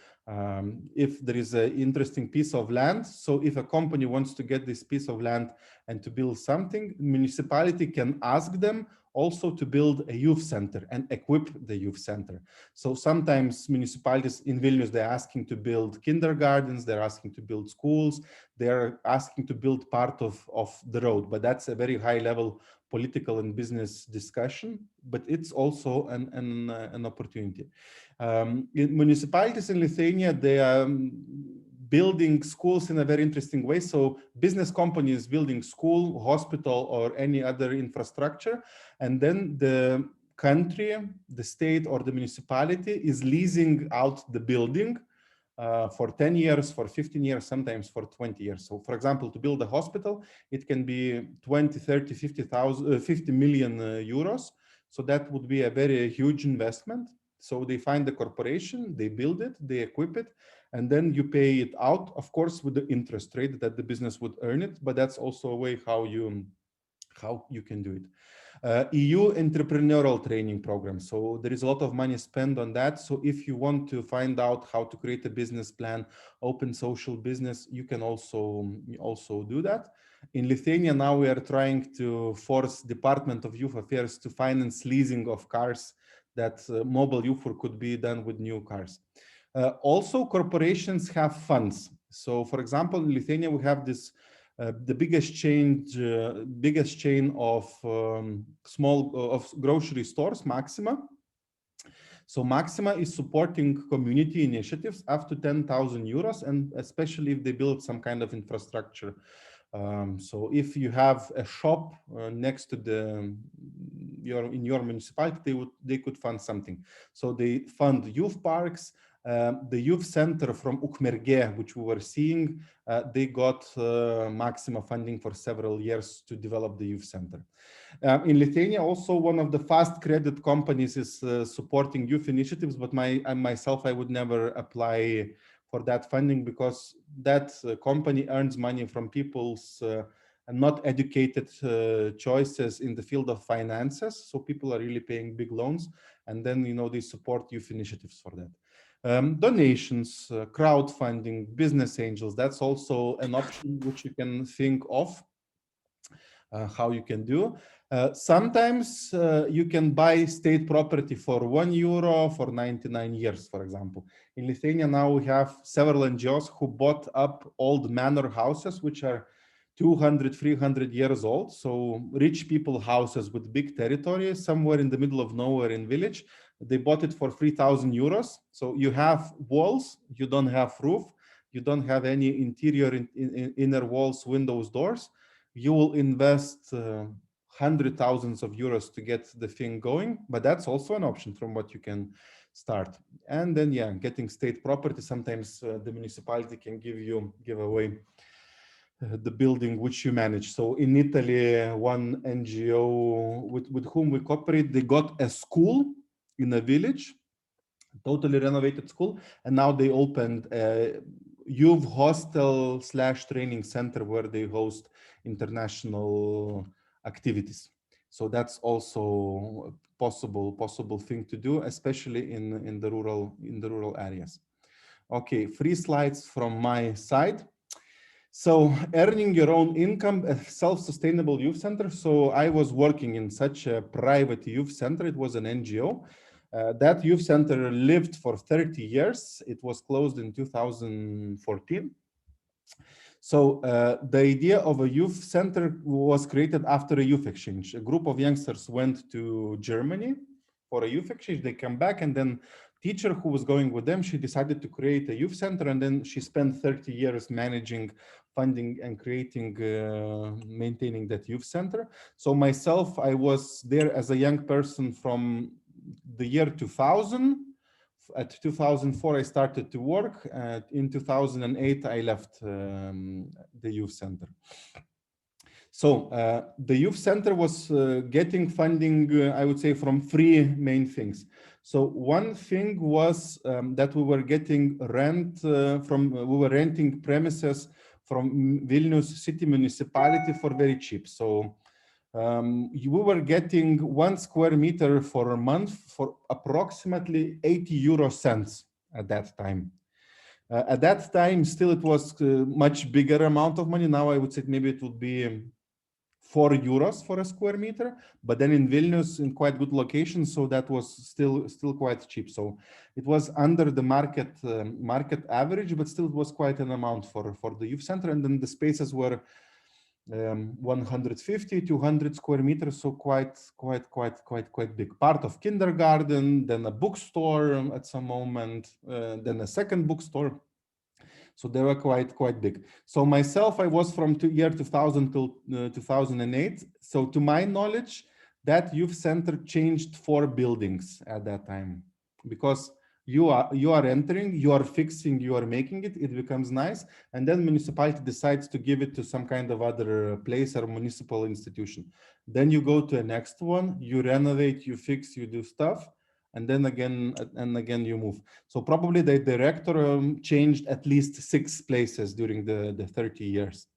if there is an interesting piece of land, so if a company wants to get this piece of land and to build something, municipality can ask them also to build a youth center and equip the youth center. So sometimes municipalities in Vilnius, they're asking to build kindergartens, they're asking to build schools, they're asking to build part of the road, but that's a very high level political and business discussion, but it's also an opportunity. In municipalities in Lithuania, they are building schools in a very interesting way. So business companies building school, hospital, or any other infrastructure, and then the country, the state, or the municipality is leasing out the building for 10 years, for 15 years, sometimes for 20 years. So for example, to build a hospital, it can be 20, 30, 50 million euros. So that would be a very huge investment. So they find the corporation, they build it, they equip it, and then you pay it out, of course, with the interest rate that the business would earn it. But that's also a way how you can do it. EU entrepreneurial training program. So there is a lot of money spent on that. So if you want to find out how to create a business plan, open social business, you can also do that. In Lithuania, now we are trying to force Department of Youth Affairs to finance leasing of cars, that mobile youth work could be done with new cars. Also, corporations have funds. So for example, in Lithuania, we have this the biggest chain of of grocery stores, Maxima. So Maxima is supporting community initiatives up to 10,000 euros, and especially if they build some kind of infrastructure. So if you have a shop next to in your municipality, they could fund something. So they fund youth parks. The youth center from Ukmergė, which we were seeing, they got Maxima funding for several years to develop the youth center. In Lithuania, also one of the fast credit companies is supporting youth initiatives, but myself, I would never apply for that funding because that company earns money from people's not educated choices in the field of finances. So people are really paying big loans, and then they support youth initiatives for that. Donations, crowdfunding, business angels, that's also an option which you can think of how you can do. Sometimes you can buy state property for €1 for 99 years, for example. In Lithuania now we have several NGOs who bought up old manor houses, which are 200, 300 years old. So rich people houses with big territory somewhere in the middle of nowhere in village. They bought it for 3,000 euros. So you have walls, you don't have roof, you don't have any interior inner walls, windows, doors. You will invest hundred thousands of euros to get the thing going, but that's also an option from what you can start. And then, yeah, getting state property. Sometimes the municipality can give away the building which you manage. So in Italy, one NGO with whom we cooperate, they got a school in a village, totally renovated school, and now they opened a youth hostel / training center where they host international activities. So that's also a possible thing to do, especially in the rural areas. Okay, 3 slides from my side. So earning your own income, a self-sustainable youth center. So I was working in such a private youth center. It was an NGO. That youth center lived for 30 years. It was closed in 2014. So the idea of a youth center was created after a youth exchange. A group of youngsters went to Germany for a youth exchange. They come back, and then teacher who was going with them, she decided to create a youth center, and then she spent 30 years managing, funding, and creating, maintaining that youth center. So myself, I was there as a young person from the year 2000. At 2004, I started to work. In 2008, I left the youth center. So the youth center was getting funding, I would say, from 3 main things. So one thing was that we were getting rent we were renting premises from Vilnius city municipality for very cheap. So we were getting 1 square meter for a month for approximately 80 euro cents at that time. At that time, still it was much bigger amount of money. Now I would say maybe it would be 4 euros for a square meter, but then in Vilnius, in quite good location, so that was still quite cheap. So it was under the market average, but still it was quite an amount for the youth center. And then the spaces were 150, 200 square meters, so quite big. Part of kindergarten, then a bookstore at some moment, then a second bookstore. So they were quite big. So myself, I was from year 2000 till 2008. So to my knowledge, that youth center changed 4 buildings at that time, because you are entering, you are fixing, you are making it, it becomes nice, and then municipality decides to give it to some kind of other place or municipal institution. Then you go to the next one, you renovate, you fix, you do stuff, and then again and again you move. So probably the director changed at least 6 places during the 30 years.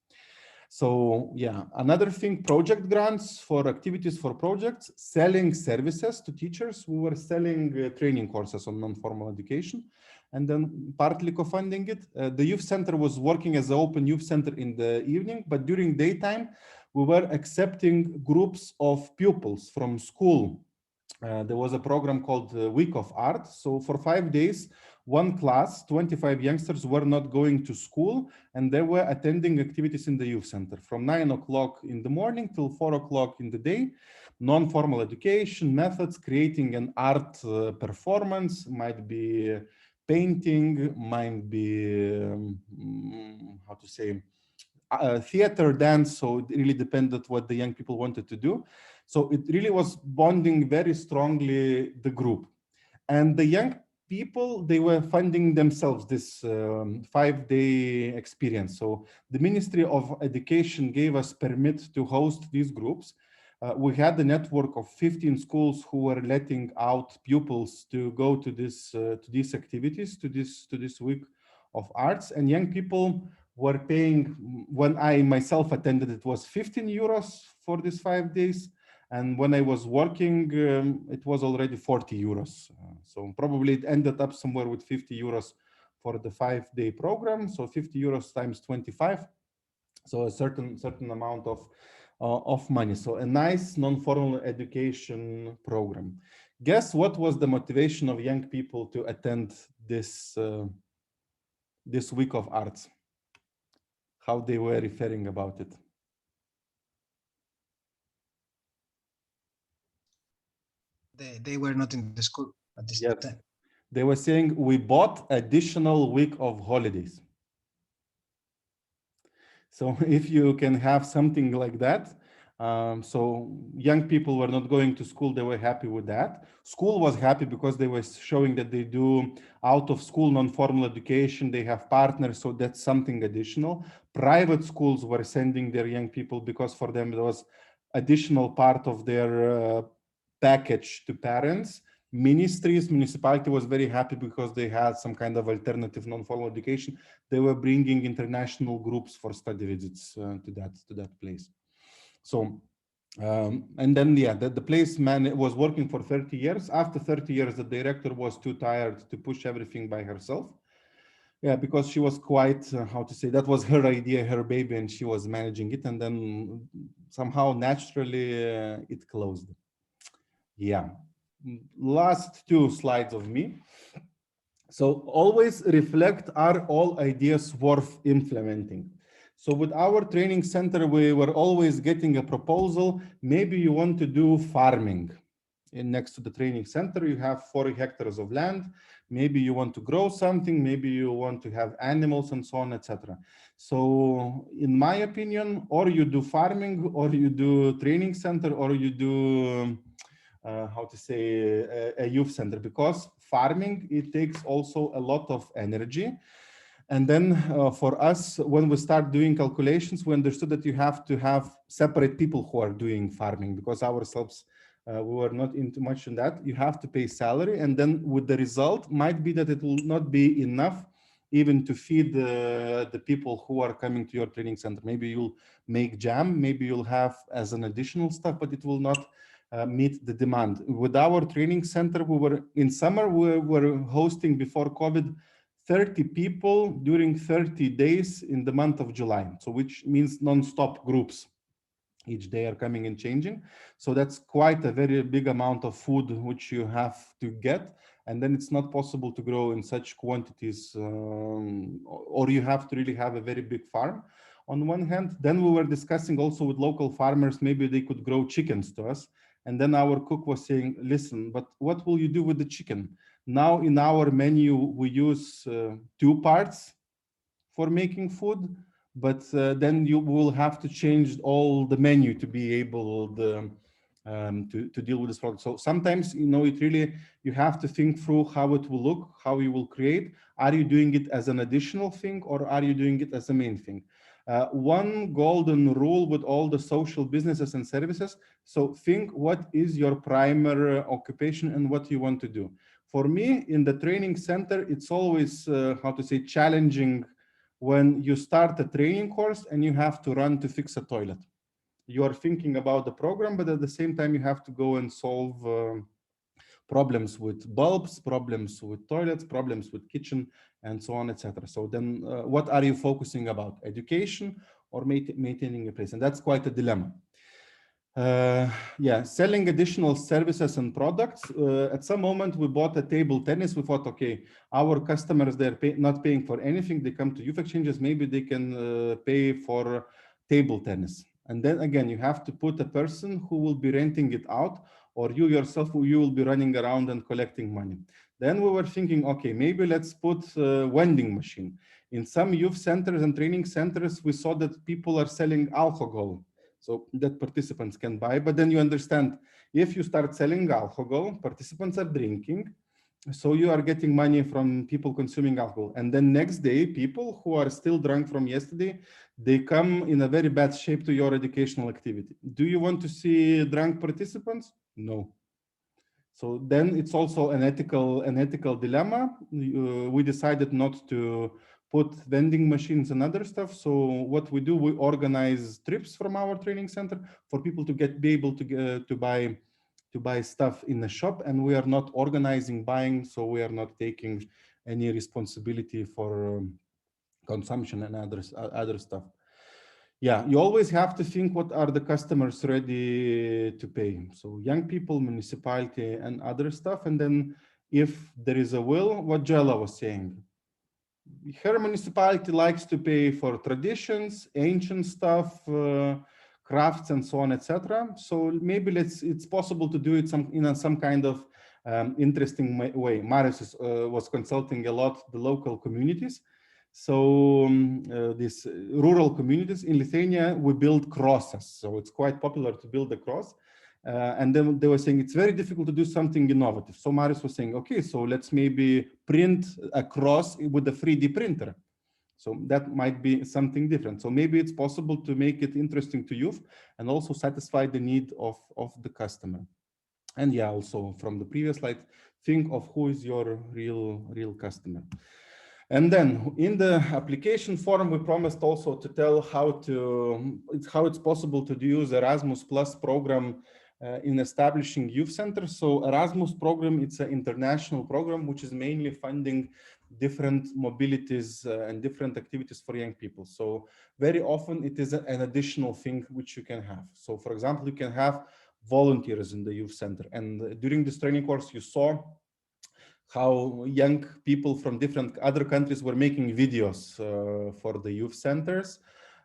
So yeah, another thing, project grants for activities for projects, selling services to teachers. We were selling training courses on non-formal education, and then partly co-funding it. The youth center was working as an open youth center in the evening, but during daytime, we were accepting groups of pupils from school. There was a program called Week of Art. So for 5 days, one class, 25 youngsters were not going to school, and they were attending activities in the youth center from 9 o'clock in the morning till 4 o'clock in the day. Non-formal education methods, creating an art performance, might be painting, might be, how to say, theater, dance. So it really depended what the young people wanted to do. So it really was bonding very strongly the group. And the young people, they were funding themselves this 5-day experience. So the Ministry of Education gave us permit to host these groups. We had a network of 15 schools who were letting out pupils to go to these activities, to this week of arts, and young people were paying. When I myself attended, it was 15 euros for these 5 days. And when I was working, it was already 40 euros. So probably it ended up somewhere with 50 euros for the 5-day program. So 50 euros times 25. So a certain amount of money. So a nice non-formal education program. Guess what was the motivation of young people to attend this week of arts? How they were referring about it? they were not in the school at this Yes. time. They were saying we bought additional week of holidays. So if you can have something like that, so young people were not going to school, they were happy with that. School was happy because they were showing that they do out of school non-formal education, they have partners, so that's something additional. Private schools were sending their young people because for them it was additional part of their package to parents. Ministries, municipality was very happy because they had some kind of alternative non-formal education. They were bringing international groups for study visits to that place. So, and then yeah, the place was working for 30 years. After 30 years, the director was too tired to push everything by herself. Yeah, because she was quite, how to say, that was her idea, her baby, and she was managing it. And then somehow naturally it closed. Yeah. Last two slides of me. So always reflect, are all ideas worth implementing? So with our training center, we were always getting a proposal. Maybe you want to do farming. Next to the training center, you have 40 hectares of land. Maybe you want to grow something. Maybe you want to have animals and so on, etc. So in my opinion, or you do farming, or you do training center, or you do how to say a youth center, because farming, it takes also a lot of energy. And then for us, when we start doing calculations, we understood that you have to have separate people who are doing farming, because ourselves, we were not into much in that. You have to pay salary, and then with the result might be that it will not be enough even to feed the people who are coming to your training center. Maybe you'll make jam, maybe you'll have as an additional stuff, but it will not meet the demand. With our training center, we were in summer, we were hosting before COVID 30 people during 30 days in the month of July. So which means non-stop groups. Each day are coming and changing. So that's quite a very big amount of food which you have to get. And then it's not possible to grow in such quantities, or you have to really have a very big farm on one hand. Then we were discussing also with local farmers, maybe they could grow chickens to us. And then our cook was saying, listen, but what will you do with the chicken? Now in our menu, we use 2 parts for making food, but then you will have to change all the menu to be able to deal with this problem. So sometimes, you know, it really, you have to think through how it will look, how you will create. Are you doing it as an additional thing, or are you doing it as a main thing? One golden rule with all the social businesses and services. So think what is your primary occupation and what you want to do. For me, in the training center, it's always, how to say, challenging when you start a training course and you have to run to fix a toilet. You are thinking about the program, but at the same time, you have to go and solve problems with bulbs, problems with toilets, problems with kitchen, and so on, etc. So then what are you focusing about? Education or maintaining a place? And that's quite a dilemma. Yeah, selling additional services and products. At some moment, we bought a table tennis. We thought, okay, our customers, they're not paying for anything. They come to youth exchanges. Maybe they can pay for table tennis. And then again, you have to put a person who will be renting it out, or you yourself, you will be running around and collecting money. Then we were thinking, okay, maybe let's put a vending machine. In some youth centers and training centers, we saw that people are selling alcohol, so that participants can buy. But then you understand, if you start selling alcohol, participants are drinking, so you are getting money from people consuming alcohol. And then next day, people who are still drunk from yesterday, they come in a very bad shape to your educational activity. Do you want to see drunk participants? No. So then it's also an ethical dilemma. We decided not to put vending machines and other stuff. So what we do, we organize trips from our training center for people to be able to buy stuff in the shop, and we are not organizing buying, so we are not taking any responsibility for consumption and other stuff. Yeah, you always have to think what are the customers ready to pay. So young people, municipality, and other stuff. And then if there is a will, what Jella was saying, her municipality likes to pay for traditions, ancient stuff, crafts and so on, etc. So maybe it's possible to do it in some kind of interesting way. Marius was consulting a lot the local communities. So these rural communities in Lithuania, we build crosses. So it's quite popular to build a cross. And then they were saying it's very difficult to do something innovative. So Marius was saying, okay, so let's maybe print a cross with a 3D printer. So that might be something different. So maybe it's possible to make it interesting to youth and also satisfy the need of the customer. And yeah, also from the previous slide, think of who is your real customer. And then in the application form, we promised also to tell how it's possible to use Erasmus Plus program in establishing youth centers. So Erasmus program, it's an international program which is mainly funding different mobilities and different activities for young people. So very often it is an additional thing which you can have. So for example, you can have volunteers in the youth center. And during this training course, you saw how young people from different other countries were making videos for the youth centers.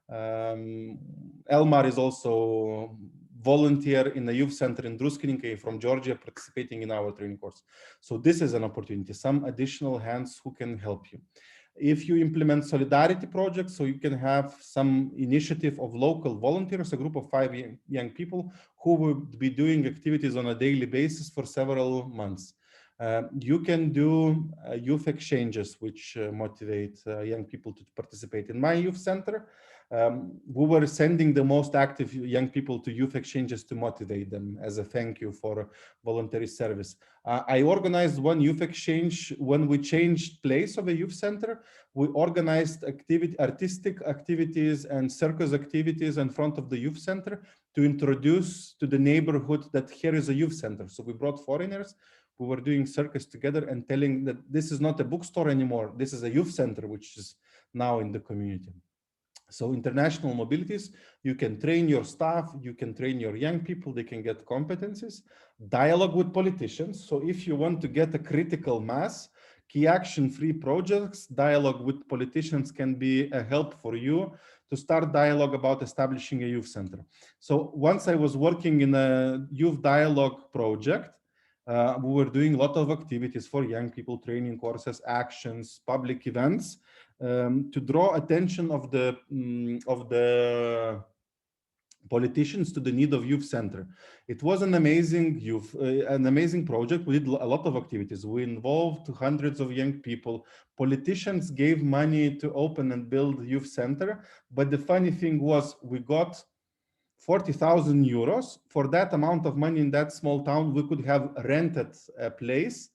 Elmar is also volunteer in the youth center in Druskininkai from Georgia, participating in our training course. So this is an opportunity, some additional hands who can help you. If you implement solidarity projects, so you can have some initiative of local volunteers, a group of 5 young people who would be doing activities on a daily basis for several months. You can do youth exchanges, which motivate young people to participate. In my youth center, we were sending the most active young people to youth exchanges to motivate them as a thank you for voluntary service. I organized one youth exchange when we changed place of a youth center. We organized artistic activities and circus activities in front of the youth center to introduce to the neighborhood that here is a youth center. So we brought foreigners. We were doing circus together and telling that this is not a bookstore anymore. This is a youth center, which is now in the community. So international mobilities, you can train your staff, you can train your young people, they can get competencies, dialogue with politicians. So if you want to get a critical mass, key action-free projects, dialogue with politicians can be a help for you to start dialogue about establishing a youth center. So once I was working in a youth dialogue project, we were doing a lot of activities for young people, training courses, actions, public events, to draw attention of the politicians to the need of youth center. It was an amazing project. We did a lot of activities. We involved hundreds of young people. Politicians gave money to open and build youth center. But the funny thing was we got 40,000 euros. For that amount of money in that small town, we could have rented a place,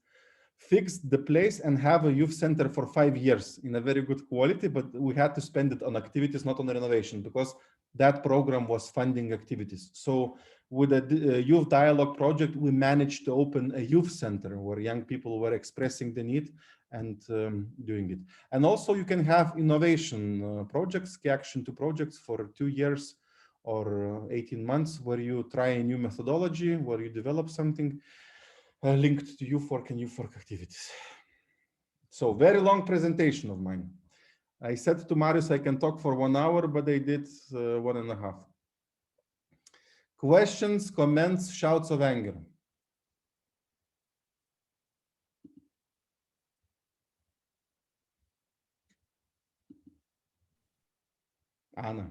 fixed the place, and have a youth center for 5 years in a very good quality, but we had to spend it on activities, not on renovation, because that program was funding activities. So with a youth dialogue project, we managed to open a youth center where young people were expressing the need and doing it. And also you can have innovation projects, key action to projects for 2 years or 18 months, where you try a new methodology, where you develop something linked to youth work and youth work activities. So very long presentation of mine. I said to Marius I can talk for 1 hour, but I did 1.5. Questions, comments, shouts of anger? Anna.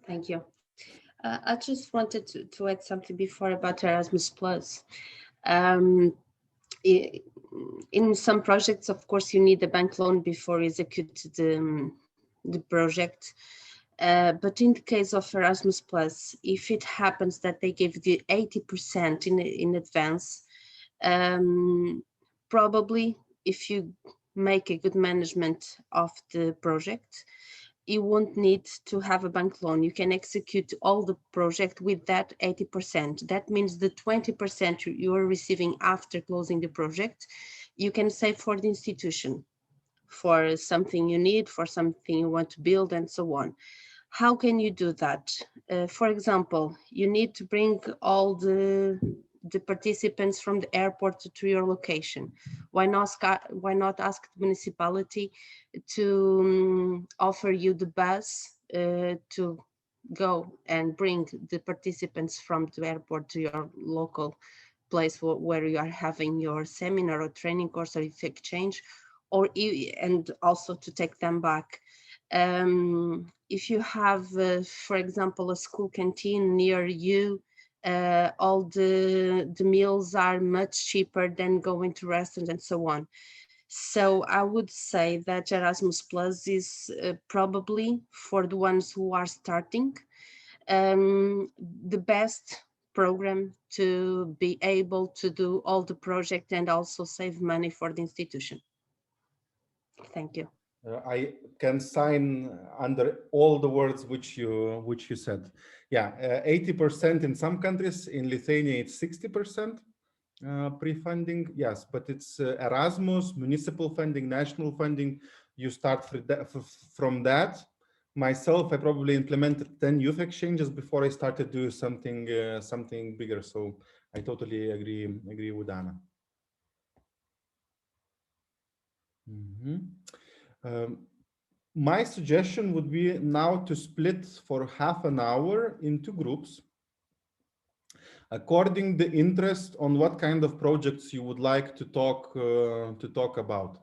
Thank you. I just wanted to add something before about Erasmus Plus. In some projects, of course, you need a bank loan before you execute the project. But in the case of Erasmus Plus, if it happens that they give you 80% in advance, probably if you make a good management of the project, you won't need to have a bank loan. You can execute all the project with that 80%. That means the 20% you are receiving after closing the project, you can save for the institution, for something you need, for something you want to build, and so on. How can you do that? For example, you need to bring all the participants from the airport to your location. Why not ask the municipality to offer you the bus to go and bring the participants from the airport to your local place where you are having your seminar or training course or exchange, and also to take them back. If you have, for example, a school canteen near you, all the meals are much cheaper than going to restaurants and so on. So I would say that Erasmus Plus is probably, for the ones who are starting, the best program to be able to do all the project and also save money for the institution. Thank you. I can sign under all the words which you said. Yeah, 80% in some countries. In Lithuania, it's 60% pre-funding. Yes, but it's Erasmus, municipal funding, national funding. You start from that. Myself, I probably implemented 10 youth exchanges before I started doing something bigger. So I totally agree with Anna. My suggestion would be now to split for half an hour into groups according the interest on what kind of projects you would like to talk about.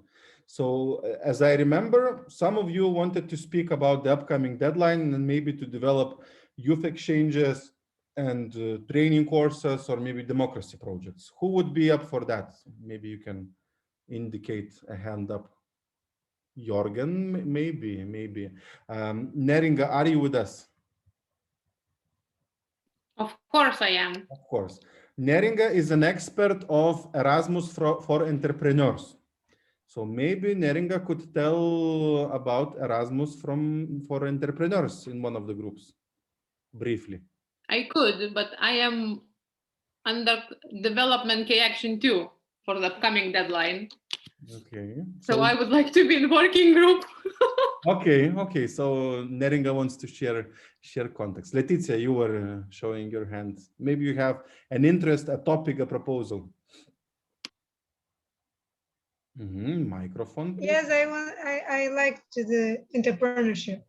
So as I remember, some of you wanted to speak about the upcoming deadline and maybe to develop youth exchanges and training courses or maybe democracy projects. Who would be up for that? Maybe you can indicate a hand up. Jorgen, maybe. Neringa, are you with us? Of course I am. Of course. Neringa is an expert of Erasmus for entrepreneurs. So maybe Neringa could tell about Erasmus for entrepreneurs in one of the groups, briefly. I could, but I am under development K Action 2 for the upcoming deadline. Okay. So I would like to be in working group. Okay. So Neringa wants to share context. Letizia, you were showing your hand. Maybe you have an interest, a topic, a proposal. Microphone, please. Yes, I like the entrepreneurship.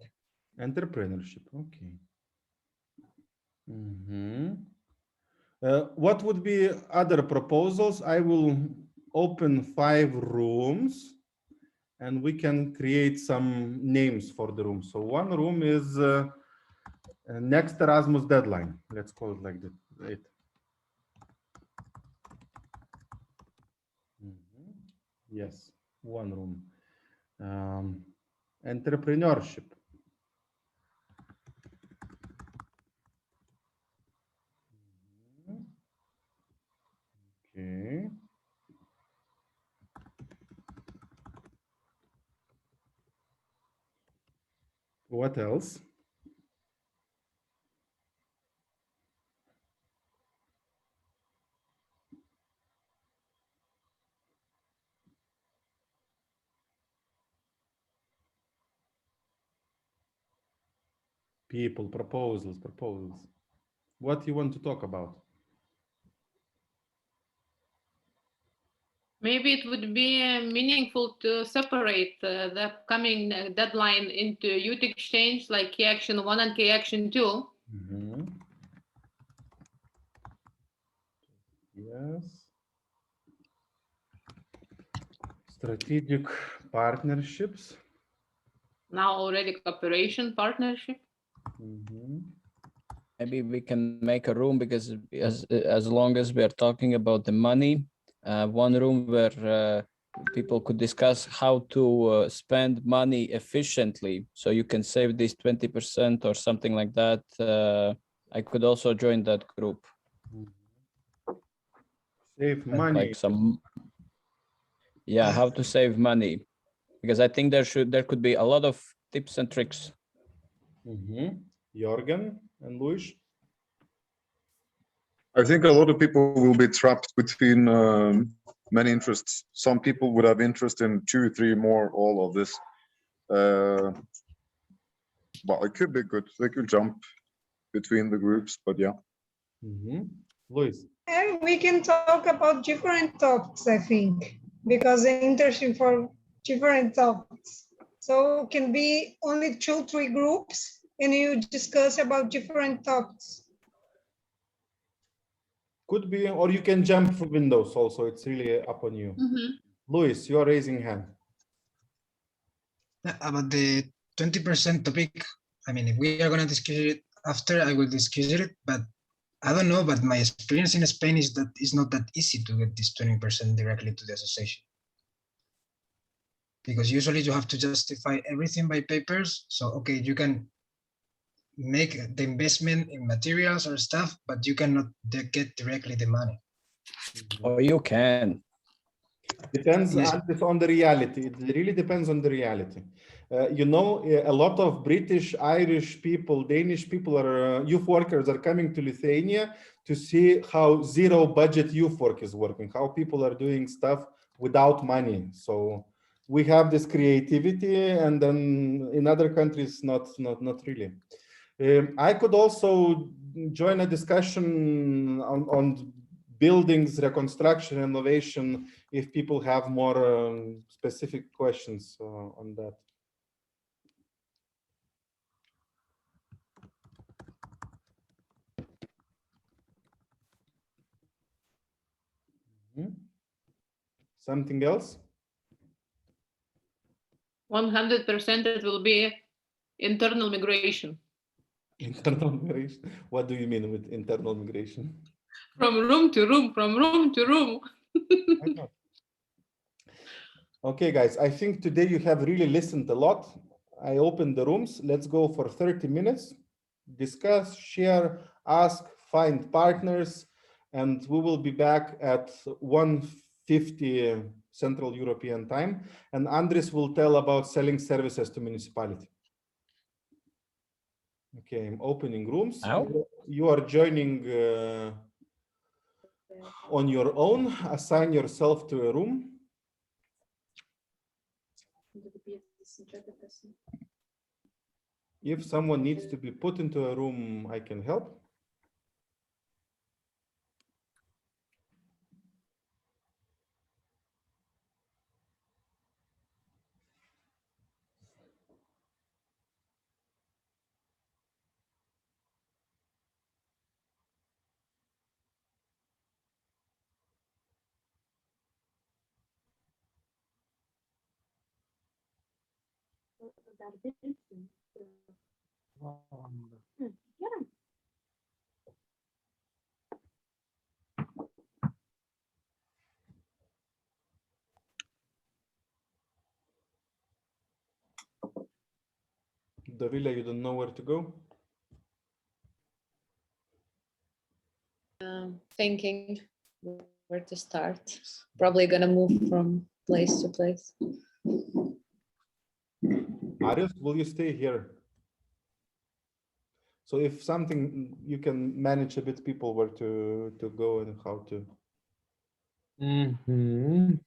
Entrepreneurship, okay. What would be other proposals? I will open 5 rooms and we can create some names for the room. So one room is next Erasmus deadline. Let's call it like that. Right. Yes, one room. Entrepreneurship. Okay. What else? People, proposals. What do you want to talk about? Maybe it would be meaningful to separate the upcoming deadline into youth exchange like K Action 1 and K Action 2. Yes. Strategic partnerships. Now already cooperation partnership. Maybe we can make a room because as long as we are talking about the money, one room where people could discuss how to spend money efficiently. So you can save this 20% or something like that. I could also join that group. Save money. Like how to save money, because I think there could be a lot of tips and tricks. Jorgen and Luis. I think a lot of people will be trapped between many interests. Some people would have interest in 2, 3 more, all of this. But it could be good. They could jump between the groups, but yeah. Luis. And we can talk about different topics, I think, because they're interesting for different topics. So it can be only 2, 3 groups and you discuss about different topics. Could be, or you can jump through windows also. It's really up on you. Luis, you're raising hand. About the 20% topic, I mean, if we are going to discuss it after, I will discuss it, but I don't know, but my experience in Spain is that it's not that easy to get this 20% directly to the association. Because usually you have to justify everything by papers. So, okay, you can make the investment in materials or stuff, but you cannot get directly the money. Or you can. Depends Yes. on the reality. It really depends on the reality. You know, a lot of British, Irish people, Danish people are youth workers are coming to Lithuania to see how zero budget youth work is working, how people are doing stuff without money. So we have this creativity, and then in other countries, not really. I could also join a discussion on buildings, reconstruction, renovation, if people have more specific questions on that. Something else? 100% it will be internal migration. Internal migration? What do you mean with internal migration? From room to room, from room to room. Okay, guys, I think today you have really listened a lot. I opened the rooms. Let's go for 30 minutes. Discuss, share, ask, find partners, and we will be back at 1:50 Central European time. And Andres will tell about selling services to municipality. Okay, I'm opening rooms. You are joining on your own. Assign yourself to a room. If someone needs to be put into a room, I can help. Davila, you don't know where to go? Thinking where to start. Probably gonna move from place to place. Arius, will you stay here? So if something, you can manage a bit people where to go and how to.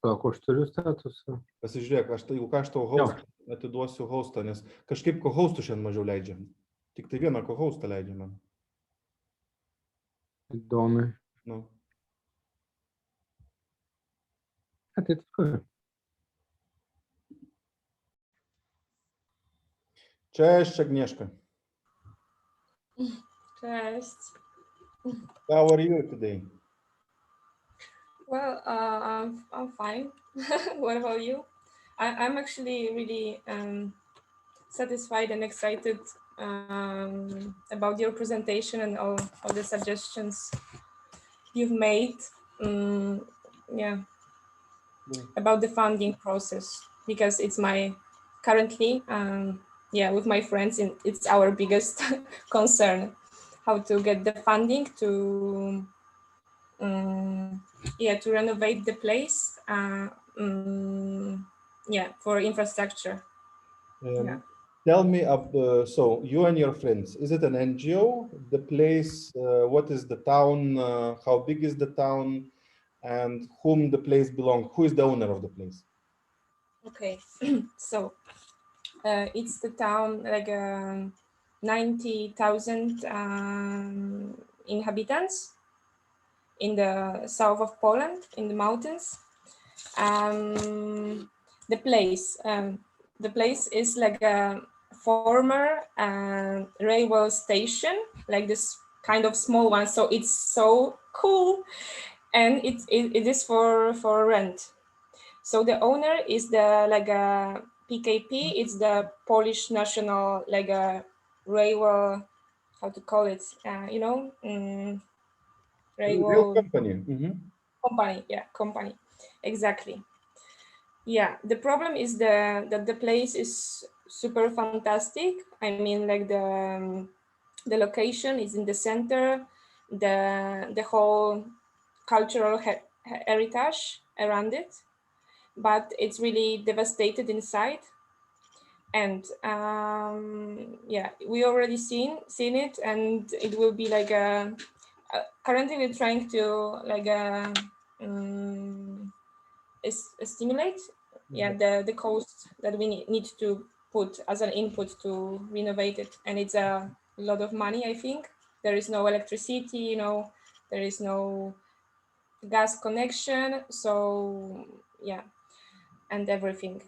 Sako, aš turiu statusą. Pasižiūrėk, jeigu ką aš tau host, atiduosiu hostą, nes kažkaip co-hostų šiandien mažiau leidžia. Tik tai vieną co-hostą leidžia man. Įdomi. No. Atitku. Cześć, Agnieszka. Cześć. How are you today? Well, I'm fine. What about you? I'm actually really satisfied and excited about your presentation and all the suggestions you've made. Yeah, about the funding process, because it's currently with my friends, it's our biggest concern, how to get the funding to to renovate the place for infrastructure. Tell me, so you and your friends, is it an NGO? The place, what is the town? How big is the town? And whom the place belongs? Who is the owner of the place? Okay, so it's the town, like 90,000 inhabitants in the south of Poland, in the mountains. The place is like former railway station, like this kind of small one. So it's so cool, and it is for rent. So the owner is the like a PKP. It's the Polish national like a railway, how to call it? You know, Real railway company. company. Yeah, company. Exactly. Yeah, the problem is that the place is super fantastic. I mean, like the location is in the center, the whole cultural heritage around it, but it's really devastated inside. And yeah, we already seen it, and it will be like a. Currently, we're trying to like stimulate, yeah, the cost that we need to put as an input to renovate it, and it's a lot of money. I think there is no electricity, you know, there is no gas connection, so yeah, and everything.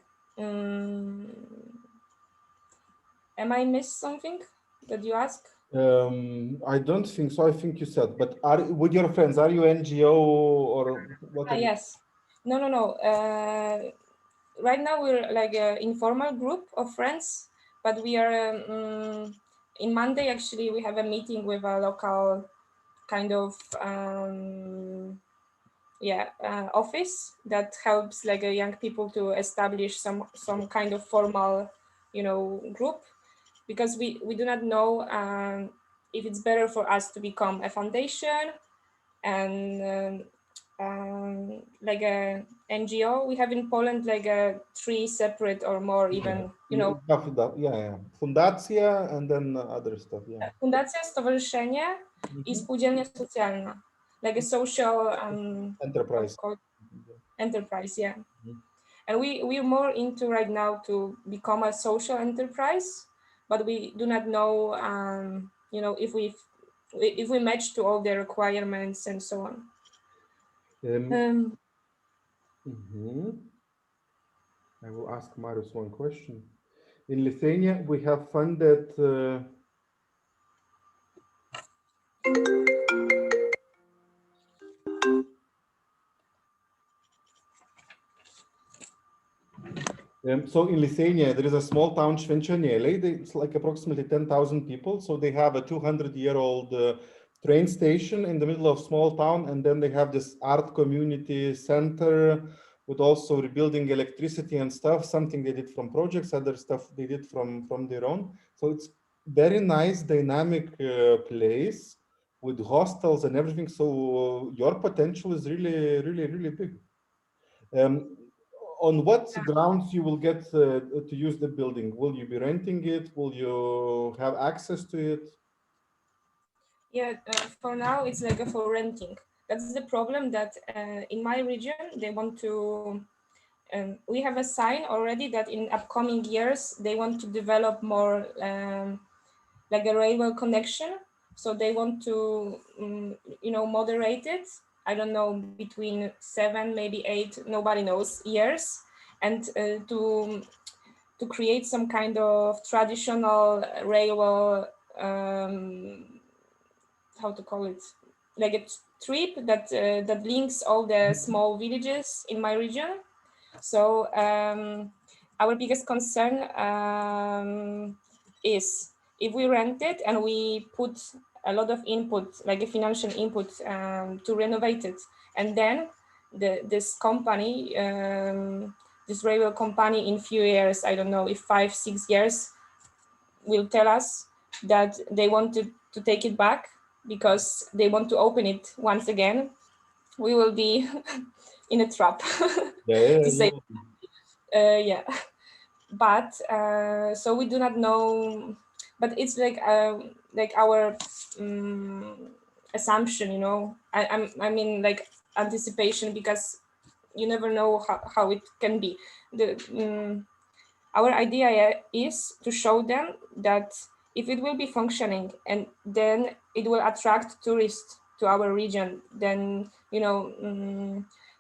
Am I missed something that you ask? I don't think so. I think you said, but are with your friends, are you NGO or what? Yes. No. Right now we're like an informal group of friends, but we are in Monday actually we have a meeting with a local kind of office that helps like young people to establish some kind of formal, you know, group, because we do not know if it's better for us to become a foundation and like a NGO. We have in Poland like 3 separate or more even, you know. Yeah. Fundacja and then other stuff. Yeah. Fundacja, stowarzyszenie i spółdzielnia socjalna, like a social enterprise. Enterprise, yeah. And we're more into right now to become a social enterprise, but we do not know, you know, if we match to all the requirements and so on. I will ask Marius one question. In Lithuania, we have funded so in Lithuania, there is a small town, Švenčionėliai. It's like approximately 10,000 people. So they have a 200-year-old train station in the middle of small town. And then they have this art community center with also rebuilding electricity and stuff, something they did from projects, other stuff they did from their own. So it's very nice, dynamic place with hostels and everything. So your potential is really, really, really big. On what grounds you will get to use the building? Will you be renting it? Will you have access to it? Yeah, for now it's like for renting. That's the problem that in my region they want to. We have a sign already that in upcoming years they want to develop more like a railway connection. So they want to, you know, moderate it. I don't know, between 7, maybe 8, nobody knows, years, and to create some kind of traditional railway, how to call it, like a trip that that links all the small villages in my region. So our biggest concern is if we rent it and we put a lot of input, like a financial input to renovate it, and then this company, this railway company in few years, I don't know if 5, 6 years, will tell us that they want to take it back because they want to open it once again, we will be in a trap. To say, yeah. But so we do not know, but it's like our assumption, you know. I mean like anticipation, because you never know how it can be. Our idea is to show them that if it will be functioning and then it will attract tourists to our region, then, you know,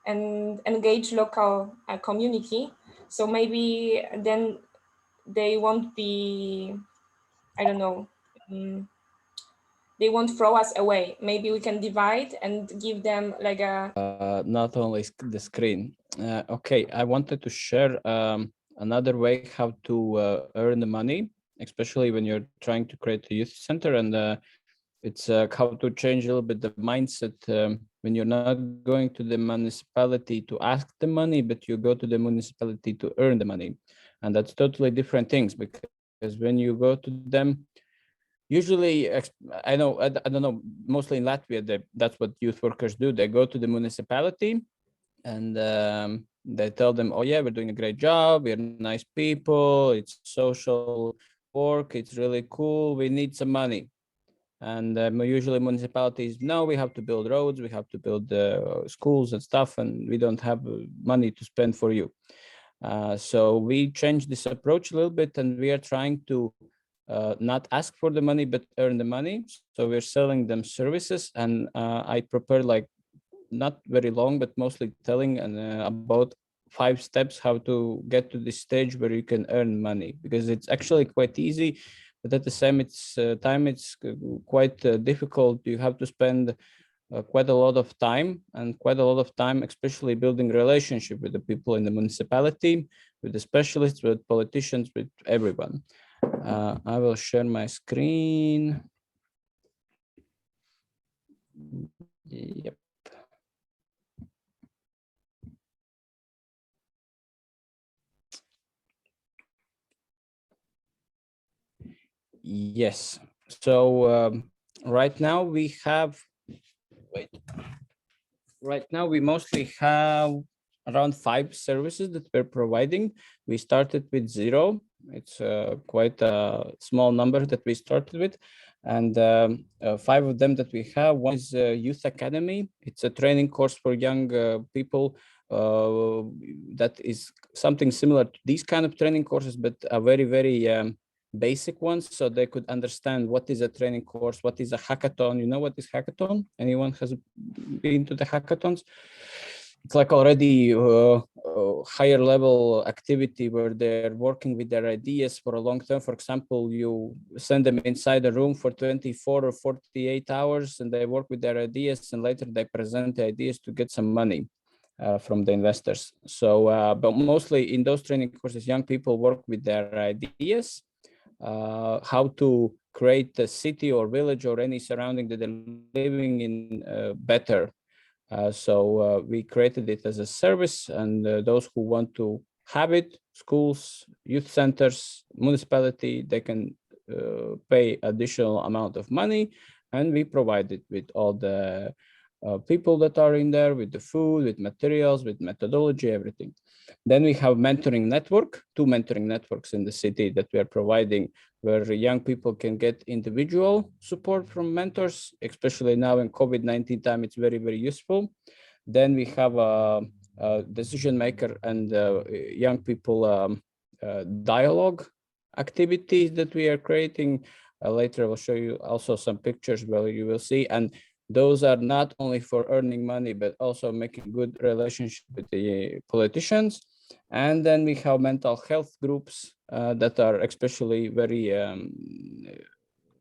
and engage local community. So maybe then they won't be, I don't know, they won't throw us away. Maybe we can divide and give them like a not only the screen. Okay, I wanted to share another way how to earn the money, especially when you're trying to create a youth center, and it's how to change a little bit the mindset when you're not going to the municipality to ask the money, but you go to the municipality to earn the money, and that's totally different things, because when you go to them, usually, I don't know, mostly in Latvia, that's what youth workers do. They go to the municipality and they tell them, oh yeah, we're doing a great job, we're nice people, it's social work, it's really cool, we need some money. And usually municipalities, no, we have to build roads, we have to build schools and stuff, and we don't have money to spend for you. So we changed this approach a little bit, and we are trying to not ask for the money, but earn the money. So we're selling them services, and I prepare like not very long, but mostly telling and about 5 steps how to get to this stage where you can earn money, because it's actually quite easy, but at the same time it's quite difficult. You have to spend quite a lot of time, especially building relationship with the people in the municipality, with the specialists, with politicians, with everyone. I will share my screen. Yep. Yes. So right now we have, right now we mostly have around 5 services that we're providing. We started with 0. It's quite a small number that we started with. And 5 of them that we have. One is Youth Academy. It's a training course for young people that is something similar to these kind of training courses, but a very, very basic ones, so they could understand what is a training course, what is a hackathon. You know what is hackathon? Anyone has been to the hackathons? It's like already higher level activity where they're working with their ideas for a long term. For example, you send them inside a room for 24 or 48 hours and they work with their ideas, and later they present the ideas to get some money from the investors. So, but mostly in those training courses, young people work with their ideas, how to create a city or village or any surrounding that they're living in better. So we created it as a service, and those who want to have it, schools, youth centers, municipality, they can pay additional amount of money, and we provide it with all the people that are in there, with the food, with materials, with methodology, everything. Then we have mentoring network, 2 mentoring networks in the city that we are providing, where young people can get individual support from mentors, especially now in COVID-19 time, it's very, very useful. Then we have a decision maker and young people dialogue activities that we are creating. Later I will show you also some pictures where you will see, and those are not only for earning money, but also making good relationship with the politicians. And then we have mental health groups that are especially very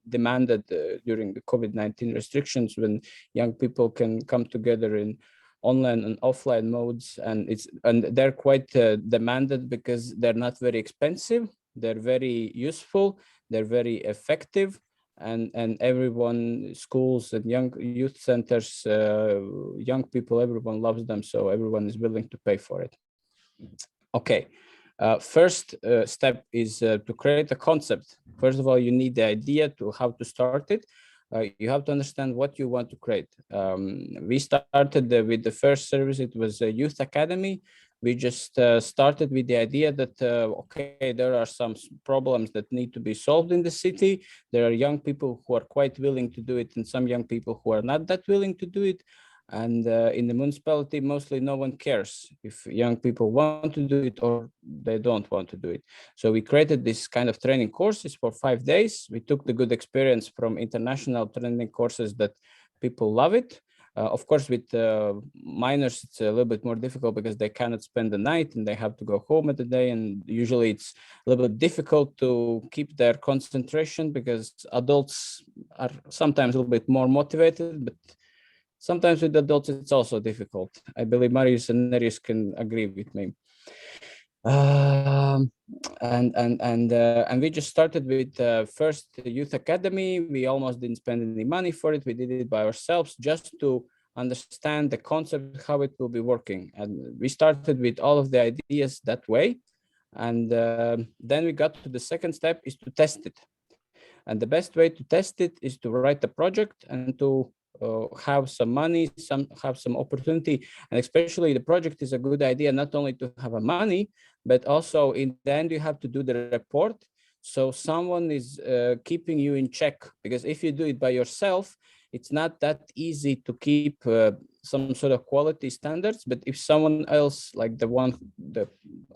demanded during the COVID-19 restrictions, when young people can come together in online and offline modes, and they're quite demanded because they're not very expensive, they're very useful, they're very effective, and everyone, schools and young youth centers, young people, everyone loves them, so everyone is willing to pay for it. Okay, first step is to create a concept. First of all, you need the idea to how to start it. You have to understand what you want to create. We started with the first service, it was a youth academy. We just started with the idea that, okay, there are some problems that need to be solved in the city. There are young people who are quite willing to do it and some young people who are not that willing to do it. And in the municipality, mostly no one cares if young people want to do it or they don't want to do it. So we created this kind of training courses for 5 days. We took the good experience from international training courses that people love it. Of course, with minors, it's a little bit more difficult because they cannot spend the night and they have to go home at the day. And usually it's a little bit difficult to keep their concentration because adults are sometimes a little bit more motivated, but sometimes with adults, it's also difficult. I believe Marius and Nereus can agree with me. And we just started with first youth academy. We almost didn't spend any money for it. We did it by ourselves just to understand the concept, how it will be working. And we started with all of the ideas that way. And then we got to the second step is to test it. And the best way to test it is to write a project and to have some money, have some opportunity, and especially the project is a good idea, not only to have a money, but also in the end you have to do the report. So someone is keeping you in check, because if you do it by yourself, it's not that easy to keep some sort of quality standards. But if someone else, like the one,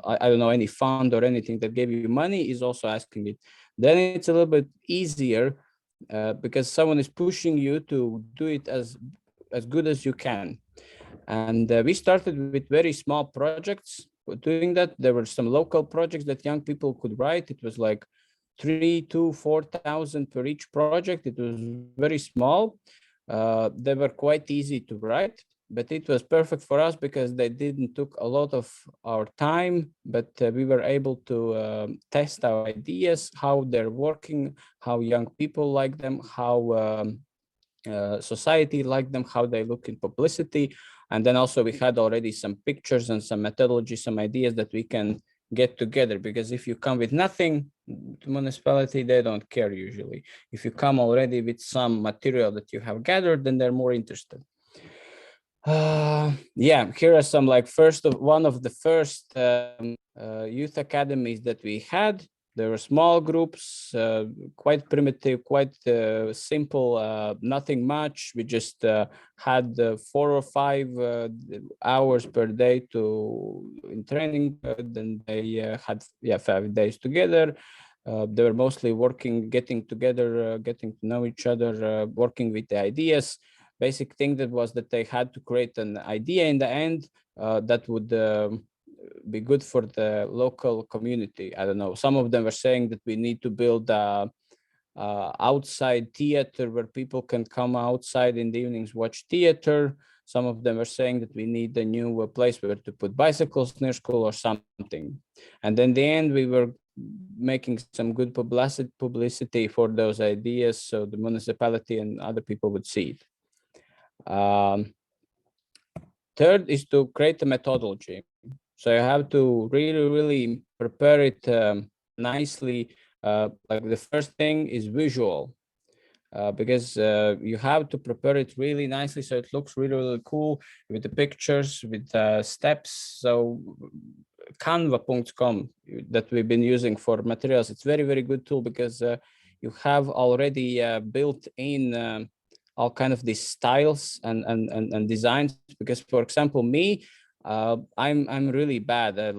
I don't know, any fund or anything that gave you money is also asking it, then it's a little bit easier because someone is pushing you to do it as good as you can. And we started with very small projects doing that. There were some local projects that young people could write. It was like 3,000 to 4,000 per each project. It was very small. They were quite easy to write, but it was perfect for us because they didn't took a lot of our time, but we were able to test our ideas, how they're working, how young people like them, how society like them, how they look in publicity. And then also we had already some pictures and some methodology, some ideas that we can get together, because if you come with nothing, the municipality, they don't care usually. If you come already with some material that you have gathered, then they're more interested. Yeah, here are some like one of the first youth academies that we had. There were small groups, quite primitive, quite simple, nothing much. We just had 4 or 5 hours per day in training. Then they had 5 days together. They were mostly working, getting together, getting to know each other, working with the ideas. Basic thing that was that they had to create an idea in the end that would be good for the local community. I don't know. Some of them were saying that we need to build a outside theater where people can come outside in the evenings, watch theater. Some of them were saying that we need a new place where to put bicycles near school or something. And then in the end, we were making some good publicity for those ideas so the municipality and other people would see it. Third is to create a methodology. So you have to really prepare it nicely. Like the first thing is visual, because you have to prepare it really nicely so it looks really cool with the pictures, with steps. So Canva.com that we've been using for materials, it's very good tool because you have already built in all kind of these styles and designs. Because for example, me, I'm really bad at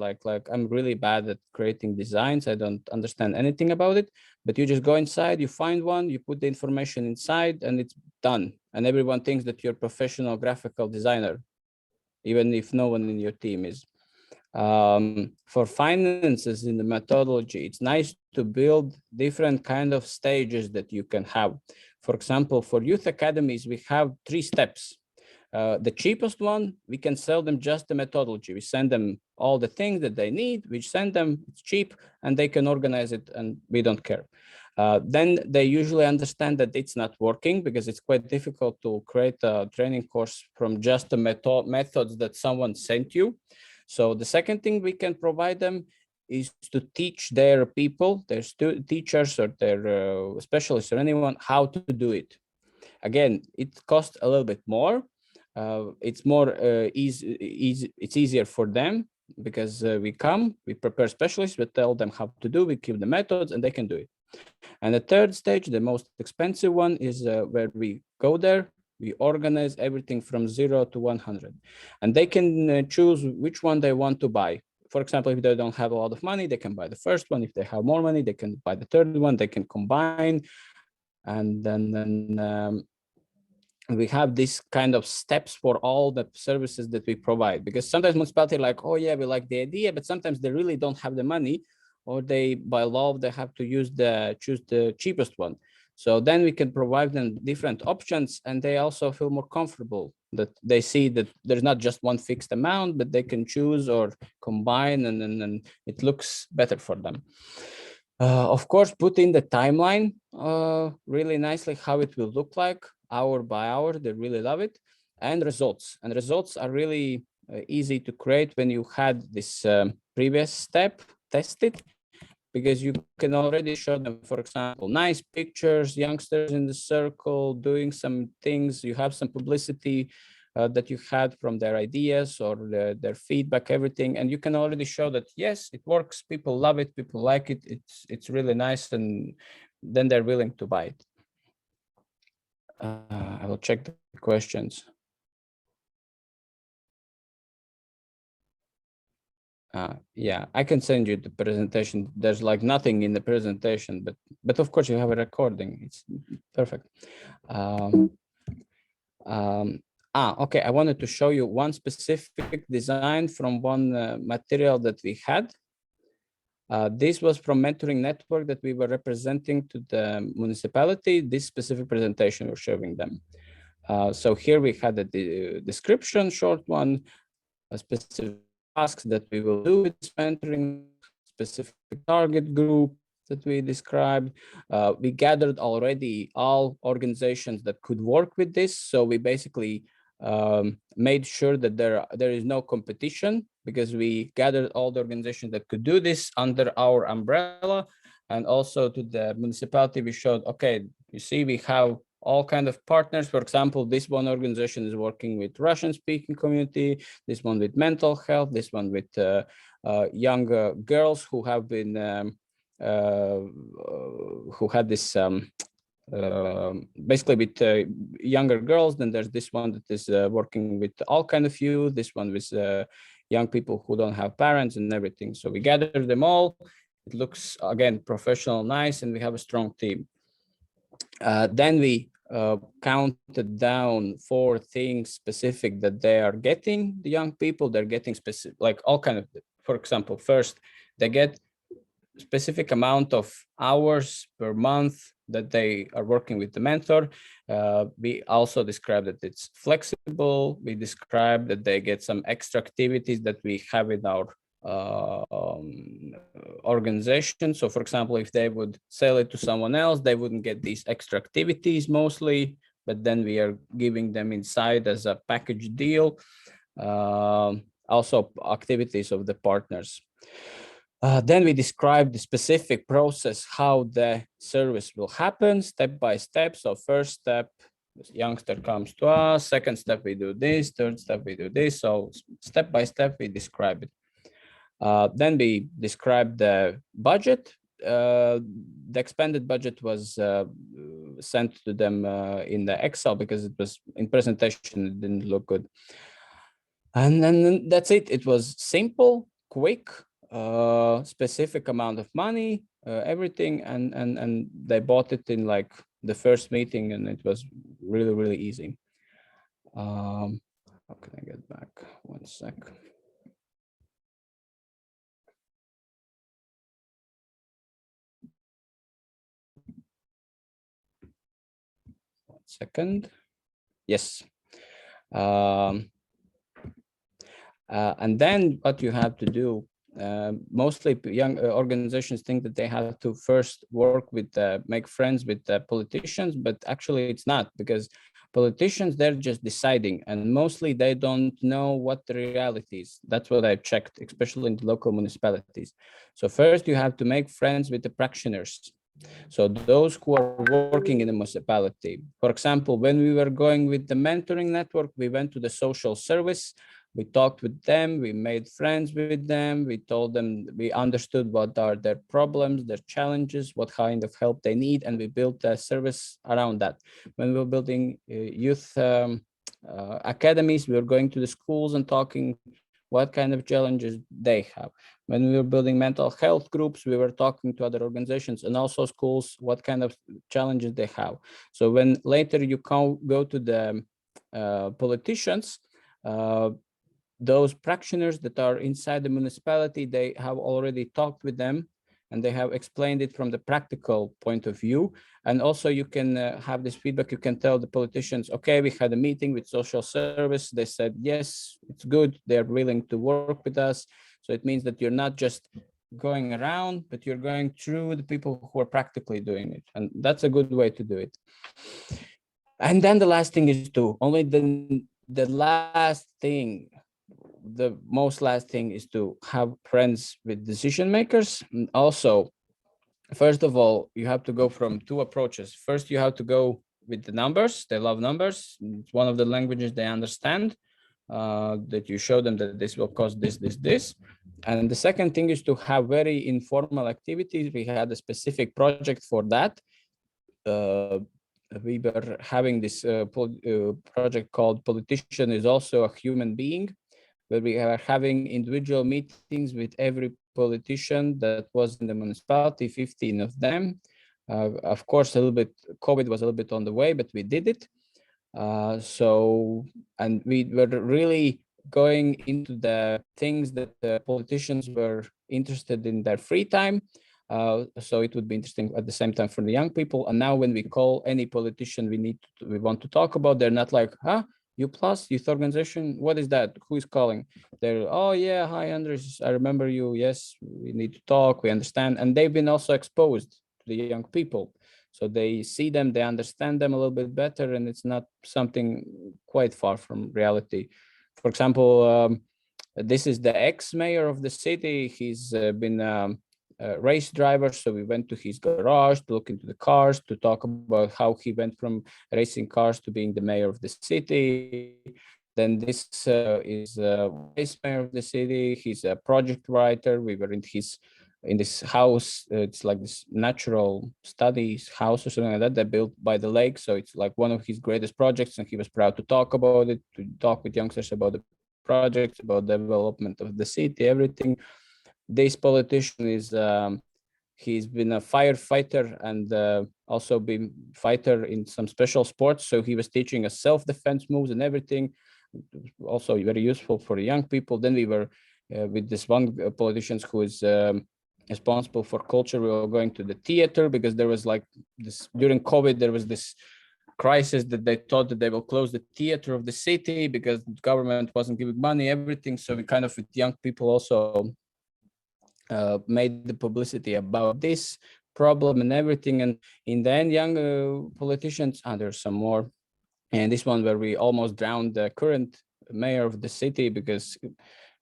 I'm really bad at creating designs. I don't understand anything about it, but you just go inside, you find one, you put the information inside, and it's done. And everyone thinks that you're a professional graphical designer, even if no one in your team is. For finances in the methodology, it's nice to build different kind of stages that you can have. For example, for youth academies, we have 3 steps. The cheapest one, we can sell them just the methodology. We send them all the things that they need, we send them, it's cheap, and they can organize it, and we don't care. Then they usually understand that it's not working because it's quite difficult to create a training course from just the methods that someone sent you. So the second thing we can provide them is to teach their people, their teachers or their specialists or anyone how to do it. Again, it costs a little bit more. It's more it's easier for them because we prepare specialists, we tell them how to do, we give the methods, and they can do it. And the third stage, the most expensive one, is where we go there, we organize everything from 0 to 100, and they can choose which one they want to buy. For example, if they don't have a lot of money, they can buy the first one. If they have more money, they can buy the third one. They can combine, and then we have this kind of steps for all the services that we provide, because sometimes municipality are like, oh yeah, we like the idea, but sometimes they really don't have the money, or they, by law, they have to choose the cheapest one. So then we can provide them different options, and they also feel more comfortable that they see that there's not just one fixed amount, but they can choose or combine, and then it looks better for them. Of course, put in the timeline really nicely, how it will look like hour by hour. They really love it. And results. And results are really easy to create when you had this previous step tested, because you can already show them, for example, nice pictures, youngsters in the circle doing some things. You have some publicity that you had from their ideas or their feedback, everything, and you can already show that yes, it works. People love it. People like it. It's really nice, and then they're willing to buy it. I will check the questions. Yeah, I can send you the presentation. There's like nothing in the presentation, but of course you have a recording. It's perfect. Okay, I wanted to show you one specific design from one material that we had. This was from mentoring network that we were representing to the municipality. This specific presentation we're showing them. So here we had a description, short one, a specific tasks that we will do with this mentoring, specific target group that we described. We gathered already all organizations that could work with this. So we basically made sure that there is no competition, because we gathered all the organizations that could do this under our umbrella. And also to the municipality, we showed, okay, you see, we have all kinds of partners. For example, this one organization is working with Russian-speaking community, this one with mental health, this one with young girls who have been, who had this, basically with younger girls. Then there's this one that is working with all kind of youth, this one with young people who don't have parents and everything. So we gathered them all. It looks, again, professional, nice, and we have a strong team. Then we counted down 4 things specific that they are getting, the young people. They're getting specific, like all kind of, for example, first, they get specific amount of hours per month that they are working with the mentor. We also described that it's flexible. We described that they get some extra activities that we have in our organization. So for example, if they would sell it to someone else, they wouldn't get these extra activities mostly, but then we are giving them inside as a package deal. Also activities of the partners. Then we describe the specific process, how the service will happen step by step. So first step, the youngster comes to us. Second step, we do this. Third step, we do this. So step by step, we describe it. Then we describe the budget. The expanded budget was sent to them in the Excel, because it was in presentation, it didn't look good. And then that's it. It was simple, quick, specific amount of money, everything, and they bought it in like the first meeting, and it was really, really easy. How can I get back? 1 sec. Second. Yes. And then what you have to do, mostly young organizations think that they have to first work with, make friends with politicians, but actually it's not, because politicians, they're just deciding, and mostly they don't know what the reality is. That's what I checked, especially in the local municipalities. So first you have to make friends with the practitioners. So those who are working in the municipality. For example, when we were going with the mentoring network, we went to the social service. We talked with them, we made friends with them, we told them, we understood what are their problems, their challenges, what kind of help they need, and we built a service around that. When we were building youth academies, we were going to the schools and talking what kind of challenges they have. When we were building mental health groups, we were talking to other organizations and also schools, what kind of challenges they have. So when later you go to the politicians, those practitioners that are inside the municipality, they have already talked with them and they have explained it from the practical point of view. And also you can have this feedback. You can tell the politicians, okay, we had a meeting with social service. They said, yes, it's good. They're willing to work with us. So it means that you're not just going around, but you're going through the people who are practically doing it. And that's a good way to do it. And then the last thing is the most last thing is to have friends with decision makers. And also, first of all, you have to go from two approaches. First, you have to go with the numbers. They love numbers. It's one of the languages they understand, that you show them that this will cost this. And the second thing is to have very informal activities. We had a specific project for that. We were having this project called Politician is Also a Human Being, where we are having individual meetings with every politician that was in the municipality, 15 of them. Of course, COVID was a little bit on the way, but we did it. And we were really going into the things that the politicians were interested in their free time. So it would be interesting at the same time for the young people. And now when we call any politician we want to talk about, they're not like, U+ youth organization, what is that? Who is calling? They're, oh yeah, hi Andres, I remember you. Yes, we need to talk, we understand. And they've been also exposed to the young people. So they see them, they understand them a little bit better, and it's not something quite far from reality. For example, this is the ex-mayor of the city. He's been a race driver, so we went to his garage to look into the cars, to talk about how he went from racing cars to being the mayor of the city. Then this is vice mayor of the city. He's a project writer. We were in this house. It's like this natural studies house or something like that. They built by the lake, so it's like one of his greatest projects, and he was proud to talk about it, to talk with youngsters about the projects, about development of the city, everything. This politician is he's been a firefighter and also been fighter in some special sports. So he was teaching us self-defense moves and everything. Also very useful for the young people. Then we were with this one politician who is responsible for culture. We were going to the theater because there was like this during COVID. There was this crisis that they thought that they will close the theater of the city because the government wasn't giving money, everything. So we kind of with young people also made the publicity about this problem and everything. And in the end, young politicians, there's some more. And this one where we almost drowned the current mayor of the city because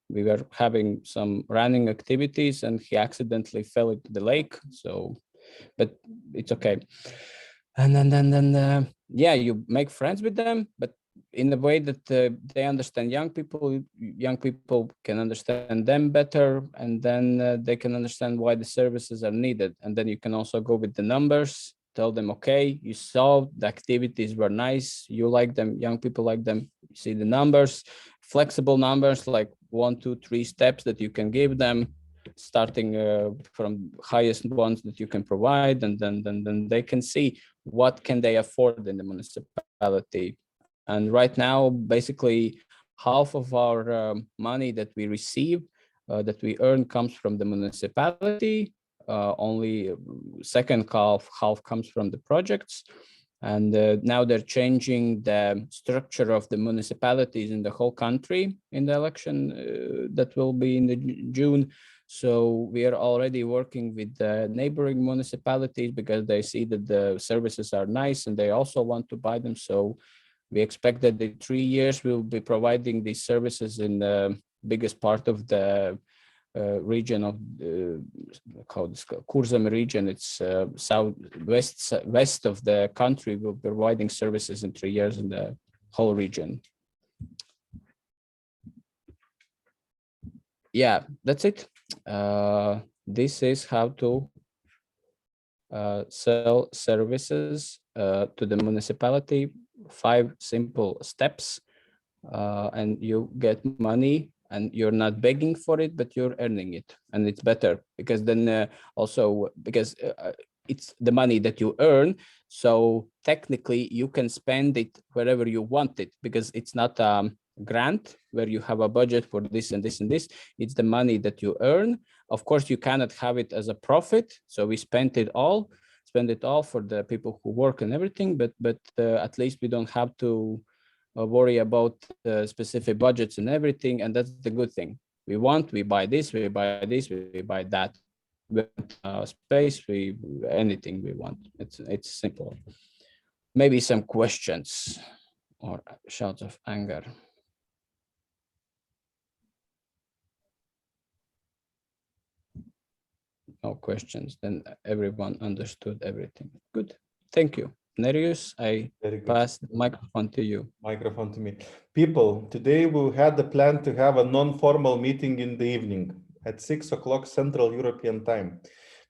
we were having some running activities and he accidentally fell into the lake. So, but it's okay. And then yeah, you make friends with them, but in a way that they understand young people can understand them better, and then they can understand why the services are needed. And then you can also go with the numbers, tell them, okay, you saw the activities were nice, you like them, young people like them, you see the numbers, flexible numbers like 1, 2, 3 steps that you can give them, starting from highest ones that you can provide, and then they can see what can they afford in the municipality. And right now, basically, half of our money that we receive, that we earn, comes from the municipality. Only second half comes from the projects. And now they're changing the structure of the municipalities in the whole country in the election that will be in the June. So we are already working with the neighboring municipalities because they see that the services are nice and they also want to buy them. So we expect that in 3 years we'll be providing these services in the biggest part of the region of called Kurzem region. It's west of the country. We'll be providing services in 3 years in the whole region. Yeah, that's it. This is how to sell services to the municipality. 5 simple steps, and you get money and you're not begging for it, but you're earning it, and it's better because then also because it's the money that you earn. So technically you can spend it wherever you want it, because it's not grant where you have a budget for this and this and this. It's the money that you earn. Of course, you cannot have it as a profit. So we spend it all for the people who work and everything, but at least we don't have to worry about specific budgets and everything. And that's the good thing. We buy this, we buy this, we buy that. We want space, anything we want. It's simple. Maybe some questions or shouts of anger. No questions, then everyone understood everything. Good, thank you. Nereus, I pass the microphone to you. Microphone to me. People, today we had the plan to have a non-formal meeting in the evening at 6 o'clock Central European Time.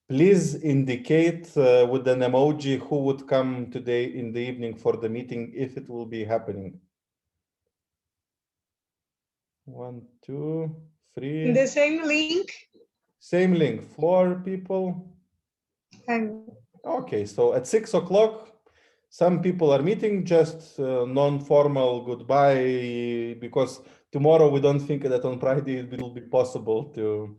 Please indicate with an emoji who would come today in the evening for the meeting, if it will be happening. 1, 2, 3. The same link. Same link, 4 people. Okay, so at 6 o'clock, some people are meeting, just non-formal goodbye, because tomorrow we don't think that on Friday it will be possible to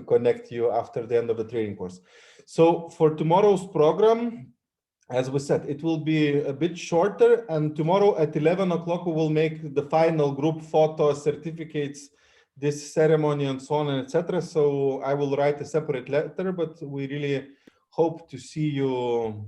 connect you after the end of the training course. So for tomorrow's program, as we said, it will be a bit shorter, and tomorrow at 11 o'clock we will make the final group photo, certificates, this ceremony and so on and etc. So I will write a separate letter, but we really hope to see you